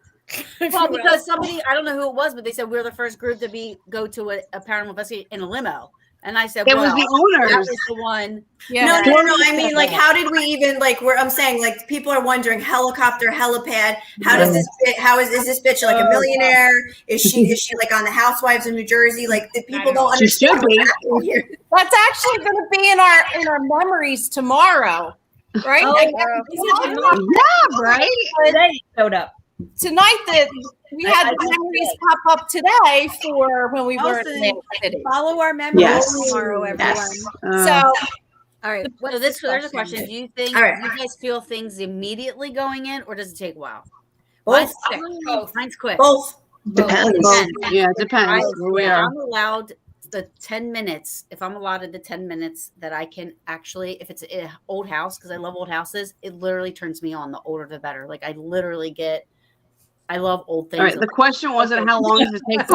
[SPEAKER 1] Well, because somebody, I don't know who it was, but they said we're the first group to go to a paranormal investigation in a limo. And I said,
[SPEAKER 4] It
[SPEAKER 1] well,
[SPEAKER 4] was the
[SPEAKER 1] that
[SPEAKER 4] owners.
[SPEAKER 1] was the one.
[SPEAKER 2] Yeah.
[SPEAKER 3] No. I mean, like, how did we even, like, where I'm saying, like, people are wondering, helicopter, helipad. How does this fit? Is this bitch like a millionaire? Is she like on the Housewives of New Jersey? Like, the people don't
[SPEAKER 4] She should
[SPEAKER 3] understand
[SPEAKER 4] be.
[SPEAKER 3] what's happening here.
[SPEAKER 2] That's actually going to be in our memories tomorrow, right?
[SPEAKER 4] Yeah, right?
[SPEAKER 8] Today showed up.
[SPEAKER 2] Tonight that we had memories pop up today for when we were in Atlantic City.
[SPEAKER 5] Follow our memories
[SPEAKER 6] Yes.
[SPEAKER 5] tomorrow, everyone.
[SPEAKER 6] Yes.
[SPEAKER 2] So
[SPEAKER 5] All right.
[SPEAKER 1] So there's a question. Do you think
[SPEAKER 3] All right.
[SPEAKER 1] you guys feel things immediately going in, or does it take a while?
[SPEAKER 3] Both.
[SPEAKER 1] Mine's quick.
[SPEAKER 3] Both.
[SPEAKER 6] Depends.
[SPEAKER 4] Yeah, it depends where we are.
[SPEAKER 1] I'm allowed the 10 minutes, if I'm allotted the 10 minutes that I can actually, if it's an old house, because I love old houses, it literally turns me on. The older, the better. Like, I love old things.
[SPEAKER 4] All right. The question wasn't how long does it take to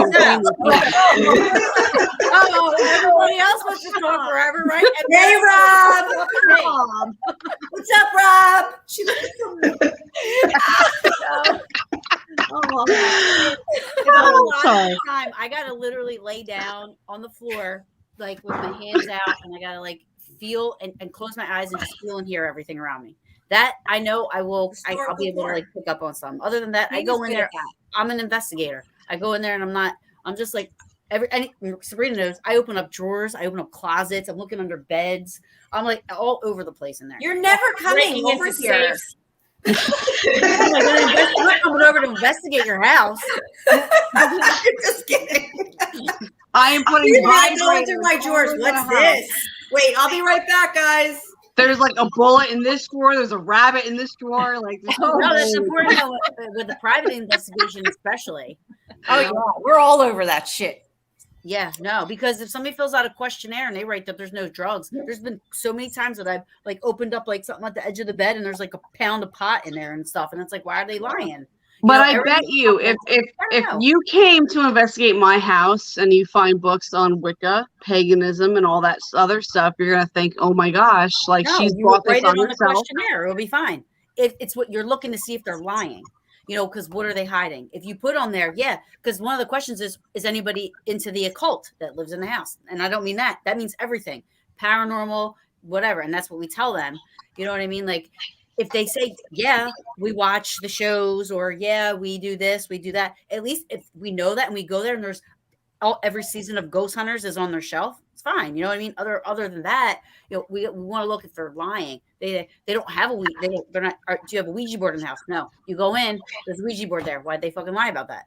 [SPEAKER 1] Oh, everybody else wants to talk forever, right? And
[SPEAKER 3] Hey, Rob. What's up, Rob? She looks
[SPEAKER 1] time, I gotta literally lay down on the floor, like with my hands out, and I gotta like feel and close my eyes and just feel and hear everything around me. That I know I will. I'll be able to like pick up on some. Other than that, I go in there. I'm an investigator. I go in there and I'm just like Sabrina knows. I open up drawers. I open up closets. I'm looking under beds. I'm like all over the place in there.
[SPEAKER 3] You're never coming
[SPEAKER 7] Breaking
[SPEAKER 3] over
[SPEAKER 7] into
[SPEAKER 3] here.
[SPEAKER 7] safes.
[SPEAKER 1] I'm not coming over to investigate your house.
[SPEAKER 3] Just kidding.
[SPEAKER 4] I am putting
[SPEAKER 3] You're not going through
[SPEAKER 4] vibrators
[SPEAKER 3] my drawers.
[SPEAKER 4] all over
[SPEAKER 3] What's
[SPEAKER 4] the house.
[SPEAKER 3] this? Wait, I'll be right back, guys.
[SPEAKER 4] There's like a bullet in this drawer. There's a rabbit in this drawer. Like,
[SPEAKER 1] No, that's important though, with the private investigation, especially.
[SPEAKER 2] oh yeah, we're all over that shit.
[SPEAKER 1] Yeah, no, because if somebody fills out a questionnaire and they write that there's no drugs, there's been so many times that I've like opened up like something at the edge of the bed and there's like a pound of pot in there and stuff, and it's like, why are they lying?
[SPEAKER 4] But I bet you, if you came to investigate my house and you find books on Wicca, paganism, and all that other stuff, you're gonna think, "Oh my gosh, like
[SPEAKER 1] No,
[SPEAKER 4] she's
[SPEAKER 1] you
[SPEAKER 4] brought this
[SPEAKER 1] write it
[SPEAKER 4] on
[SPEAKER 1] on the
[SPEAKER 4] herself."
[SPEAKER 1] questionnaire, it'll be fine. If it's what you're looking to see if they're lying, because what are they hiding? If you put on there, yeah, because one of the questions is anybody into the occult that lives in the house? And I don't mean that. That means everything, paranormal, whatever, and that's what we tell them. You know what I mean? Like, if they say, yeah, we watch the shows, or yeah, we do this, we do that, at least if we know that and we go there and there's every season of Ghost Hunters is on their shelf, it's fine. You know what I mean? Other than that, we want to look if they're lying. They don't have they're not. Do you have a Ouija board in the house? No. You go in, there's a Ouija board there. Why'd they fucking lie about that?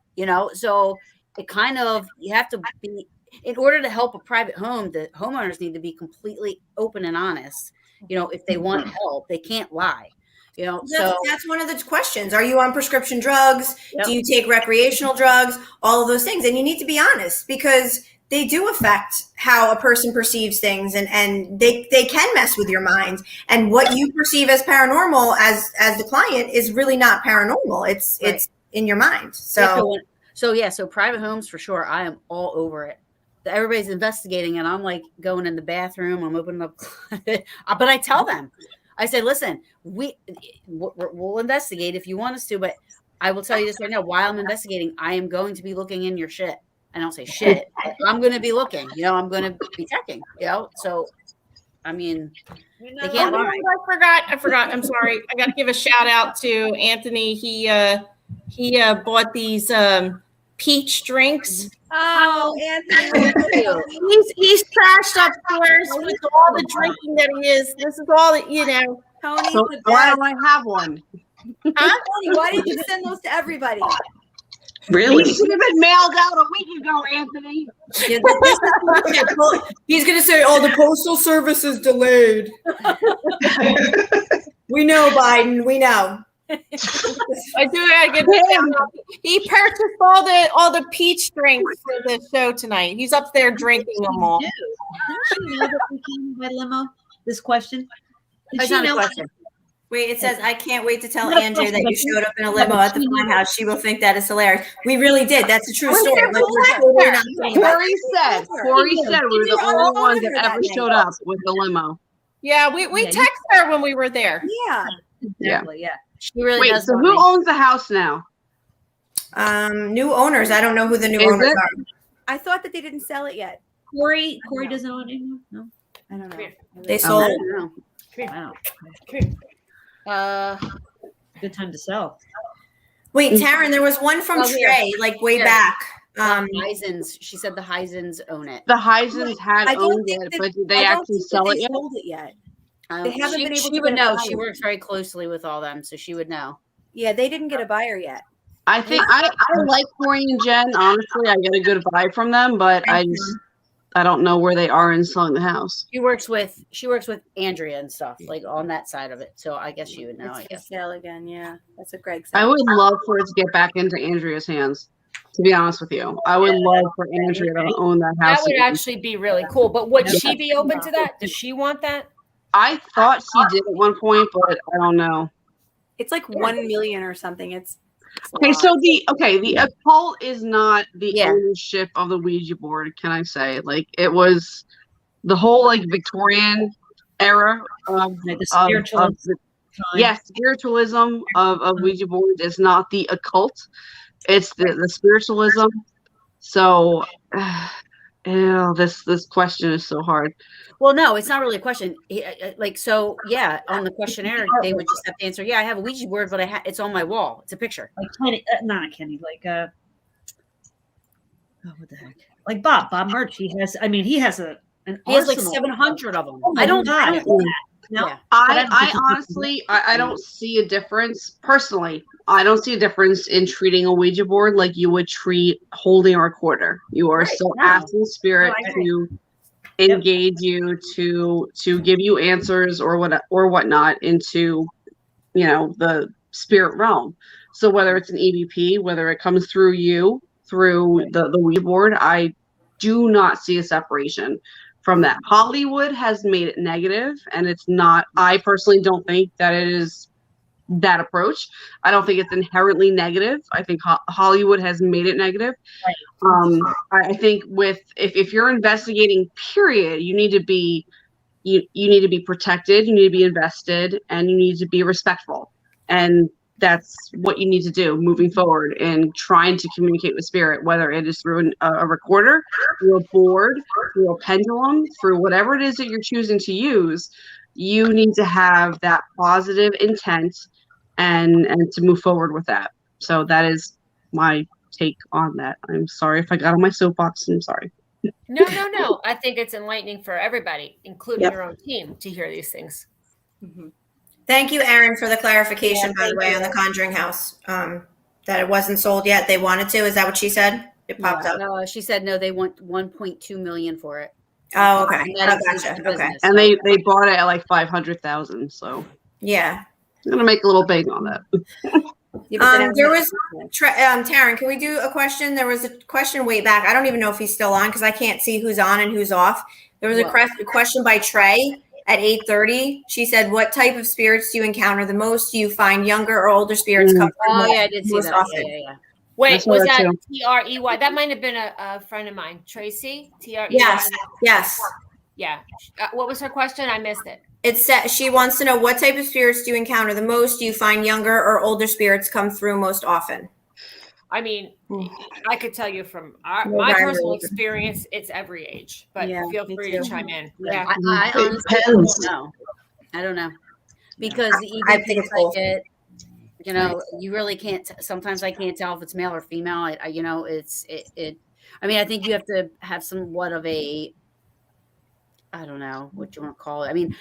[SPEAKER 1] So it kind of, you have to be, in order to help a private home, the homeowners need to be completely open and honest. If they want help, they can't lie. So
[SPEAKER 3] that's one of the questions. Are you on prescription drugs?
[SPEAKER 1] Yep.
[SPEAKER 3] Do you take recreational drugs? All of those things. And you need to be honest, because they do affect how a person perceives things, and they can mess with your mind. And what you perceive as paranormal as the client is really not paranormal. It's in your mind. So
[SPEAKER 1] private homes for sure. I am all over it. Everybody's investigating, and I'm like going in the bathroom. I'm opening up, but I tell them, I said, listen, we'll investigate if you want us to, but I will tell you this right now. While I'm investigating, I am going to be looking in your shit. I don't say shit. I'm going to be looking. I'm going to be checking. So, I mean, they can't lie.
[SPEAKER 2] I forgot. I'm sorry. I got to give a shout out to Anthony. He bought these peach drinks.
[SPEAKER 5] Oh, Anthony.
[SPEAKER 2] He's trashed upstairs with all the drinking that he is. This is all that,
[SPEAKER 5] Tony,
[SPEAKER 4] So why don't I have one?
[SPEAKER 2] Huh?
[SPEAKER 5] Tony, why didn't you send those to everybody?
[SPEAKER 6] Really?
[SPEAKER 4] It should have been mailed out a week ago, Anthony.
[SPEAKER 3] he's going to say, oh, the postal service is delayed. We know, Biden. We know.
[SPEAKER 2] I do gotta give him. He purchased all the peach drinks for the show tonight. He's up there drinking them all.
[SPEAKER 8] Did you know that we came by limo? This question. Did
[SPEAKER 1] That's
[SPEAKER 8] she
[SPEAKER 1] not a
[SPEAKER 8] know?
[SPEAKER 1] question.
[SPEAKER 3] Wait, it says, I can't wait to tell Andrea that you showed up in a limo at the farmhouse. She will think that is hilarious. We really did. That's a true story. Like, we're totally not kidding about
[SPEAKER 4] Corey said we were the only ones that ever showed up with the limo.
[SPEAKER 2] Yeah, we texted her when we were there.
[SPEAKER 5] Yeah.
[SPEAKER 8] Exactly. Yeah.
[SPEAKER 1] She really
[SPEAKER 4] Wait,
[SPEAKER 1] does.
[SPEAKER 4] so who owns the house now?
[SPEAKER 3] New owners. I don't know who the new owners are.
[SPEAKER 5] I thought that they didn't sell it yet.
[SPEAKER 8] Corey doesn't own it anymore? No.
[SPEAKER 5] I don't know.
[SPEAKER 3] They sold.
[SPEAKER 8] Wow. Good time to sell.
[SPEAKER 3] Wait, Taryn, there was one from Trey, like way back.
[SPEAKER 1] Heisens. She said the Heisens own it.
[SPEAKER 4] The Heisens had
[SPEAKER 5] I don't
[SPEAKER 4] owned
[SPEAKER 5] think
[SPEAKER 4] it,
[SPEAKER 5] that-
[SPEAKER 4] but did they
[SPEAKER 5] I don't
[SPEAKER 4] actually
[SPEAKER 5] think that
[SPEAKER 4] sell
[SPEAKER 5] they
[SPEAKER 4] it yet?
[SPEAKER 5] sold it yet. They haven't been able
[SPEAKER 1] She
[SPEAKER 5] to
[SPEAKER 1] would
[SPEAKER 5] get a
[SPEAKER 1] know. She
[SPEAKER 5] buyer.
[SPEAKER 1] works very closely with all them, so she would know.
[SPEAKER 5] Yeah, they didn't get a buyer yet.
[SPEAKER 4] I think I like Corey and Jen. Honestly, I get a good vibe from them, but I don't know where they are in selling the house.
[SPEAKER 1] She works with Andrea and stuff, like on that side of it. So I guess she would know. I
[SPEAKER 5] It's for
[SPEAKER 1] guess.
[SPEAKER 5] sale again. Yeah, that's what Greg said.
[SPEAKER 4] I would love for it to get back into Andrea's hands. To be honest with you, I would love for Andrea to own that house.
[SPEAKER 7] That would actually be really cool. But would she be open to that? Does she want that?
[SPEAKER 4] I thought she did at one point, but I don't know.
[SPEAKER 5] It's like 1 million or something. It's a
[SPEAKER 4] Okay,
[SPEAKER 5] lot.
[SPEAKER 4] so the occult is not the
[SPEAKER 1] Yeah.
[SPEAKER 4] ownership of the Ouija board. Can I say, like, it was the whole like Victorian era of
[SPEAKER 8] Like the spiritual.
[SPEAKER 4] spiritualism of Ouija boards is not the occult. It's the spiritualism. So, this question is so hard.
[SPEAKER 1] Well, no, it's not really a question. On the questionnaire, they would just have to answer, yeah, I have a Ouija board, but it's on my wall. It's a picture.
[SPEAKER 8] Like Kenny, not Kenny, like what the heck? Like Bob Murch. He has an
[SPEAKER 1] He has like
[SPEAKER 8] arsenal.
[SPEAKER 1] 700 of them.
[SPEAKER 8] Oh my
[SPEAKER 1] I don't
[SPEAKER 8] God.
[SPEAKER 1] know.
[SPEAKER 8] No.
[SPEAKER 1] Yeah.
[SPEAKER 4] I honestly, I don't see a difference personally. I don't see a difference in treating a Ouija board like you would treat holding a recorder. You are still asking spirit to engage you, to give you answers or whatnot into, the spirit realm. So whether it's an EVP, whether it comes through you, through the Ouija board, I do not see a separation from that. Hollywood has made it negative, and it's not. I personally don't think that it is that approach. I don't think it's inherently negative. I think Hollywood has made it negative. Right. I think if you're investigating, period, you need to be you need to be protected. You need to be invested, and you need to be respectful. And that's what you need to do moving forward in trying to communicate with spirit, whether it is through a recorder, through a board, through a pendulum, through whatever it is that you're choosing to use. you need to have that positive intent and to move forward with that. So that is my take on that. I'm sorry if I got on my soapbox. I'm sorry.
[SPEAKER 7] No. I think it's enlightening for everybody, including
[SPEAKER 6] Yep.
[SPEAKER 7] your own team, to hear these things.
[SPEAKER 3] Thank you, Erin, for the clarification, by the
[SPEAKER 1] thank
[SPEAKER 3] way,
[SPEAKER 1] you.
[SPEAKER 3] on the Conjuring House. That it wasn't sold yet. They wanted to. Is that what she said? It popped up.
[SPEAKER 1] No, she said no. They want 1.2 million for it.
[SPEAKER 3] Oh, okay.
[SPEAKER 1] And that
[SPEAKER 3] Oh,
[SPEAKER 1] includes
[SPEAKER 3] gotcha.
[SPEAKER 1] the
[SPEAKER 3] Okay.
[SPEAKER 1] business,
[SPEAKER 4] And
[SPEAKER 1] so-
[SPEAKER 4] they bought it at like 500,000. So
[SPEAKER 3] Yeah.
[SPEAKER 4] I'm gonna make a little bang on that.
[SPEAKER 1] Yeah, but then
[SPEAKER 3] There was Taryn. Can we do a question? There was a question way back. I don't even know if he's still on because I can't see who's on and who's off. There was a question by Trey at 8:30. She said, "What type of spirits do you encounter the most? Do you find younger or older spirits come through
[SPEAKER 1] Oh
[SPEAKER 3] most-
[SPEAKER 1] yeah, I did see
[SPEAKER 3] most
[SPEAKER 1] that.
[SPEAKER 3] often?"
[SPEAKER 1] Yeah.
[SPEAKER 7] Wait,
[SPEAKER 4] I saw
[SPEAKER 7] was
[SPEAKER 4] that
[SPEAKER 7] that
[SPEAKER 4] too.
[SPEAKER 7] TREY? That might have been a friend of mine, Tracy. TREY.
[SPEAKER 3] Yes.
[SPEAKER 7] Yeah. What was her question? I missed it.
[SPEAKER 3] It said she wants to know what type of spirits do you encounter the most? Do you find younger or older spirits come through most often?
[SPEAKER 7] I mean, I could tell you from my
[SPEAKER 3] Rhyme or
[SPEAKER 7] personal
[SPEAKER 3] reason.
[SPEAKER 7] experience, it's every age. But
[SPEAKER 5] Yeah,
[SPEAKER 7] feel
[SPEAKER 5] me
[SPEAKER 7] free
[SPEAKER 5] too.
[SPEAKER 7] to chime in.
[SPEAKER 1] Yeah.
[SPEAKER 7] Yeah.
[SPEAKER 1] I
[SPEAKER 6] It
[SPEAKER 1] honestly
[SPEAKER 6] depends.
[SPEAKER 1] don't know. I don't know because the
[SPEAKER 3] I think it's both.
[SPEAKER 1] get, you know, you really can't. Sometimes I can't tell if it's male or female. You know, I mean, I think you have to have somewhat of a, I don't know what you want to call it. I mean,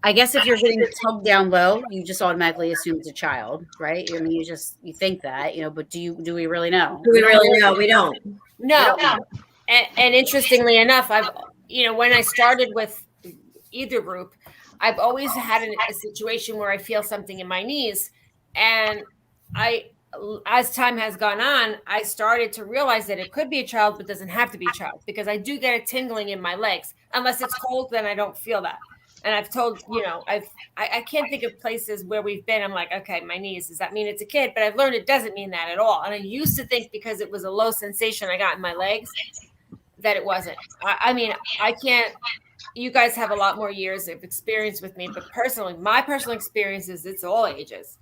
[SPEAKER 1] I guess if you're getting tugged down low, you just automatically assume it's a child, right? I mean, you think that, you know, but do we really know?
[SPEAKER 3] Do we really know? We don't.
[SPEAKER 7] No. And interestingly enough, when I started with either group, I've always had a situation where I feel something in my knees. And as time has gone on, I started to realize that it could be a child, but doesn't have to be a child because I do get a tingling in my legs. Unless it's cold, then I don't feel that. And I've told, I can't think of places where we've been. I'm like, okay, my knees, does that mean it's a kid? But I've learned it doesn't mean that at all. And I used to think because it was a low sensation I got in my legs that it wasn't. I mean, I can't, you guys have a lot more years of experience with me, but personally, my personal experience is it's all ages.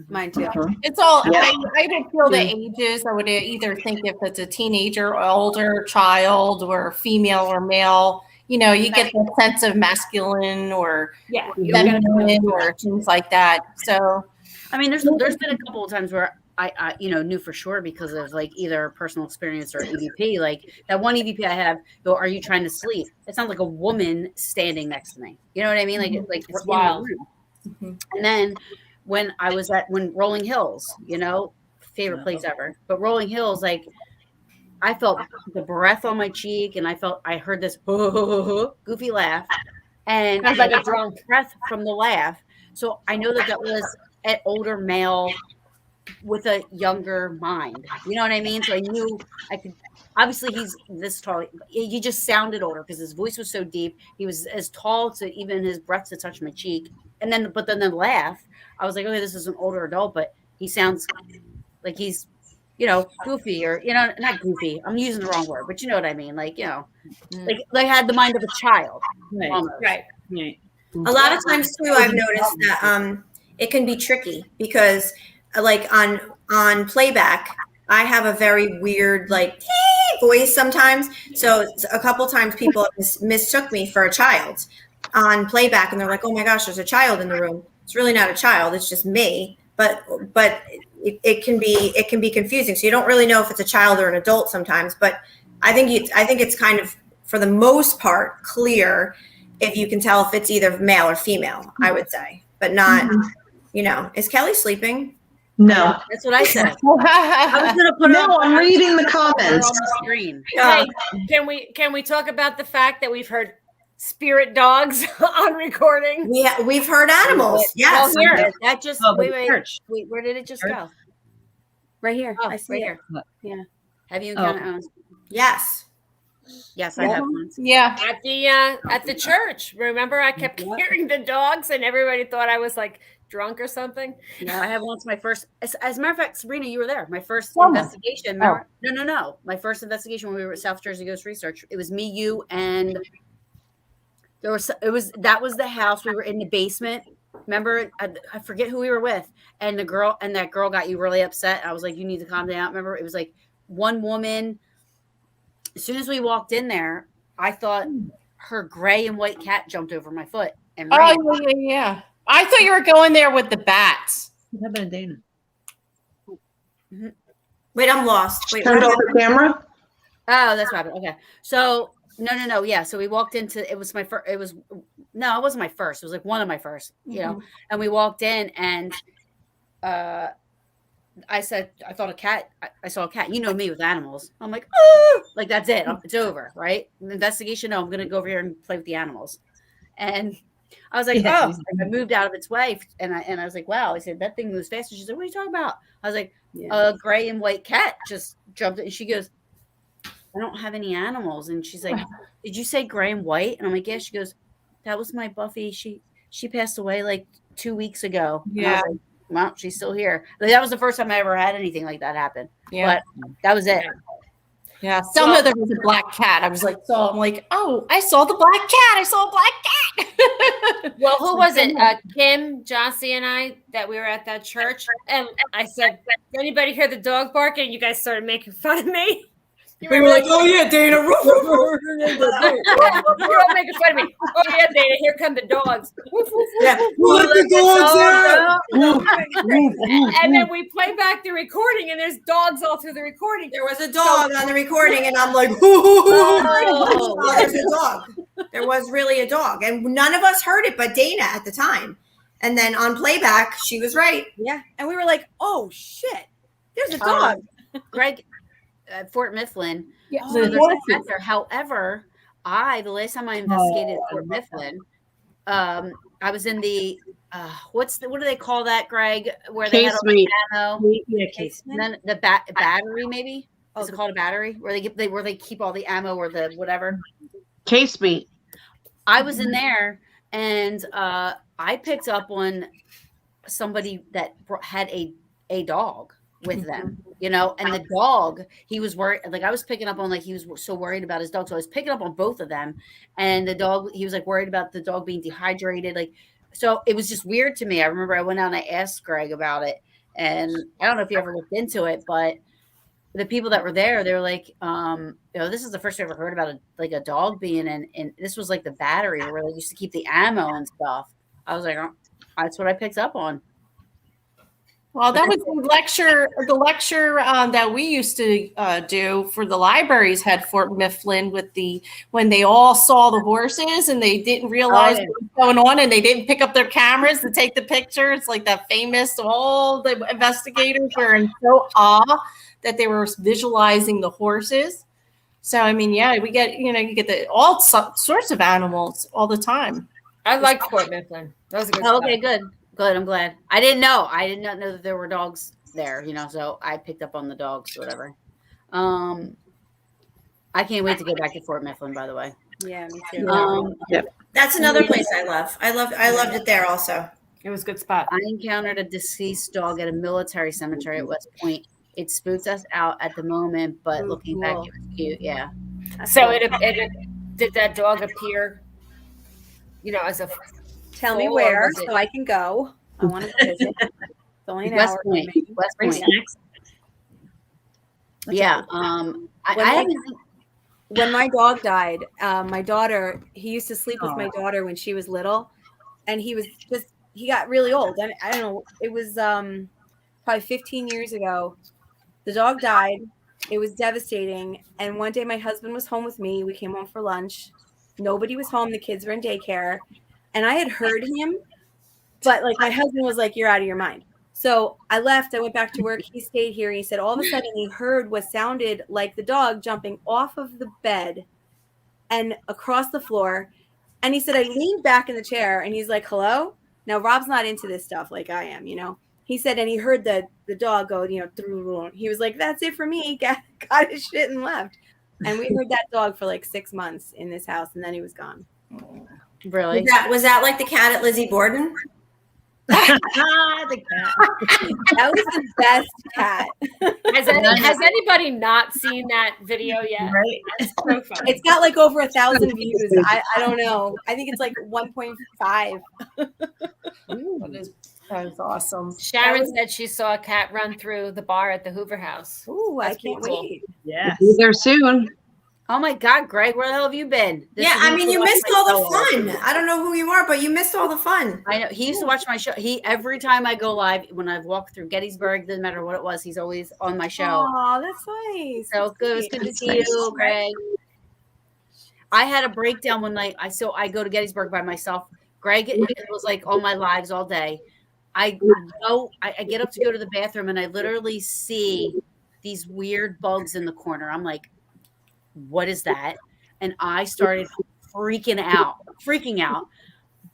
[SPEAKER 5] Mine too.
[SPEAKER 2] It's all,
[SPEAKER 6] Yeah.
[SPEAKER 2] I don't feel the ages. I would either think if it's a teenager or older child or female or male, you get that sense of masculine or feminine or things like that. So,
[SPEAKER 1] I mean, there's been a couple of times where I knew for sure because of like either personal experience or EVP. Like that one EVP I have, are you trying to sleep? It sounds like a woman standing next to me. You know what I mean? Like it's wild. And then when Rolling Hills, favorite place ever, but Rolling Hills, like I felt the breath on my cheek and I heard this goofy laugh and
[SPEAKER 7] Sounds like a drunk
[SPEAKER 1] breath from the laugh. So I know that was an older male with a younger mind. You know what I mean? So I knew I could, obviously he's this tall. He just sounded older because his voice was so deep. He was as tall to even his breath to touch my cheek. And then the laugh, I was like, okay, this is an older adult, but he sounds like he's, goofy or, not goofy. I'm using the wrong word, but you know what I mean? Like, like they had the mind of a child. Almost.
[SPEAKER 3] Right. A lot of times too, I've noticed that it can be tricky because like on playback, I have a very weird like voice sometimes. So a couple times people mistook me for a child on playback and they're like, oh my gosh, there's a child in the room. It's really not a child. It's just me. But it can be confusing. So you don't really know if it's a child or an adult sometimes. But I think it's kind of, for the most part, clear if you can tell if it's either male or female, I would say, but not, is Kelly sleeping?
[SPEAKER 6] No.
[SPEAKER 1] That's what I said. I was going to put
[SPEAKER 6] No, I'm reading the comments.
[SPEAKER 1] on the screen.
[SPEAKER 7] Hey, can we talk about the fact that we've heard spirit dogs on recording?
[SPEAKER 3] We've heard animals. Yes.
[SPEAKER 1] Well, here, that just, wait,
[SPEAKER 8] church.
[SPEAKER 1] where did it just go?
[SPEAKER 5] Right here.
[SPEAKER 1] Oh,
[SPEAKER 5] I see
[SPEAKER 1] right
[SPEAKER 5] it.
[SPEAKER 1] here.
[SPEAKER 5] Yeah.
[SPEAKER 1] Have you encountered?
[SPEAKER 3] Yes.
[SPEAKER 1] Yes, I have once.
[SPEAKER 2] yeah.
[SPEAKER 7] At the church. Remember, I kept hearing the dogs, and everybody thought I was like drunk or something.
[SPEAKER 1] Yeah, I have once my first. As a matter of fact, Sabrina, you were there. My first investigation. No. My first investigation when we were at South Jersey Ghost Research. It was me, you, and that was the house. We were in the basement. Remember, I forget who we were with, and that girl got you really upset. I was like, you need to calm down. Remember, it was like one woman. As soon as we walked in there, I thought her gray and white cat jumped over my foot. and rain.
[SPEAKER 2] Yeah. I thought you were going there with the bats.
[SPEAKER 8] How about Dayna?
[SPEAKER 3] Wait, I'm lost. Wait,
[SPEAKER 6] Turned
[SPEAKER 3] what
[SPEAKER 6] off the camera.
[SPEAKER 1] Oh, that's what happened. Okay. So no. Yeah. So we walked into, it was my first, it wasn't my first. It was like one of my first, and we walked in and, I said, I saw a cat. You know me with animals. I'm like, oh, like that's it. It's over. Right. Investigation. No, I'm going to go over here and play with the animals. And I was like, I moved out of its way. And I was like, wow. I said, that thing moves fast. And she's like, what are you talking about? I was like, a gray and white cat just jumped in. And she goes, I don't have any animals. And she's like, did you say gray and white? And I'm like, yeah. She goes, that was my Buffy. She passed away like 2 weeks ago.
[SPEAKER 2] Yeah.
[SPEAKER 1] Like, well, she's still here. Like, that was the first time I ever had anything like that happen.
[SPEAKER 2] Yeah.
[SPEAKER 1] But that was it.
[SPEAKER 2] Yeah. Selma, there was a black cat. I was like, I'm like, oh, I saw the black cat. I saw a black cat.
[SPEAKER 7] Well, who was it? Kim, Jossie, and I that we were at that church. And I said, did anybody hear the dog barking? And you guys started making fun of me.
[SPEAKER 3] We were like, oh yeah, Dayna.
[SPEAKER 7] You're all making fun of me. Oh yeah, Dayna, here come the dogs.
[SPEAKER 3] Yeah.
[SPEAKER 7] Let the dogs out. And then we play back the recording, and there's dogs all through the recording.
[SPEAKER 3] There was a dog on the recording, and I'm like, there's a dog. There was really a dog, and none of us heard it, but Dayna at the time. And then on playback, she was right.
[SPEAKER 5] Yeah, and we were like, oh shit, there's a dog.
[SPEAKER 1] Greg, Fort Mifflin.
[SPEAKER 2] Yeah.
[SPEAKER 1] So there's a cat there. However, the last time I investigated Fort Mifflin, I was in the what do they call that, Greg? Where they had all the ammo.
[SPEAKER 8] Yeah, case.
[SPEAKER 1] And then the battery, maybe. Is it called a battery? Where they keep all the ammo or the whatever.
[SPEAKER 4] Casemate.
[SPEAKER 1] I was in there, and I picked up on somebody that had a dog with them, and the dog, he was worried. Like, I was picking up on, like, he was so worried about his dog. So I was picking up on both of them, and the dog, he was like worried about the dog being dehydrated. Like, so it was just weird to me. I remember I went out and I asked Greg about it, and I don't know if you ever looked into it, but the people that were there, they were like, this is the first I ever heard about a dog being in this was like the battery where they used to keep the ammo and stuff. I was like, oh, that's what I picked up on.
[SPEAKER 2] Well, that was the lecture that we used to do for the libraries had Fort Mifflin when they all saw the horses and they didn't realize what was going on and they didn't pick up their cameras to take the picture. It's like that famous, all the investigators were in so awe that they were visualizing the horses. So, I mean, yeah, we get, you get all sorts of animals all the time.
[SPEAKER 7] I liked Fort Mifflin. That was a good
[SPEAKER 1] Okay, good. Good. I'm glad. I did not know that there were dogs there, so I picked up on the dogs, whatever. I can't wait to go back to Fort Mifflin, by the way.
[SPEAKER 5] Yeah, me too.
[SPEAKER 3] That's another place I love. I loved it there also.
[SPEAKER 7] It was a good spot.
[SPEAKER 1] I encountered a deceased dog at a military cemetery at West Point. It spooked us out at the moment, but looking back, it was cute. Yeah.
[SPEAKER 7] So did that dog appear, as a...
[SPEAKER 5] Tell me where so I can go. I want to visit. It's only an hour.
[SPEAKER 1] West Point. Yeah.
[SPEAKER 5] When my dog died, my daughter, he used to sleep with my daughter when she was little, and he got really old. And I don't know, it was probably 15 years ago. The dog died. It was devastating. And one day my husband was home with me. We came home for lunch. Nobody was home. The kids were in daycare. And I had heard him, but like my husband was like, you're out of your mind. So I left. I went back to work. He stayed here. And he said all of a sudden he heard what sounded like the dog jumping off of the bed and across the floor. And he said, I leaned back in the chair and he's like, hello? Now, Rob's not into this stuff like I am, He said, and he heard the dog go, through. He was like, that's it for me. Got his shit and left. And we heard that dog for like 6 months in this house. And then he was gone.
[SPEAKER 1] Really?
[SPEAKER 3] Was that like the cat at Lizzie Borden?
[SPEAKER 5] The cat. That was the best cat.
[SPEAKER 7] Has anybody not seen that video yet?
[SPEAKER 8] Right.
[SPEAKER 7] It's so funny.
[SPEAKER 5] It's got like over 1,000 views. I don't know. I think it's like 1.5.
[SPEAKER 2] That is awesome.
[SPEAKER 7] Sharon said she saw a cat run through the bar at the Hoover House.
[SPEAKER 5] Ooh, I can't wait.
[SPEAKER 8] Yeah.
[SPEAKER 4] Be there soon.
[SPEAKER 1] Oh my God, Greg, where the hell have you been?
[SPEAKER 3] You missed all the fun. I don't know who you are, but you missed all the fun.
[SPEAKER 1] I know. He used to watch my show. Every time I go live, when I've walked through Gettysburg, doesn't matter what it was, he's always on my show.
[SPEAKER 5] Oh, that's nice.
[SPEAKER 1] So good. It was good to see you, Greg. I had a breakdown one night. I go to Gettysburg by myself. Greg was like on my lives all day. I get up to go to the bathroom and I literally see these weird bugs in the corner. I'm like, what is that? And I started freaking out.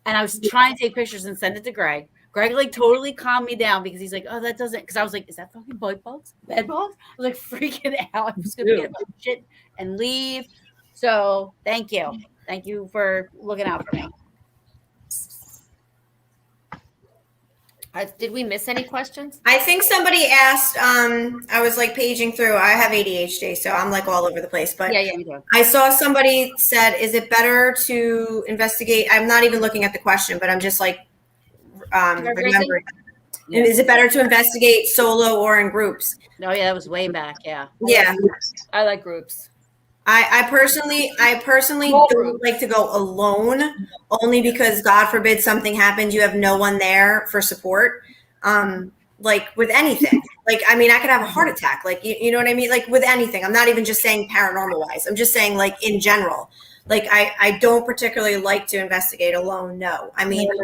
[SPEAKER 1] And I was trying to take pictures and send it to Greg. Greg like totally calmed me down because he's like, oh, that doesn't, because I was like, is that fucking bed bugs? I was like freaking out. I was going to get my shit and leave. So thank you. Thank you for looking out for me.
[SPEAKER 7] Did we miss any questions?
[SPEAKER 3] I think somebody asked, I was like paging through. I have ADHD, so I'm like all over the place. But
[SPEAKER 1] yeah, you do.
[SPEAKER 3] I saw somebody said, is it better to investigate? I'm not even looking at the question, but I'm just like remembering. And is it better to investigate solo or in groups?
[SPEAKER 1] No, yeah, that was way back. Yeah.
[SPEAKER 3] Yeah.
[SPEAKER 7] I like groups.
[SPEAKER 3] I personally don't like to go alone, only because God forbid something happens, you have no one there for support. Like with anything, like, I mean, I could have a heart attack, like, you know what I mean? Like with anything, I'm not even just saying paranormal wise. I'm just saying like in general, like I don't particularly like to investigate alone. No, I mean, in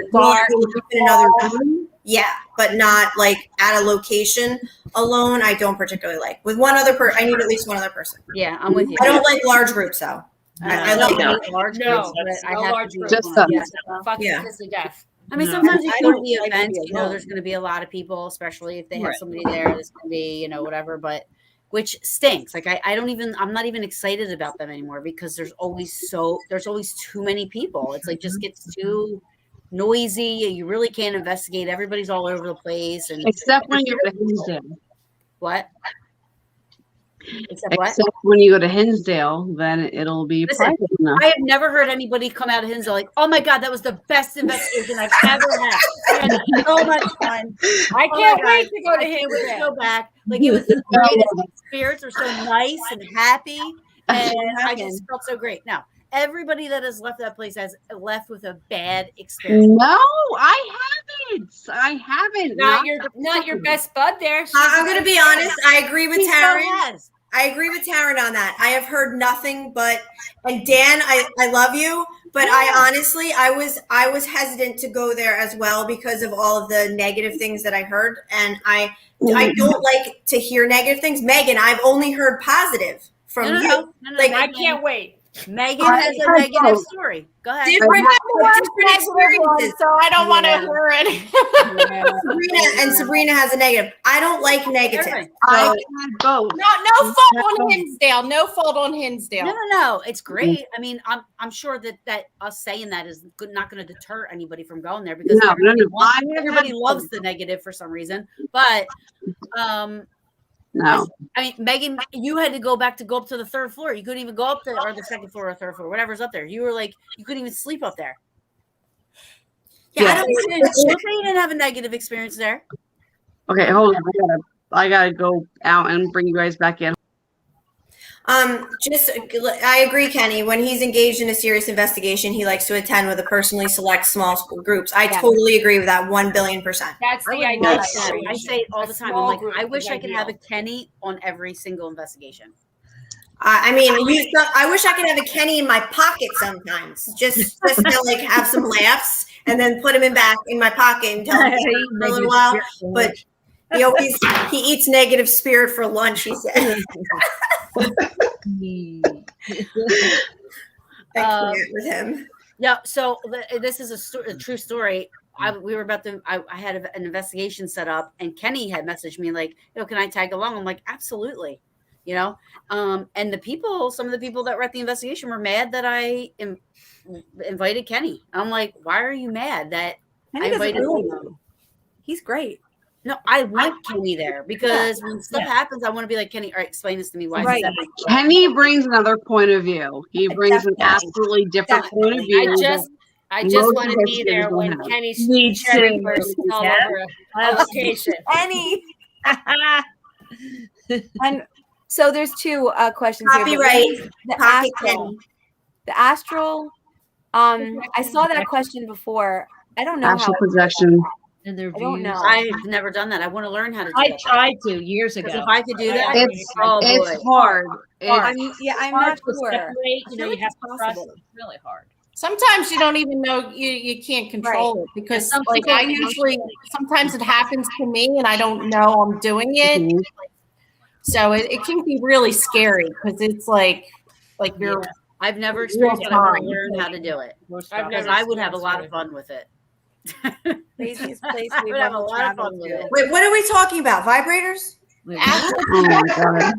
[SPEAKER 3] another room, yeah, but not like at a location alone. I don't particularly like. With one other person, I need at least one other person.
[SPEAKER 1] Yeah, I'm with you.
[SPEAKER 3] I don't like large groups though. I like
[SPEAKER 1] large groups, but I have to do
[SPEAKER 7] just
[SPEAKER 3] yeah.
[SPEAKER 7] death.
[SPEAKER 1] I mean, sometimes you go to the events, you know, there's going to be a lot of people, especially if they have somebody there that's going to be, you know, whatever, but which stinks. Like I'm not even excited about them anymore because there's always too many people. It's like just gets too noisy. You really can't investigate. Everybody's all over the place. And
[SPEAKER 4] except when you're at Hinsdale.
[SPEAKER 1] What?
[SPEAKER 4] Except when you go to Hinsdale, then it'll be private enough.
[SPEAKER 1] I have never heard anybody come out of Hinsdale like, oh my God, that was the best investigation I've ever had. I had so much fun.
[SPEAKER 7] I can't wait to go to Hinsdale.
[SPEAKER 1] Go back. Like it was the greatest. Spirits are so nice and happy. And I just felt so great. Now, everybody that has left that place has left with a bad experience.
[SPEAKER 4] No, I haven't.
[SPEAKER 7] Not your best bud there.
[SPEAKER 3] I'm going to be honest. I agree with Taryn. I agree with Taryn on that. I have heard nothing but, and Dan, I love you, but I honestly, I was hesitant to go there as well because of all of the negative things that I heard. And I don't like to hear negative things. Meghan, I've only heard positive from you.
[SPEAKER 7] No, like, I can't wait.
[SPEAKER 1] Meghan has a negative story. Go ahead.
[SPEAKER 3] Different experiences.
[SPEAKER 2] So I don't want to hear it.
[SPEAKER 3] Sabrina has a negative. I don't like negative.
[SPEAKER 4] I had both.
[SPEAKER 2] No fault on Hinsdale. No fault on Hinsdale.
[SPEAKER 1] No. It's great. I mean, I'm sure that us saying that is not going to deter anybody from going there because everybody loves the negative for some reason. But
[SPEAKER 4] no.
[SPEAKER 1] I mean, Meghan, you had to go up to the third floor. You couldn't even go up there, or the second floor or third floor, whatever's up there. You were like, you couldn't even sleep up there. Yeah. You didn't have a negative experience there.
[SPEAKER 4] Okay, hold on. I gotta go out and bring you guys back in.
[SPEAKER 3] I agree, Kenny. When he's engaged in a serious investigation, he likes to attend with a personally select small groups. I totally agree with that 1 billion %.
[SPEAKER 7] That's the idea.
[SPEAKER 1] I say it all the time. I'm like, I wish I could have a Kenny on every single investigation.
[SPEAKER 3] I mean, I wish I could have a Kenny in my pocket sometimes, just to like have some laughs and then put him in my pocket and tell him for a little while. But he eats negative spirit for lunch, he said. With him.
[SPEAKER 1] Yeah. So this is a true story. I had an investigation set up, and Kenny had messaged me like, can I tag along? I'm like, absolutely. And some of the people that were at the investigation were mad that I invited Kenny. I'm like, why are you mad that I invited him?
[SPEAKER 5] He's great.
[SPEAKER 1] No, I want Kenny there because when stuff happens, I want to be like, Kenny, all right, explain this to me. Why is that?
[SPEAKER 4] Kenny brings another point of view. He brings an absolutely different point of view.
[SPEAKER 7] I just want to be there when Kenny's cherry bursts all over a location.
[SPEAKER 5] Kenny. And So there's two questions here.
[SPEAKER 3] Copyright.
[SPEAKER 5] The
[SPEAKER 3] Pocket
[SPEAKER 5] astral.
[SPEAKER 3] penny.
[SPEAKER 5] The astral. I saw that question before. I don't know
[SPEAKER 4] Astral
[SPEAKER 5] how.
[SPEAKER 4] projection.
[SPEAKER 8] And their
[SPEAKER 5] I don't
[SPEAKER 8] views.
[SPEAKER 5] know.
[SPEAKER 1] I've never done that. I want to learn how to do
[SPEAKER 8] I
[SPEAKER 1] that.
[SPEAKER 8] tried to years ago.
[SPEAKER 1] Because if I could do that,
[SPEAKER 4] It's
[SPEAKER 1] oh
[SPEAKER 4] it's
[SPEAKER 1] boy.
[SPEAKER 4] hard.
[SPEAKER 5] I'm
[SPEAKER 4] It's
[SPEAKER 5] not
[SPEAKER 8] hard to
[SPEAKER 5] sure.
[SPEAKER 8] separate,
[SPEAKER 5] I
[SPEAKER 8] you know,
[SPEAKER 5] feel
[SPEAKER 8] you
[SPEAKER 5] like
[SPEAKER 8] have
[SPEAKER 5] it's
[SPEAKER 8] to trust.
[SPEAKER 5] possible.
[SPEAKER 8] It's really hard.
[SPEAKER 2] Sometimes you don't even know you can't control it because
[SPEAKER 8] Some
[SPEAKER 2] like
[SPEAKER 8] people
[SPEAKER 2] I usually sometimes it happens to me and I don't know I'm doing it.
[SPEAKER 4] Mhm.
[SPEAKER 2] So it can be really scary because it's like you're
[SPEAKER 1] I've never experienced it. I want to
[SPEAKER 2] time.
[SPEAKER 1] learn how to do it.
[SPEAKER 7] I've
[SPEAKER 1] Because
[SPEAKER 7] never
[SPEAKER 1] I would have a lot of
[SPEAKER 7] experienced
[SPEAKER 1] fun with it.
[SPEAKER 5] Craziest place
[SPEAKER 1] I
[SPEAKER 5] we've
[SPEAKER 1] would have a
[SPEAKER 5] ever
[SPEAKER 1] lot of
[SPEAKER 5] traveled
[SPEAKER 1] fun with
[SPEAKER 5] to.
[SPEAKER 1] it.
[SPEAKER 3] Wait, what are we talking about? Vibrators?
[SPEAKER 8] Wait,
[SPEAKER 4] Oh my god.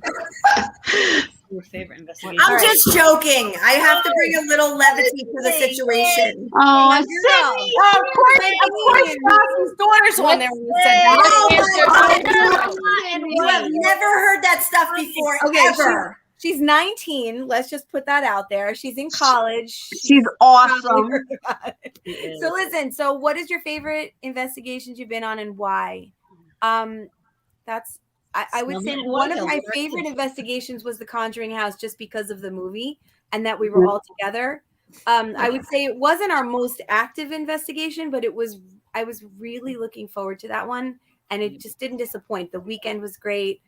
[SPEAKER 8] your favorite investigation?
[SPEAKER 3] I'm just joking. I have to bring a little levity to the situation.
[SPEAKER 4] Oh,
[SPEAKER 2] of course Ross's daughter's on there when you said that.
[SPEAKER 3] Oh my God. You have never heard that stuff before,
[SPEAKER 5] Okay,
[SPEAKER 3] ever.
[SPEAKER 5] She's 19. Let's just put that out there. She's in college.
[SPEAKER 4] she's awesome.
[SPEAKER 5] So listen. So what is your favorite investigations you've been on and why? That's I would say one of my favorite investigations was the Conjuring House, just because of the movie and that we were all together. I would say it wasn't our most active investigation, but I was really looking forward to that one, and it just didn't disappoint. The weekend was great.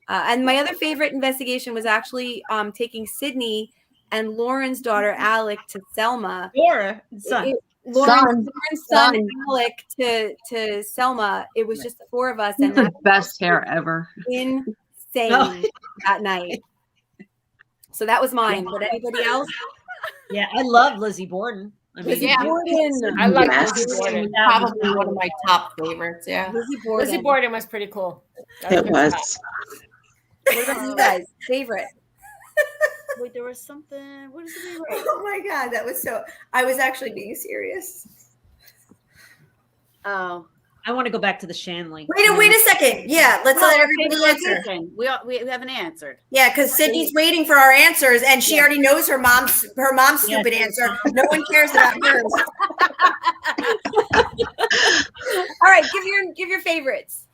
[SPEAKER 5] And my other favorite investigation was actually taking Sydney and Lauren's daughter Alec to Selma.
[SPEAKER 8] Laura, son.
[SPEAKER 5] Lauren's son Alec to Selma. It was just the four of us, and
[SPEAKER 4] That's the
[SPEAKER 5] that
[SPEAKER 4] best hair ever.
[SPEAKER 5] was insane that night. So that was mine. But anybody else?
[SPEAKER 8] Yeah, I love Lizzie Borden. I mean,
[SPEAKER 5] Lizzie Borden.
[SPEAKER 7] I like
[SPEAKER 6] Yes.
[SPEAKER 7] Lizzie Borden.
[SPEAKER 2] Probably one of my top favorites. Yeah.
[SPEAKER 5] Lizzie Borden.
[SPEAKER 7] Lizzie Borden was pretty cool. That
[SPEAKER 6] It
[SPEAKER 7] good
[SPEAKER 6] was.
[SPEAKER 7] stuff.
[SPEAKER 5] What about you guys? Favorite?
[SPEAKER 1] Wait, there was something. What is it?
[SPEAKER 3] Oh my God, that was so. I was actually being serious.
[SPEAKER 1] Oh.
[SPEAKER 8] I want to go back to the Shanley.
[SPEAKER 3] Wait a second. Yeah, let's let everybody answer.
[SPEAKER 1] We haven't answered.
[SPEAKER 3] Yeah, because Sydney's waiting for our answers, and she already knows her mom's stupid answer. No one cares about hers.
[SPEAKER 5] All right, give your favorites.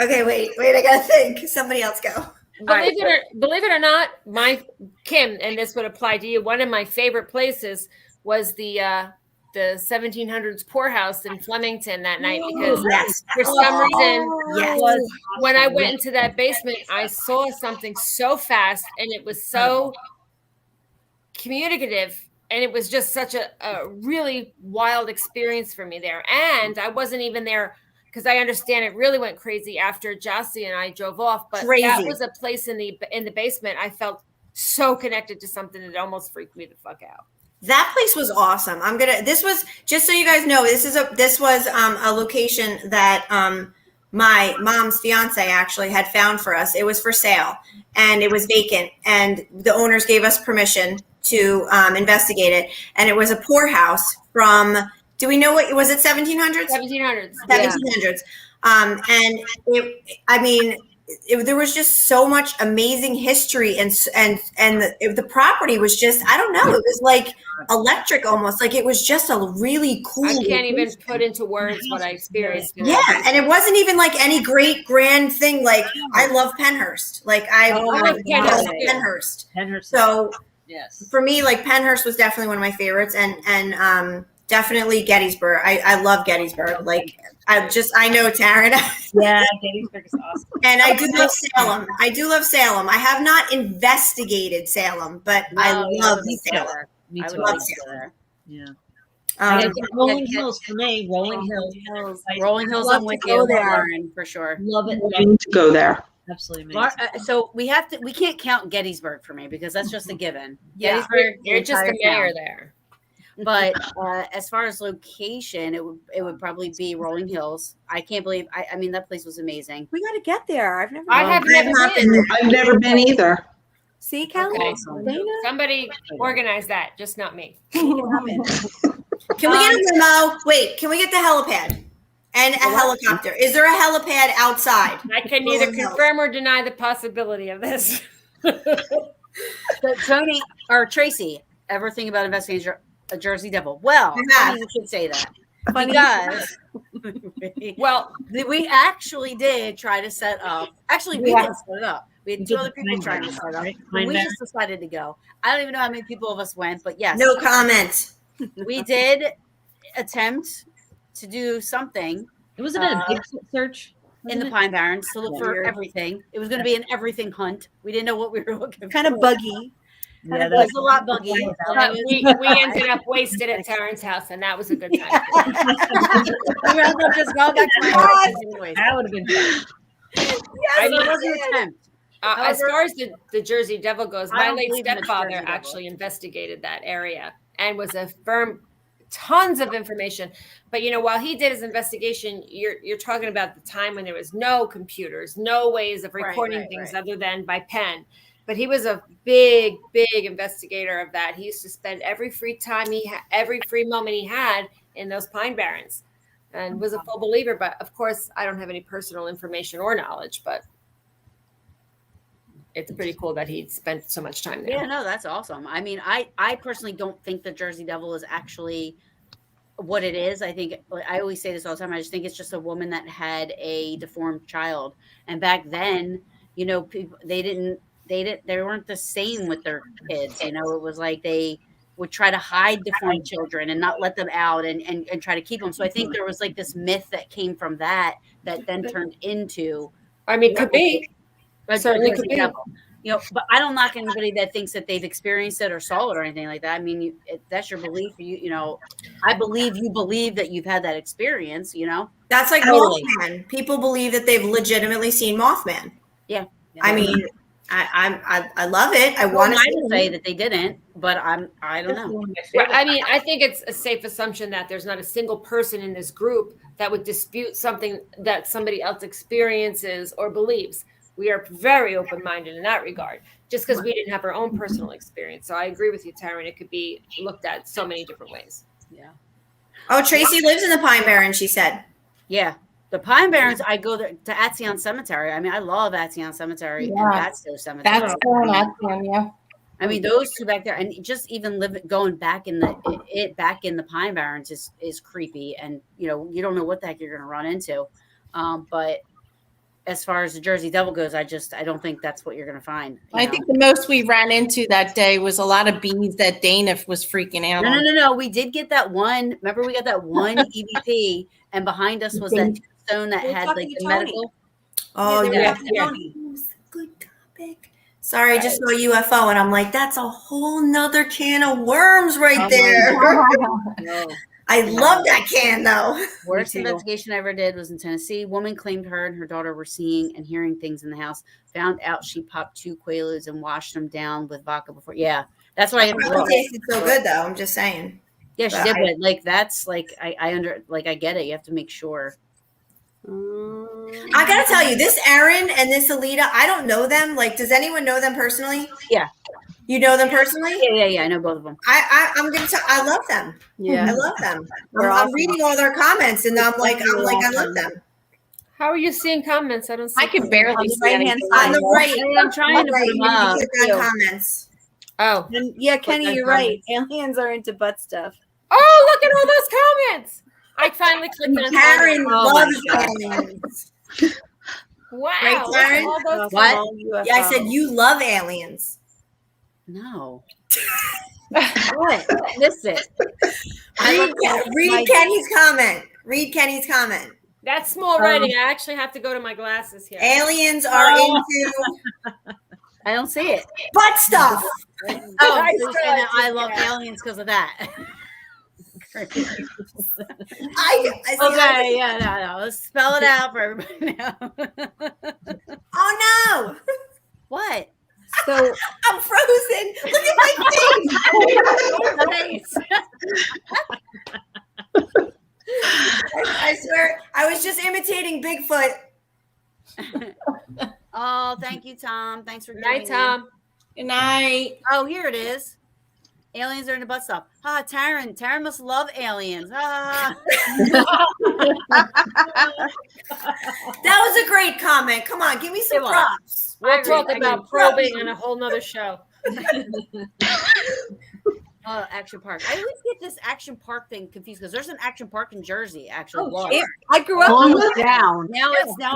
[SPEAKER 3] Okay, wait. I gotta think. Somebody else go.
[SPEAKER 7] Believe it or not, my Kim, and this would apply to you. One of my favorite places was the 1700s poorhouse in Flemington that night, because for some reason, when I went into that basement, I saw something so fast, and it was so communicative, and it was just such a really wild experience for me there. And I wasn't even there, because I understand it really went crazy after Jossie and I drove off. But that was a place in the basement. I felt so connected to something that almost freaked me the fuck out.
[SPEAKER 3] That place was awesome. This was, just so you guys know, this was a location that my mom's fiance actually had found for us. It was for sale and it was vacant, and the owners gave us permission to investigate it. And it was a poorhouse from, do we know what was it? 1700s?
[SPEAKER 7] 1700s.
[SPEAKER 3] 1700s. And there was just so much amazing history, and the property was just, I don't know, it was like electric almost. Like it was just a really cool.
[SPEAKER 7] I can't even put into words what I experienced.
[SPEAKER 3] Yeah, and it wasn't even like any great grand thing. Like I love Penhurst. Like I love Penhurst. So
[SPEAKER 8] yes,
[SPEAKER 3] for me, like Penhurst was definitely one of my favorites, and definitely Gettysburg. I love Gettysburg. Like I know Taryn.
[SPEAKER 8] Yeah, Gettysburg is awesome.
[SPEAKER 3] And I do love Salem. I have not investigated Salem, but I love Salem.
[SPEAKER 8] Me too.
[SPEAKER 3] I love Salem.
[SPEAKER 8] Yeah.
[SPEAKER 3] Rolling
[SPEAKER 8] Hills for me. Rolling Hills.
[SPEAKER 1] Rolling Hills. I'm with you, Lauren, for sure.
[SPEAKER 8] Love it.
[SPEAKER 6] We need to go there.
[SPEAKER 8] Absolutely
[SPEAKER 1] amazing. So we can't count Gettysburg for me, because that's just a given.
[SPEAKER 7] Yeah.
[SPEAKER 1] Gettysburg,
[SPEAKER 7] You're just the mayor there.
[SPEAKER 1] But as far as location, it would probably be Rolling Hills. I can't believe. I mean, that place was amazing.
[SPEAKER 5] We got to get there. I've never.
[SPEAKER 7] I have never been there.
[SPEAKER 6] I've never been either.
[SPEAKER 5] See, Kelly?
[SPEAKER 7] Okay. Somebody organize that, just not me.
[SPEAKER 3] Can we get a limo? Wait, can we get the helipad and a helicopter? Is there a helipad outside?
[SPEAKER 7] I can neither confirm or deny the possibility of this.
[SPEAKER 1] Tony or Tracy, ever think about investigating a Jersey Devil? Well, you should say that. Because
[SPEAKER 7] well,
[SPEAKER 1] we actually did try to set up. Actually, we didn't set it up. We had two other people trying to start up. We just decided to go. I don't even know how many people of us went, but yes.
[SPEAKER 3] No comment.
[SPEAKER 1] We did attempt to do something.
[SPEAKER 8] It was a bit of a search
[SPEAKER 1] in the Pine Barrens to look for everything. It was going to be an everything hunt. We didn't know what we were looking for.
[SPEAKER 5] Kind of buggy.
[SPEAKER 1] It was a lot buggy.
[SPEAKER 7] We ended up wasted at Taryn's house, and that was a good time.
[SPEAKER 1] We ended up just going back to my house.
[SPEAKER 8] That would have been fun.
[SPEAKER 1] Yes, I mean, it was an attempt.
[SPEAKER 7] As far as the Jersey Devil goes,
[SPEAKER 1] I
[SPEAKER 7] my
[SPEAKER 1] don't
[SPEAKER 7] late
[SPEAKER 1] believe in the
[SPEAKER 7] stepfather
[SPEAKER 1] Jersey Devil.
[SPEAKER 7] actually investigated that area and was a firm tons of information. But while he did his investigation, you're talking about the time when there was no computers, no ways of recording things other than by pen. But he was a big investigator of that. He used to spend every free moment he had in those Pine Barrens, and was a full believer. But of course, I don't have any personal information or knowledge, but it's pretty cool that he spent so much time there.
[SPEAKER 1] Yeah, no, that's awesome. I mean, I personally don't think the Jersey Devil is actually what it is. I think, I always say this all the time, I just think it's just a woman that had a deformed child. And back then, people, they weren't the same with their kids. It was like they would try to hide deformed children and not let them out and try to keep them. So I think there was like this myth that came from that then turned into,
[SPEAKER 7] could be. Certainly could be.
[SPEAKER 1] But I don't knock anybody that thinks that they've experienced it or saw it or anything like that. I mean, that's your belief. I believe you believe that you've had that experience.
[SPEAKER 3] That's like Mothman. People believe that they've legitimately seen Mothman.
[SPEAKER 1] Yeah.
[SPEAKER 3] I mean, I love it. I want
[SPEAKER 1] to say that they didn't, but I don't know.
[SPEAKER 7] I mean, I think it's a safe assumption that there's not a single person in this group that would dispute something that somebody else experiences or believes. We are very open-minded in that regard, just because we didn't have our own personal experience. So I agree with you, Taryn. It could be looked at so many different ways.
[SPEAKER 1] Yeah.
[SPEAKER 3] Oh, Tracy lives in the Pine Barrens, she said.
[SPEAKER 1] Yeah. The Pine Barrens, I go there to Atzion Cemetery. I mean, I love Atzion Cemetery and Batstow Cemetery.
[SPEAKER 2] That's going Atzion, yeah.
[SPEAKER 1] I mean, those two back there, and just even going back in the Pine Barrens is creepy, and you don't know what the heck you're going to run into. But as far as the Jersey Devil goes, I don't think that's what you're going to find.
[SPEAKER 2] I think the most we ran into that day was a lot of bees that Dayna was freaking out on.
[SPEAKER 1] No. We did get that one. Remember, we got that one EVP, and behind us was that stone that had like the medical.
[SPEAKER 3] Oh, yeah. Good topic. Sorry, I just saw a UFO, and I'm like, that's a whole nother can of worms right there. I love that can, though.
[SPEAKER 1] Worst investigation I ever did was in Tennessee. Woman claimed her and her daughter were seeing and hearing things in the house. Found out she popped 2 Quaaludes and washed them down with vodka before. Yeah, that's what I have.
[SPEAKER 3] It tasted so good, though. I'm just saying.
[SPEAKER 1] Yeah, she did. But like, that's like, I get it. You have to make sure.
[SPEAKER 3] I gotta tell you, this Erin and this Alita, I don't know them. Like, does anyone know them personally?
[SPEAKER 1] Yeah.
[SPEAKER 3] You know them personally?
[SPEAKER 1] Yeah. I know both of them.
[SPEAKER 3] I'm gonna tell. I love them.
[SPEAKER 1] Yeah,
[SPEAKER 3] I love them. I'm reading all their comments, and I'm like, I love them.
[SPEAKER 7] How are you seeing comments? I don't see.
[SPEAKER 2] I could barely see anything.
[SPEAKER 3] On the right.
[SPEAKER 1] I'm trying to put them up.
[SPEAKER 3] Click on comments.
[SPEAKER 7] Oh,
[SPEAKER 5] and yeah, Kenny, you're right. Aliens are into butt stuff.
[SPEAKER 7] Oh, look at all those comments! I finally clicked on
[SPEAKER 3] Taryn loves aliens.
[SPEAKER 7] Wow.
[SPEAKER 3] Right, Taryn?
[SPEAKER 1] What?
[SPEAKER 3] Yeah, I said you love aliens.
[SPEAKER 1] No. What? Miss it.
[SPEAKER 3] Read Kenny's comment. Read Kenny's comment.
[SPEAKER 7] That's small writing. I actually have to go to my glasses here.
[SPEAKER 3] Aliens are into
[SPEAKER 1] I don't see it.
[SPEAKER 3] butt stuff.
[SPEAKER 1] I love aliens because of that. No. Let's spell it out for everybody now.
[SPEAKER 3] Oh no!
[SPEAKER 1] What?
[SPEAKER 5] So
[SPEAKER 3] I'm frozen. Look at my face. I swear, I was just imitating Bigfoot.
[SPEAKER 1] Oh, thank you, Tom. Thanks for
[SPEAKER 7] Good night, Tom.
[SPEAKER 2] Good night.
[SPEAKER 1] Oh, here it is. Aliens are into butt stuff. Taryn. Taryn must love aliens.
[SPEAKER 3] That was a great comment. Come on, give me some props.
[SPEAKER 7] We'll talk about probing on a whole nother show.
[SPEAKER 1] Action Park. I always get this Action Park thing confused because there's an Action Park in Jersey. Actually,
[SPEAKER 5] I grew up
[SPEAKER 1] down. Now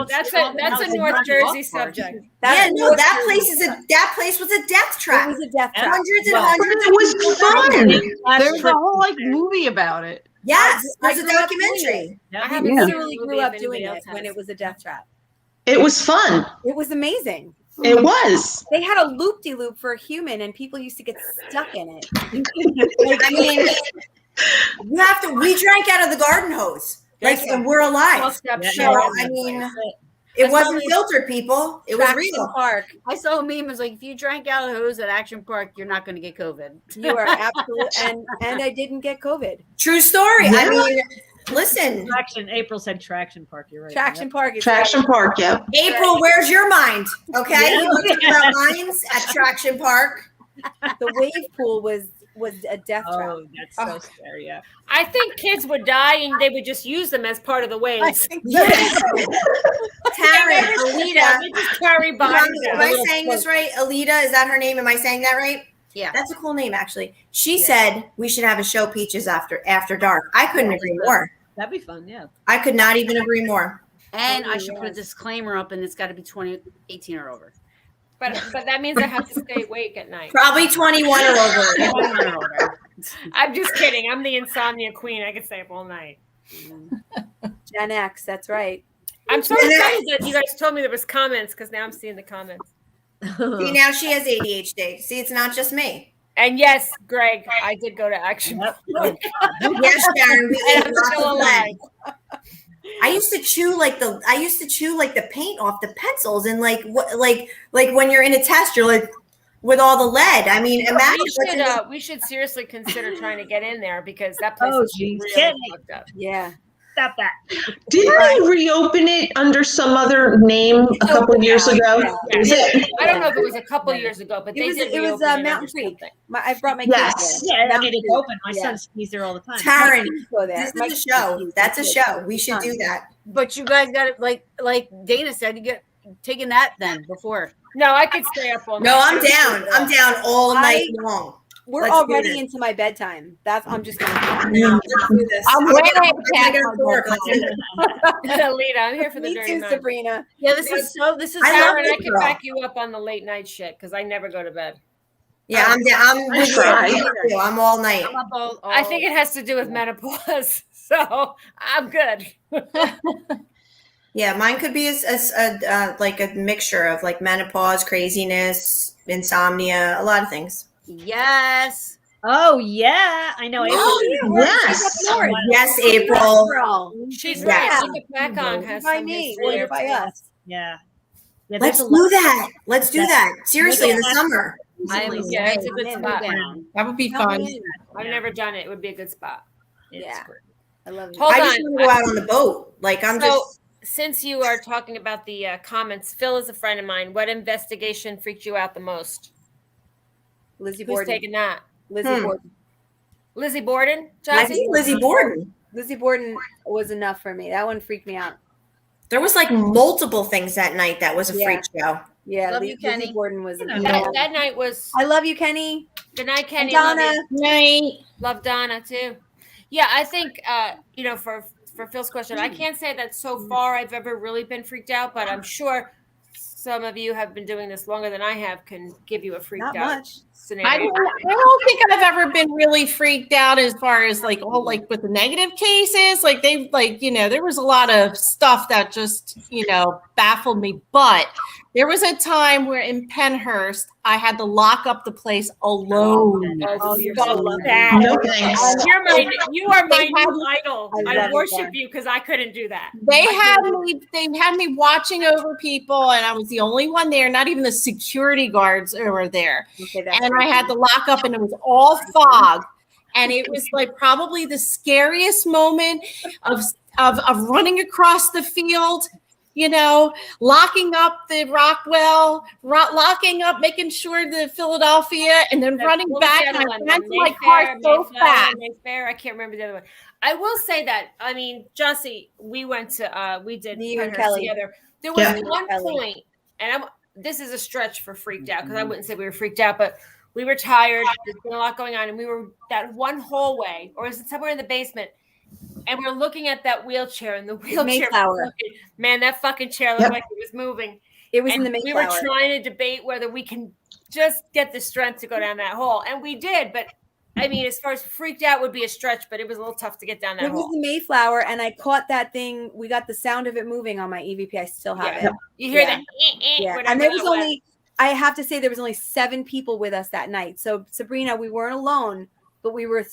[SPEAKER 7] That's a North Jersey subject.
[SPEAKER 3] Yeah, no, that place was a death trap.
[SPEAKER 5] It was a death trap.
[SPEAKER 3] Hundreds and hundreds.
[SPEAKER 6] It was fun.
[SPEAKER 4] There's a whole like movie about it.
[SPEAKER 3] Yes, there's a
[SPEAKER 5] grew up
[SPEAKER 3] documentary.
[SPEAKER 5] I literally grew up doing it when it was a death trap.
[SPEAKER 6] It was fun.
[SPEAKER 5] It was amazing.
[SPEAKER 6] It was.
[SPEAKER 5] They had a loop-de-loop for a human, and people used to get stuck in it.
[SPEAKER 3] I mean, we drank out of the garden hose, and we're alive. So, I mean, it wasn't filtered, people. It was real.
[SPEAKER 1] Park. I saw a meme. It was like, if you drank out of the hose at Action Park, you're not going to get COVID.
[SPEAKER 5] You are absolutely, and I didn't get COVID.
[SPEAKER 3] True story. Yeah. I mean, listen.
[SPEAKER 8] April said Traction Park. You're right.
[SPEAKER 5] Traction Park.
[SPEAKER 6] Traction Park. Yep.
[SPEAKER 3] April, where's your mind? Okay, you talking about minds at Traction Park.
[SPEAKER 5] The wave pool was a death trap.
[SPEAKER 8] Oh, that's so scary. Yeah.
[SPEAKER 7] I think kids would die and they would just use them as part of the waves.
[SPEAKER 3] Yes. Taryn, Alita.
[SPEAKER 7] They just carry bodies.
[SPEAKER 3] Am I saying this right? Alita, is that her name? Am I saying that right?
[SPEAKER 1] Yeah.
[SPEAKER 3] That's a cool name, actually. She said we should have a show Peaches after dark. I couldn't agree more.
[SPEAKER 8] That'd be fun, yeah.
[SPEAKER 3] I could not even agree more.
[SPEAKER 1] And I should put a disclaimer up, and it's got to be 18 or over.
[SPEAKER 7] But that means I have to stay awake at night.
[SPEAKER 3] Probably 21 or over.
[SPEAKER 7] I'm just kidding. I'm the insomnia queen. I can stay up all night.
[SPEAKER 5] Gen X, that's right.
[SPEAKER 7] I'm so excited that you guys told me there was comments because now I'm seeing the comments.
[SPEAKER 3] See, now she has ADHD. See, it's not just me.
[SPEAKER 7] And yes, Greg, I did go to Action Park.
[SPEAKER 3] Yes, Sharon,
[SPEAKER 7] and I'm still alive.
[SPEAKER 3] I used to chew like the paint off the pencils, and like when you're in a test, you're like with all the lead. I mean, imagine.
[SPEAKER 7] We should seriously consider trying to get in there because that place is really fucked up.
[SPEAKER 5] Yeah.
[SPEAKER 8] Stop that.
[SPEAKER 6] Didn't they reopen it under some other name a couple of years ago?
[SPEAKER 7] Yeah. I don't know if it was a couple of years ago, but it was
[SPEAKER 5] Mountain Creek. I brought my
[SPEAKER 6] kids
[SPEAKER 5] there.
[SPEAKER 8] Yeah, I mean, it's open. My son skis there all the time.
[SPEAKER 3] Taryn, this is a show. That's a show. We should do that.
[SPEAKER 1] But you guys got it, like Dayna said, you get taking that then before.
[SPEAKER 7] No, I could stay up all night.
[SPEAKER 3] No, I'm down. I'm down all night long.
[SPEAKER 5] We're already into my bedtime. I'm just gonna.
[SPEAKER 3] No, let's do this.
[SPEAKER 5] I'm
[SPEAKER 7] Alita, I'm here for the dirty
[SPEAKER 5] too,
[SPEAKER 7] night.
[SPEAKER 5] Sabrina.
[SPEAKER 1] Yeah, this is.
[SPEAKER 7] Taryn, I can back you up on the late night shit because I never go to bed.
[SPEAKER 3] Yeah, I'm down. I'm all night.
[SPEAKER 7] I think it has to do with menopause, so I'm good.
[SPEAKER 3] Yeah, mine could be like a mixture of like menopause, craziness, insomnia, a lot of things.
[SPEAKER 1] Yes.
[SPEAKER 8] Oh yeah, I know.
[SPEAKER 3] Yes, April.
[SPEAKER 7] She's right. Look at Macon has
[SPEAKER 5] by me, or by us.
[SPEAKER 8] Yeah.
[SPEAKER 3] Let's do that. Let's do that. Seriously, in the summer.
[SPEAKER 7] It's a good spot.
[SPEAKER 2] That would be fun.
[SPEAKER 7] I've never done it. It would be a good spot.
[SPEAKER 5] Yeah, I love it.
[SPEAKER 7] Hold
[SPEAKER 3] I
[SPEAKER 7] on.
[SPEAKER 3] just want to go out on the boat. Like
[SPEAKER 7] Since you are talking about the comments, Phil is a friend of mine. What investigation freaked you out the most?
[SPEAKER 5] Lizzie
[SPEAKER 7] Who's
[SPEAKER 5] Borden.
[SPEAKER 7] taking that?
[SPEAKER 5] Lizzie Borden.
[SPEAKER 7] Lizzie Borden?
[SPEAKER 3] I think Lizzie Borden.
[SPEAKER 5] Lizzie Borden was enough for me. That one freaked me out.
[SPEAKER 3] There was like multiple things that night that was a freak show.
[SPEAKER 5] Yeah, Lizzie Borden was enough.
[SPEAKER 7] That night was.
[SPEAKER 5] I love you, Kenny.
[SPEAKER 7] Good night, Kenny.
[SPEAKER 5] And Donna.
[SPEAKER 2] Night.
[SPEAKER 7] Love Donna too. Yeah, I think for Phil's question, I can't say that so far I've ever really been freaked out, but I'm sure some of you have been doing this longer than I have can give you a freaked out scenario.
[SPEAKER 2] I don't think I've ever been really freaked out as far as like with the negative cases. Like there was a lot of stuff that just, baffled me. But there was a time where in Pennhurst, I had to lock up the place alone.
[SPEAKER 7] You're so bad.
[SPEAKER 6] No thanks.
[SPEAKER 7] You are my new idol. I worship you because I couldn't do that.
[SPEAKER 2] They had me watching over people, and I was the only one there. Not even the security guards were there. Okay, and I had to lock up, and it was all fog. And it was like probably the scariest moment of running across the field. Locking up the Rockwell, locking up, making sure the Philadelphia, and then running back. And I ran to my car so fast.
[SPEAKER 7] I can't remember the other one. I will say that, Jussie, we went to, we did Pennhurst together. There was one point, and this is a stretch for freaked out, because I wouldn't say we were freaked out, but We were tired. There's been a lot going on, and we were that one hallway, or is it somewhere in the basement? And we're looking at that wheelchair, and the wheelchair,
[SPEAKER 5] Mayflower.
[SPEAKER 7] man, that fucking chair looked like it was moving.
[SPEAKER 5] It was
[SPEAKER 7] and
[SPEAKER 5] in the
[SPEAKER 7] we
[SPEAKER 5] Mayflower.
[SPEAKER 7] were trying to debate whether we can just get the strength to go down that hole, and we did. But I mean, as far as freaked out would be a stretch, but it was a little tough to get down that
[SPEAKER 5] It was
[SPEAKER 7] hole.
[SPEAKER 5] the Mayflower, and I caught that thing. We got the sound of it moving on my EVP. I still have it.
[SPEAKER 7] You hear
[SPEAKER 5] Yeah.
[SPEAKER 7] that?
[SPEAKER 5] Yeah, and there was only, I have to say, there was only 7 people with us that night. So Sabrina, we weren't alone, but we were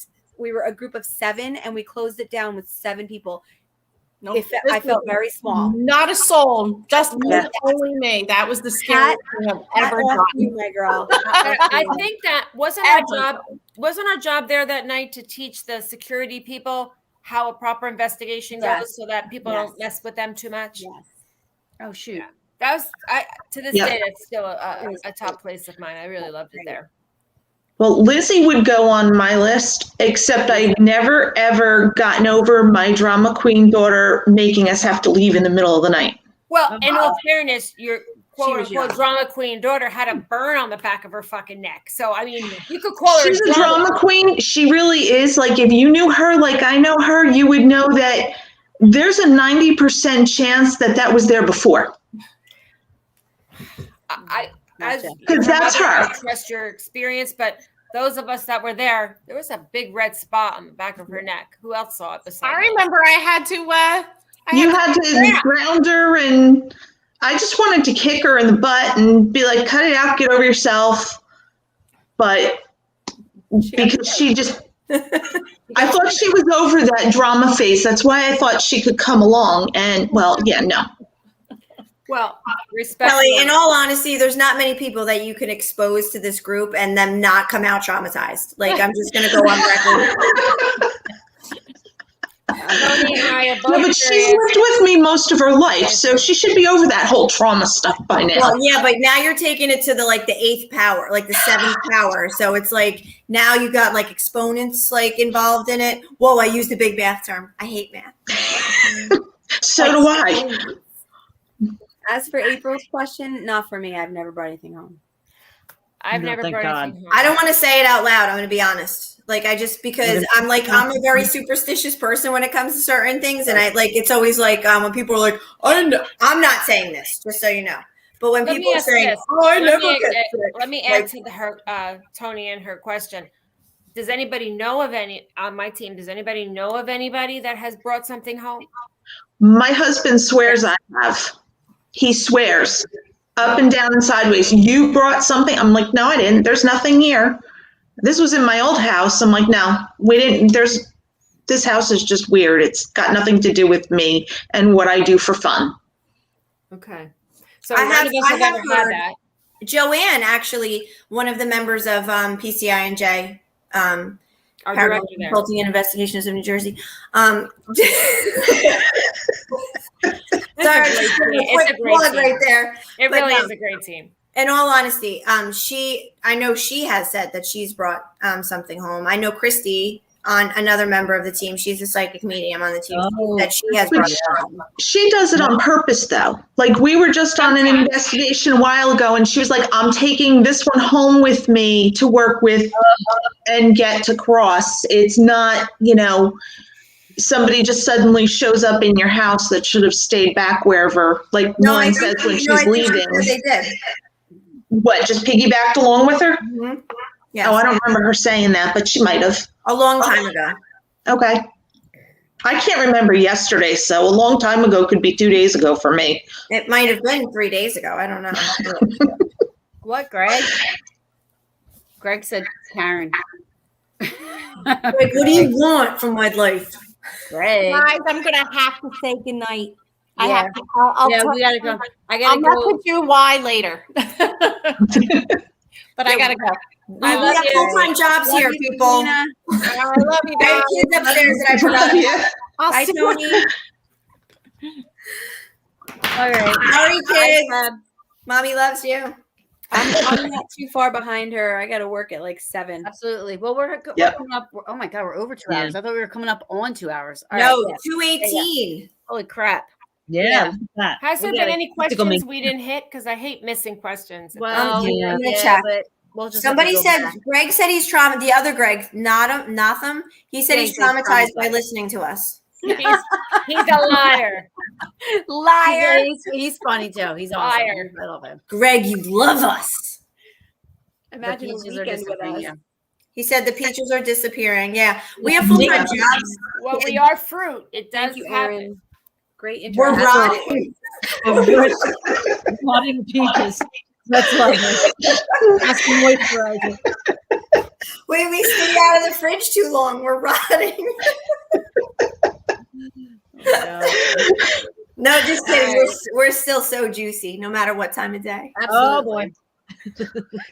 [SPEAKER 5] a group of 7, and we closed it down with 7 people. I felt very small.
[SPEAKER 2] Not a soul, just only me. That was the scariest thing I've ever done.
[SPEAKER 5] My girl.
[SPEAKER 7] I think that wasn't our job. Wasn't our job there that night to teach the security people how a proper investigation goes, so that people don't mess with them too much?
[SPEAKER 5] Yes.
[SPEAKER 1] Oh shoot.
[SPEAKER 7] Yeah. That was to this day. That's still a top place of mine. I really loved it there.
[SPEAKER 6] Well, Lizzie would go on my list, except I've never, ever gotten over my drama queen daughter making us have to leave in the middle of the night.
[SPEAKER 7] Well, in all fairness, your quote
[SPEAKER 5] was
[SPEAKER 7] unquote
[SPEAKER 5] young.
[SPEAKER 7] drama queen daughter had a burn on the back of her fucking neck. So, I mean, you could call her
[SPEAKER 6] She's a drama queen. She really is. Like, if you knew her like I know her, you would know that there's a 90% chance that was there before. Because that's her.
[SPEAKER 7] I trust your experience, but those of us that were there was a big red spot on the back of her neck. Who else saw it besides?
[SPEAKER 2] I remember I had to.
[SPEAKER 6] You had to ground her, and I just wanted to kick her in the butt and be like, "Cut it out, get over yourself." But because she just, I thought she was over that drama phase. That's why I thought she could come along. And well, yeah, no.
[SPEAKER 7] Well, respect.
[SPEAKER 3] Kelly, in all honesty, there's not many people that you can expose to this group and them not come out traumatized. Like, I'm just going to go on record.
[SPEAKER 7] Tony and I are both
[SPEAKER 6] No, but she's lived with me most of her life, so she should be over that whole trauma stuff by now.
[SPEAKER 3] Well, yeah, but now you're taking it to the 8th power, like the 7th power. So it's like now you got like exponents like involved in it. Whoa, I used a big math term. I hate math.
[SPEAKER 6] So do I.
[SPEAKER 5] As for April's question, not for me. I've never brought anything home.
[SPEAKER 7] I've
[SPEAKER 8] No,
[SPEAKER 7] never
[SPEAKER 8] thank
[SPEAKER 7] brought
[SPEAKER 8] God.
[SPEAKER 7] anything home.
[SPEAKER 3] I don't want to say it out loud. I'm going to be honest. Like, I just, because I'm a very superstitious person when it comes to certain things. And it's always like, when people are like, I'm not saying this, just so you know. But when people are saying,
[SPEAKER 7] let me add to her, Tony and her question. Does anybody know of any on my team? Does anybody know of anybody that has brought something home?
[SPEAKER 6] My husband swears I have. He swears up and down and sideways. You brought something? I'm like, no, I didn't. There's nothing here. This was in my old house. I'm like, no, we didn't. This house is just weird. It's got nothing to do with me and what I do for fun.
[SPEAKER 7] Okay. So
[SPEAKER 3] I
[SPEAKER 7] none
[SPEAKER 3] have
[SPEAKER 7] of us have ever had
[SPEAKER 3] heard
[SPEAKER 7] that.
[SPEAKER 3] Joanne, actually, one of the members of PCI&J,
[SPEAKER 7] Our
[SPEAKER 3] Paranormal
[SPEAKER 7] director there.
[SPEAKER 3] Consulting and Investigations of New Jersey. Sorry, just giving a
[SPEAKER 7] It's a
[SPEAKER 3] quick
[SPEAKER 7] great
[SPEAKER 3] plug
[SPEAKER 7] team.
[SPEAKER 3] right there.
[SPEAKER 7] It
[SPEAKER 3] But
[SPEAKER 7] really
[SPEAKER 3] no.
[SPEAKER 7] is a great team.
[SPEAKER 3] In all honesty, I know she has said that she's brought something home. I know Christy, on another member of the team, she's a psychic medium on the team, that she has brought it home.
[SPEAKER 6] She does it on purpose, though. Like, we were just on an investigation a while ago, and she was like, I'm taking this one home with me to work with and get to cross. It's not, somebody just suddenly shows up in your house that should have stayed back wherever, like Lauren says when she's leaving.
[SPEAKER 3] They did.
[SPEAKER 6] What, just piggybacked along with her?
[SPEAKER 3] Mm-hmm. Yeah.
[SPEAKER 6] Oh, I don't remember her saying that, but she might have.
[SPEAKER 3] A long time ago.
[SPEAKER 6] Okay. I can't remember yesterday, so a long time ago could be 2 days ago for me.
[SPEAKER 3] It might have been 3 days ago. I don't know.
[SPEAKER 1] What, Greg? Greg said Karen.
[SPEAKER 3] Like, what do you want from my life?
[SPEAKER 1] Greg.
[SPEAKER 2] Guys, I'm gonna have to say goodnight. I
[SPEAKER 1] Yeah.
[SPEAKER 2] have to. I'll
[SPEAKER 1] Yeah,
[SPEAKER 2] tell
[SPEAKER 1] we gotta
[SPEAKER 2] you.
[SPEAKER 1] go. I
[SPEAKER 2] I'll
[SPEAKER 1] gotta go.
[SPEAKER 2] message you why later. But I gotta go.
[SPEAKER 7] I
[SPEAKER 3] We
[SPEAKER 7] love
[SPEAKER 3] have
[SPEAKER 7] you.
[SPEAKER 3] full-time jobs here, people.
[SPEAKER 2] I love you
[SPEAKER 3] I
[SPEAKER 2] guys.
[SPEAKER 3] have kids upstairs that I forgot.
[SPEAKER 2] I'll
[SPEAKER 3] Bye,
[SPEAKER 2] see you.
[SPEAKER 3] Tony.
[SPEAKER 1] All right.
[SPEAKER 3] Sorry, kids. Mommy loves you.
[SPEAKER 5] I'm not too far behind her. I got to work at 7.
[SPEAKER 1] Absolutely. Well, we're
[SPEAKER 6] Yep.
[SPEAKER 1] coming up. Oh my God, we're over 2
[SPEAKER 8] Yeah.
[SPEAKER 1] hours. I thought we were coming up on 2 hours. All
[SPEAKER 3] No,
[SPEAKER 1] right.
[SPEAKER 3] 2:18.
[SPEAKER 1] Holy crap.
[SPEAKER 8] Yeah. look at that.
[SPEAKER 7] Has there
[SPEAKER 8] We
[SPEAKER 7] been
[SPEAKER 8] gotta-
[SPEAKER 7] any
[SPEAKER 8] have to go
[SPEAKER 7] questions
[SPEAKER 8] make-
[SPEAKER 7] we didn't hit? Because I hate missing questions.
[SPEAKER 1] Well,
[SPEAKER 3] I'm gonna
[SPEAKER 1] yeah,
[SPEAKER 3] check.
[SPEAKER 1] but we'll just
[SPEAKER 3] Somebody
[SPEAKER 1] have to go
[SPEAKER 3] said,
[SPEAKER 1] back.
[SPEAKER 3] Greg said he's traumatized. The other Greg, Notham, he said
[SPEAKER 1] Yeah,
[SPEAKER 3] he's
[SPEAKER 1] he said
[SPEAKER 3] traumatized by
[SPEAKER 1] traumatized.
[SPEAKER 3] listening to us.
[SPEAKER 7] He's a liar.
[SPEAKER 3] Liar.
[SPEAKER 1] He's funny too. He's awesome.
[SPEAKER 7] Liar.
[SPEAKER 1] I love him.
[SPEAKER 3] Greg, you love us.
[SPEAKER 5] Imagine a
[SPEAKER 1] peaches are
[SPEAKER 5] weekend with
[SPEAKER 1] disappearing,
[SPEAKER 5] us.
[SPEAKER 1] yeah.
[SPEAKER 3] He said the peaches are disappearing. Yeah. We have full-time jobs.
[SPEAKER 7] Well, we are fruit. It does
[SPEAKER 5] Thank you,
[SPEAKER 7] happen.
[SPEAKER 5] Aaron. Great
[SPEAKER 3] We're
[SPEAKER 5] interaction.
[SPEAKER 3] rotting.
[SPEAKER 8] Rotting peaches. That's lovely. Asking moisturizer.
[SPEAKER 3] When we stay out of the fridge too long, we're rotting. No, just kidding. We're still so juicy, no matter what time of day.
[SPEAKER 8] Oh boy.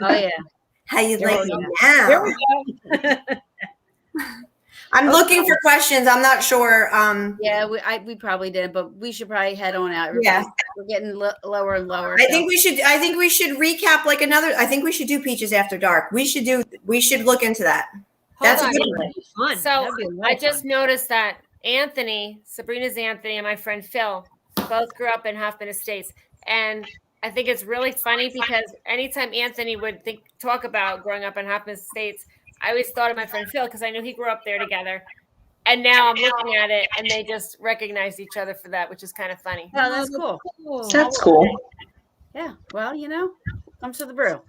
[SPEAKER 1] Oh yeah.
[SPEAKER 3] How you like
[SPEAKER 8] we
[SPEAKER 3] it
[SPEAKER 8] Here
[SPEAKER 3] now?
[SPEAKER 8] we go.
[SPEAKER 3] I'm looking for questions. I'm not sure.
[SPEAKER 1] Yeah, we probably did, but we should probably head on out.
[SPEAKER 3] Yeah.
[SPEAKER 1] We're getting lower and lower.
[SPEAKER 3] I think we should recap like another. I think we should do Peaches After Dark. We should look into that. That's a
[SPEAKER 7] Hold
[SPEAKER 3] good
[SPEAKER 7] on.
[SPEAKER 3] one.
[SPEAKER 8] Fun.
[SPEAKER 7] So
[SPEAKER 8] That'd be a lot
[SPEAKER 7] I
[SPEAKER 8] of
[SPEAKER 7] just
[SPEAKER 8] fun.
[SPEAKER 7] noticed that Sabrina's Anthony, and my friend Phil both grew up in Huffman Estates. And I think it's really funny because anytime Anthony would talk about growing up in Huffman Estates, I always thought of my friend Phil because I knew he grew up there together. And now I'm looking at it and they just recognize each other for that, which is kind of funny.
[SPEAKER 1] Oh, that's cool.
[SPEAKER 6] That's cool.
[SPEAKER 1] Yeah. Well, comes to the brew.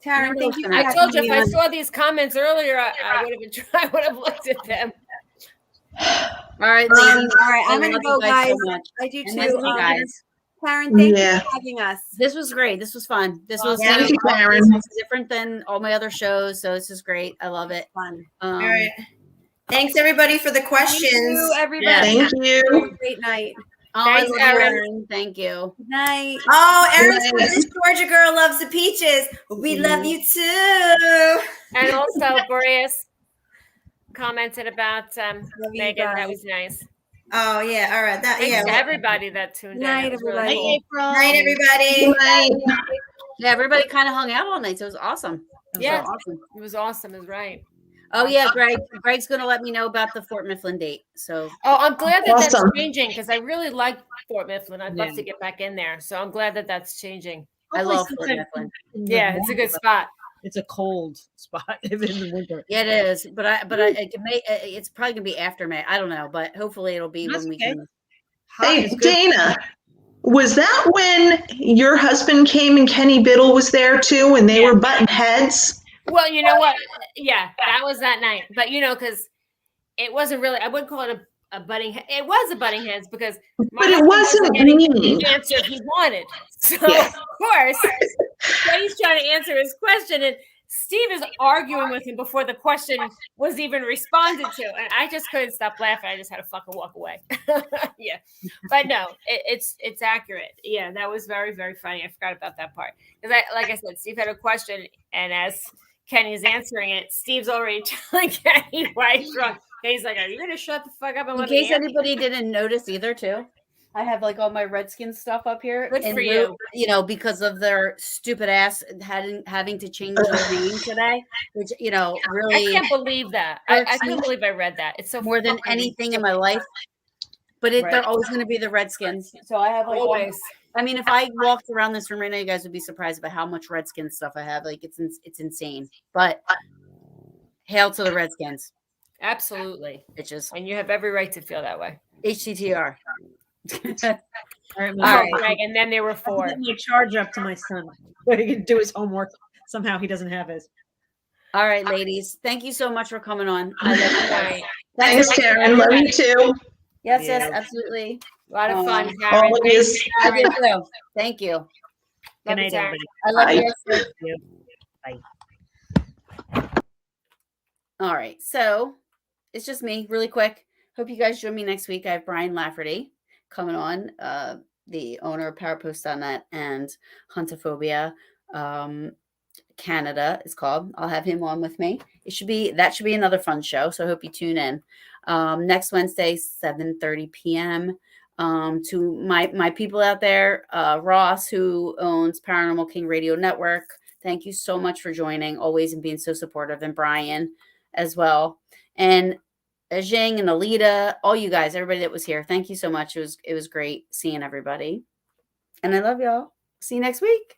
[SPEAKER 5] Taryn, thank you for
[SPEAKER 7] I told you
[SPEAKER 5] having
[SPEAKER 7] if I
[SPEAKER 5] me
[SPEAKER 7] saw these comments earlier, I would have looked at them.
[SPEAKER 1] All right, ladies.
[SPEAKER 5] All right, I'm
[SPEAKER 1] I
[SPEAKER 5] gonna
[SPEAKER 1] love
[SPEAKER 5] go,
[SPEAKER 1] you guys so
[SPEAKER 5] guys.
[SPEAKER 1] much.
[SPEAKER 5] I do
[SPEAKER 1] And
[SPEAKER 5] too.
[SPEAKER 1] miss you guys.
[SPEAKER 5] Taryn, thank you
[SPEAKER 6] Yeah.
[SPEAKER 5] for having us.
[SPEAKER 1] This was great. This was fun. This was
[SPEAKER 6] Thank you, Taryn.
[SPEAKER 1] this was different than all my other shows, so this is great. I love it.
[SPEAKER 5] Fun.
[SPEAKER 3] All right. Thanks everybody for the questions.
[SPEAKER 5] Thank you, everybody.
[SPEAKER 6] Thank you.
[SPEAKER 5] Have a great night.
[SPEAKER 1] Oh,
[SPEAKER 7] Thanks,
[SPEAKER 1] I love you,
[SPEAKER 7] Erin.
[SPEAKER 1] Erin. Thank you.
[SPEAKER 5] Good night.
[SPEAKER 3] Oh, Erin said this Georgia girl loves the peaches. We love you too.
[SPEAKER 7] And also, Boreas commented about
[SPEAKER 5] you
[SPEAKER 7] Meghan. That
[SPEAKER 5] guys.
[SPEAKER 7] was nice.
[SPEAKER 3] Oh yeah, all right.
[SPEAKER 7] Thanks to everybody that tuned in.
[SPEAKER 5] Night,
[SPEAKER 7] It was really
[SPEAKER 5] everybody.
[SPEAKER 7] cool.
[SPEAKER 8] April.
[SPEAKER 3] Night, everybody.
[SPEAKER 1] Yeah, everybody kind of hung out all night, so it was awesome. It was
[SPEAKER 7] Yeah.
[SPEAKER 1] so awesome.
[SPEAKER 7] It was awesome. It was right.
[SPEAKER 1] Oh yeah, Greg's gonna let me know about the Fort Mifflin date. So
[SPEAKER 7] Oh, I'm glad that
[SPEAKER 6] Awesome.
[SPEAKER 7] that's changing because I really like Fort Mifflin. I'd love
[SPEAKER 8] Yeah.
[SPEAKER 7] to get back in there. So I'm glad that that's changing.
[SPEAKER 1] I
[SPEAKER 8] Hopefully
[SPEAKER 1] love Fort
[SPEAKER 8] sometime
[SPEAKER 1] Mifflin.
[SPEAKER 8] in the
[SPEAKER 7] Yeah, it's a good
[SPEAKER 8] winter.
[SPEAKER 7] spot.
[SPEAKER 8] It's a cold spot if in the winter.
[SPEAKER 1] Yeah, it is. But it's probably gonna be after May. I don't know, but hopefully it'll be
[SPEAKER 8] That's
[SPEAKER 1] when we
[SPEAKER 8] okay.
[SPEAKER 1] can.
[SPEAKER 8] Hot
[SPEAKER 6] Hey,
[SPEAKER 8] is good.
[SPEAKER 6] Dayna, was that when your husband came and Kenny Biddle was there too, and they were butting heads?
[SPEAKER 7] Well, you know what? Yeah, that was that night. But because it wasn't really, I wouldn't call it a butting. It was a butting heads because
[SPEAKER 6] But it wasn't
[SPEAKER 7] getting
[SPEAKER 6] mean.
[SPEAKER 7] the answer he wanted. So
[SPEAKER 6] Yeah.
[SPEAKER 7] of course, Kenny's trying to answer his question, and Steve is arguing with him before the question was even responded to, and I just couldn't stop laughing. I just had to fucking walk away. Yeah, but no, it's accurate. Yeah, that was very, very funny. I forgot about that part because like I said, Steve had a question, and as Kenny's answering it, Steve's already telling Kenny why he's wrong. Kenny's like, "Are you gonna shut the fuck up and
[SPEAKER 1] In
[SPEAKER 7] let me
[SPEAKER 1] case
[SPEAKER 7] answer?"
[SPEAKER 1] anybody didn't notice either, too, I have like all my Redskins stuff up here.
[SPEAKER 7] Good
[SPEAKER 1] in
[SPEAKER 7] for
[SPEAKER 1] lieu-
[SPEAKER 7] you.
[SPEAKER 1] because of their stupid ass having to change their name today, which
[SPEAKER 7] I
[SPEAKER 1] really
[SPEAKER 7] can't believe that. I couldn't believe I read that. It's so
[SPEAKER 1] more than
[SPEAKER 7] fucking
[SPEAKER 1] anything in
[SPEAKER 7] ridiculous.
[SPEAKER 1] my life. But
[SPEAKER 8] Right.
[SPEAKER 1] they're always going to be the Redskins. So I have like all-
[SPEAKER 7] Always.
[SPEAKER 1] I mean, if I walked around this room right now, you guys would be surprised about how much Redskins stuff I have. Like it's insane. But hail to the Redskins,
[SPEAKER 7] Absolutely.
[SPEAKER 1] bitches.
[SPEAKER 7] And you have every right to feel that way.
[SPEAKER 1] HTTR.
[SPEAKER 8] All right,
[SPEAKER 7] Oh,
[SPEAKER 1] right.
[SPEAKER 7] Greg, and then there were
[SPEAKER 8] I'm
[SPEAKER 7] four.
[SPEAKER 8] getting my charger up to my son so he can do his homework. Somehow he doesn't have his.
[SPEAKER 1] All right, ladies. Thank you so much for coming on. I love you guys.
[SPEAKER 7] Right.
[SPEAKER 6] Thanks, Taryn. Love you too.
[SPEAKER 1] Yes,
[SPEAKER 8] Yeah.
[SPEAKER 1] yes, absolutely.
[SPEAKER 7] A lot of fun,
[SPEAKER 6] All
[SPEAKER 7] Taryn.
[SPEAKER 6] of yous.
[SPEAKER 1] I did too. Thank you.
[SPEAKER 7] Love
[SPEAKER 8] Good
[SPEAKER 7] you,
[SPEAKER 8] night,
[SPEAKER 7] Taryn.
[SPEAKER 8] everybody.
[SPEAKER 1] I love
[SPEAKER 6] Bye.
[SPEAKER 1] you.
[SPEAKER 8] Bye.
[SPEAKER 1] All right. So it's just me really quick. Hope you guys join me next week. I have Brian Lafferty coming on, the owner of PowerPost.net and Huntophobia Canada is called. I'll have him on with me. That should be another fun show. So I hope you tune in. Next Wednesday, 7:30 p.m. To my people out there, Ross, who owns Paranormal King Radio Network. Thank you so much for joining always and being so supportive, and Brian as well. And Jing and Alita, all you guys, everybody that was here. Thank you so much. It was great seeing everybody. And I love y'all. See you next week.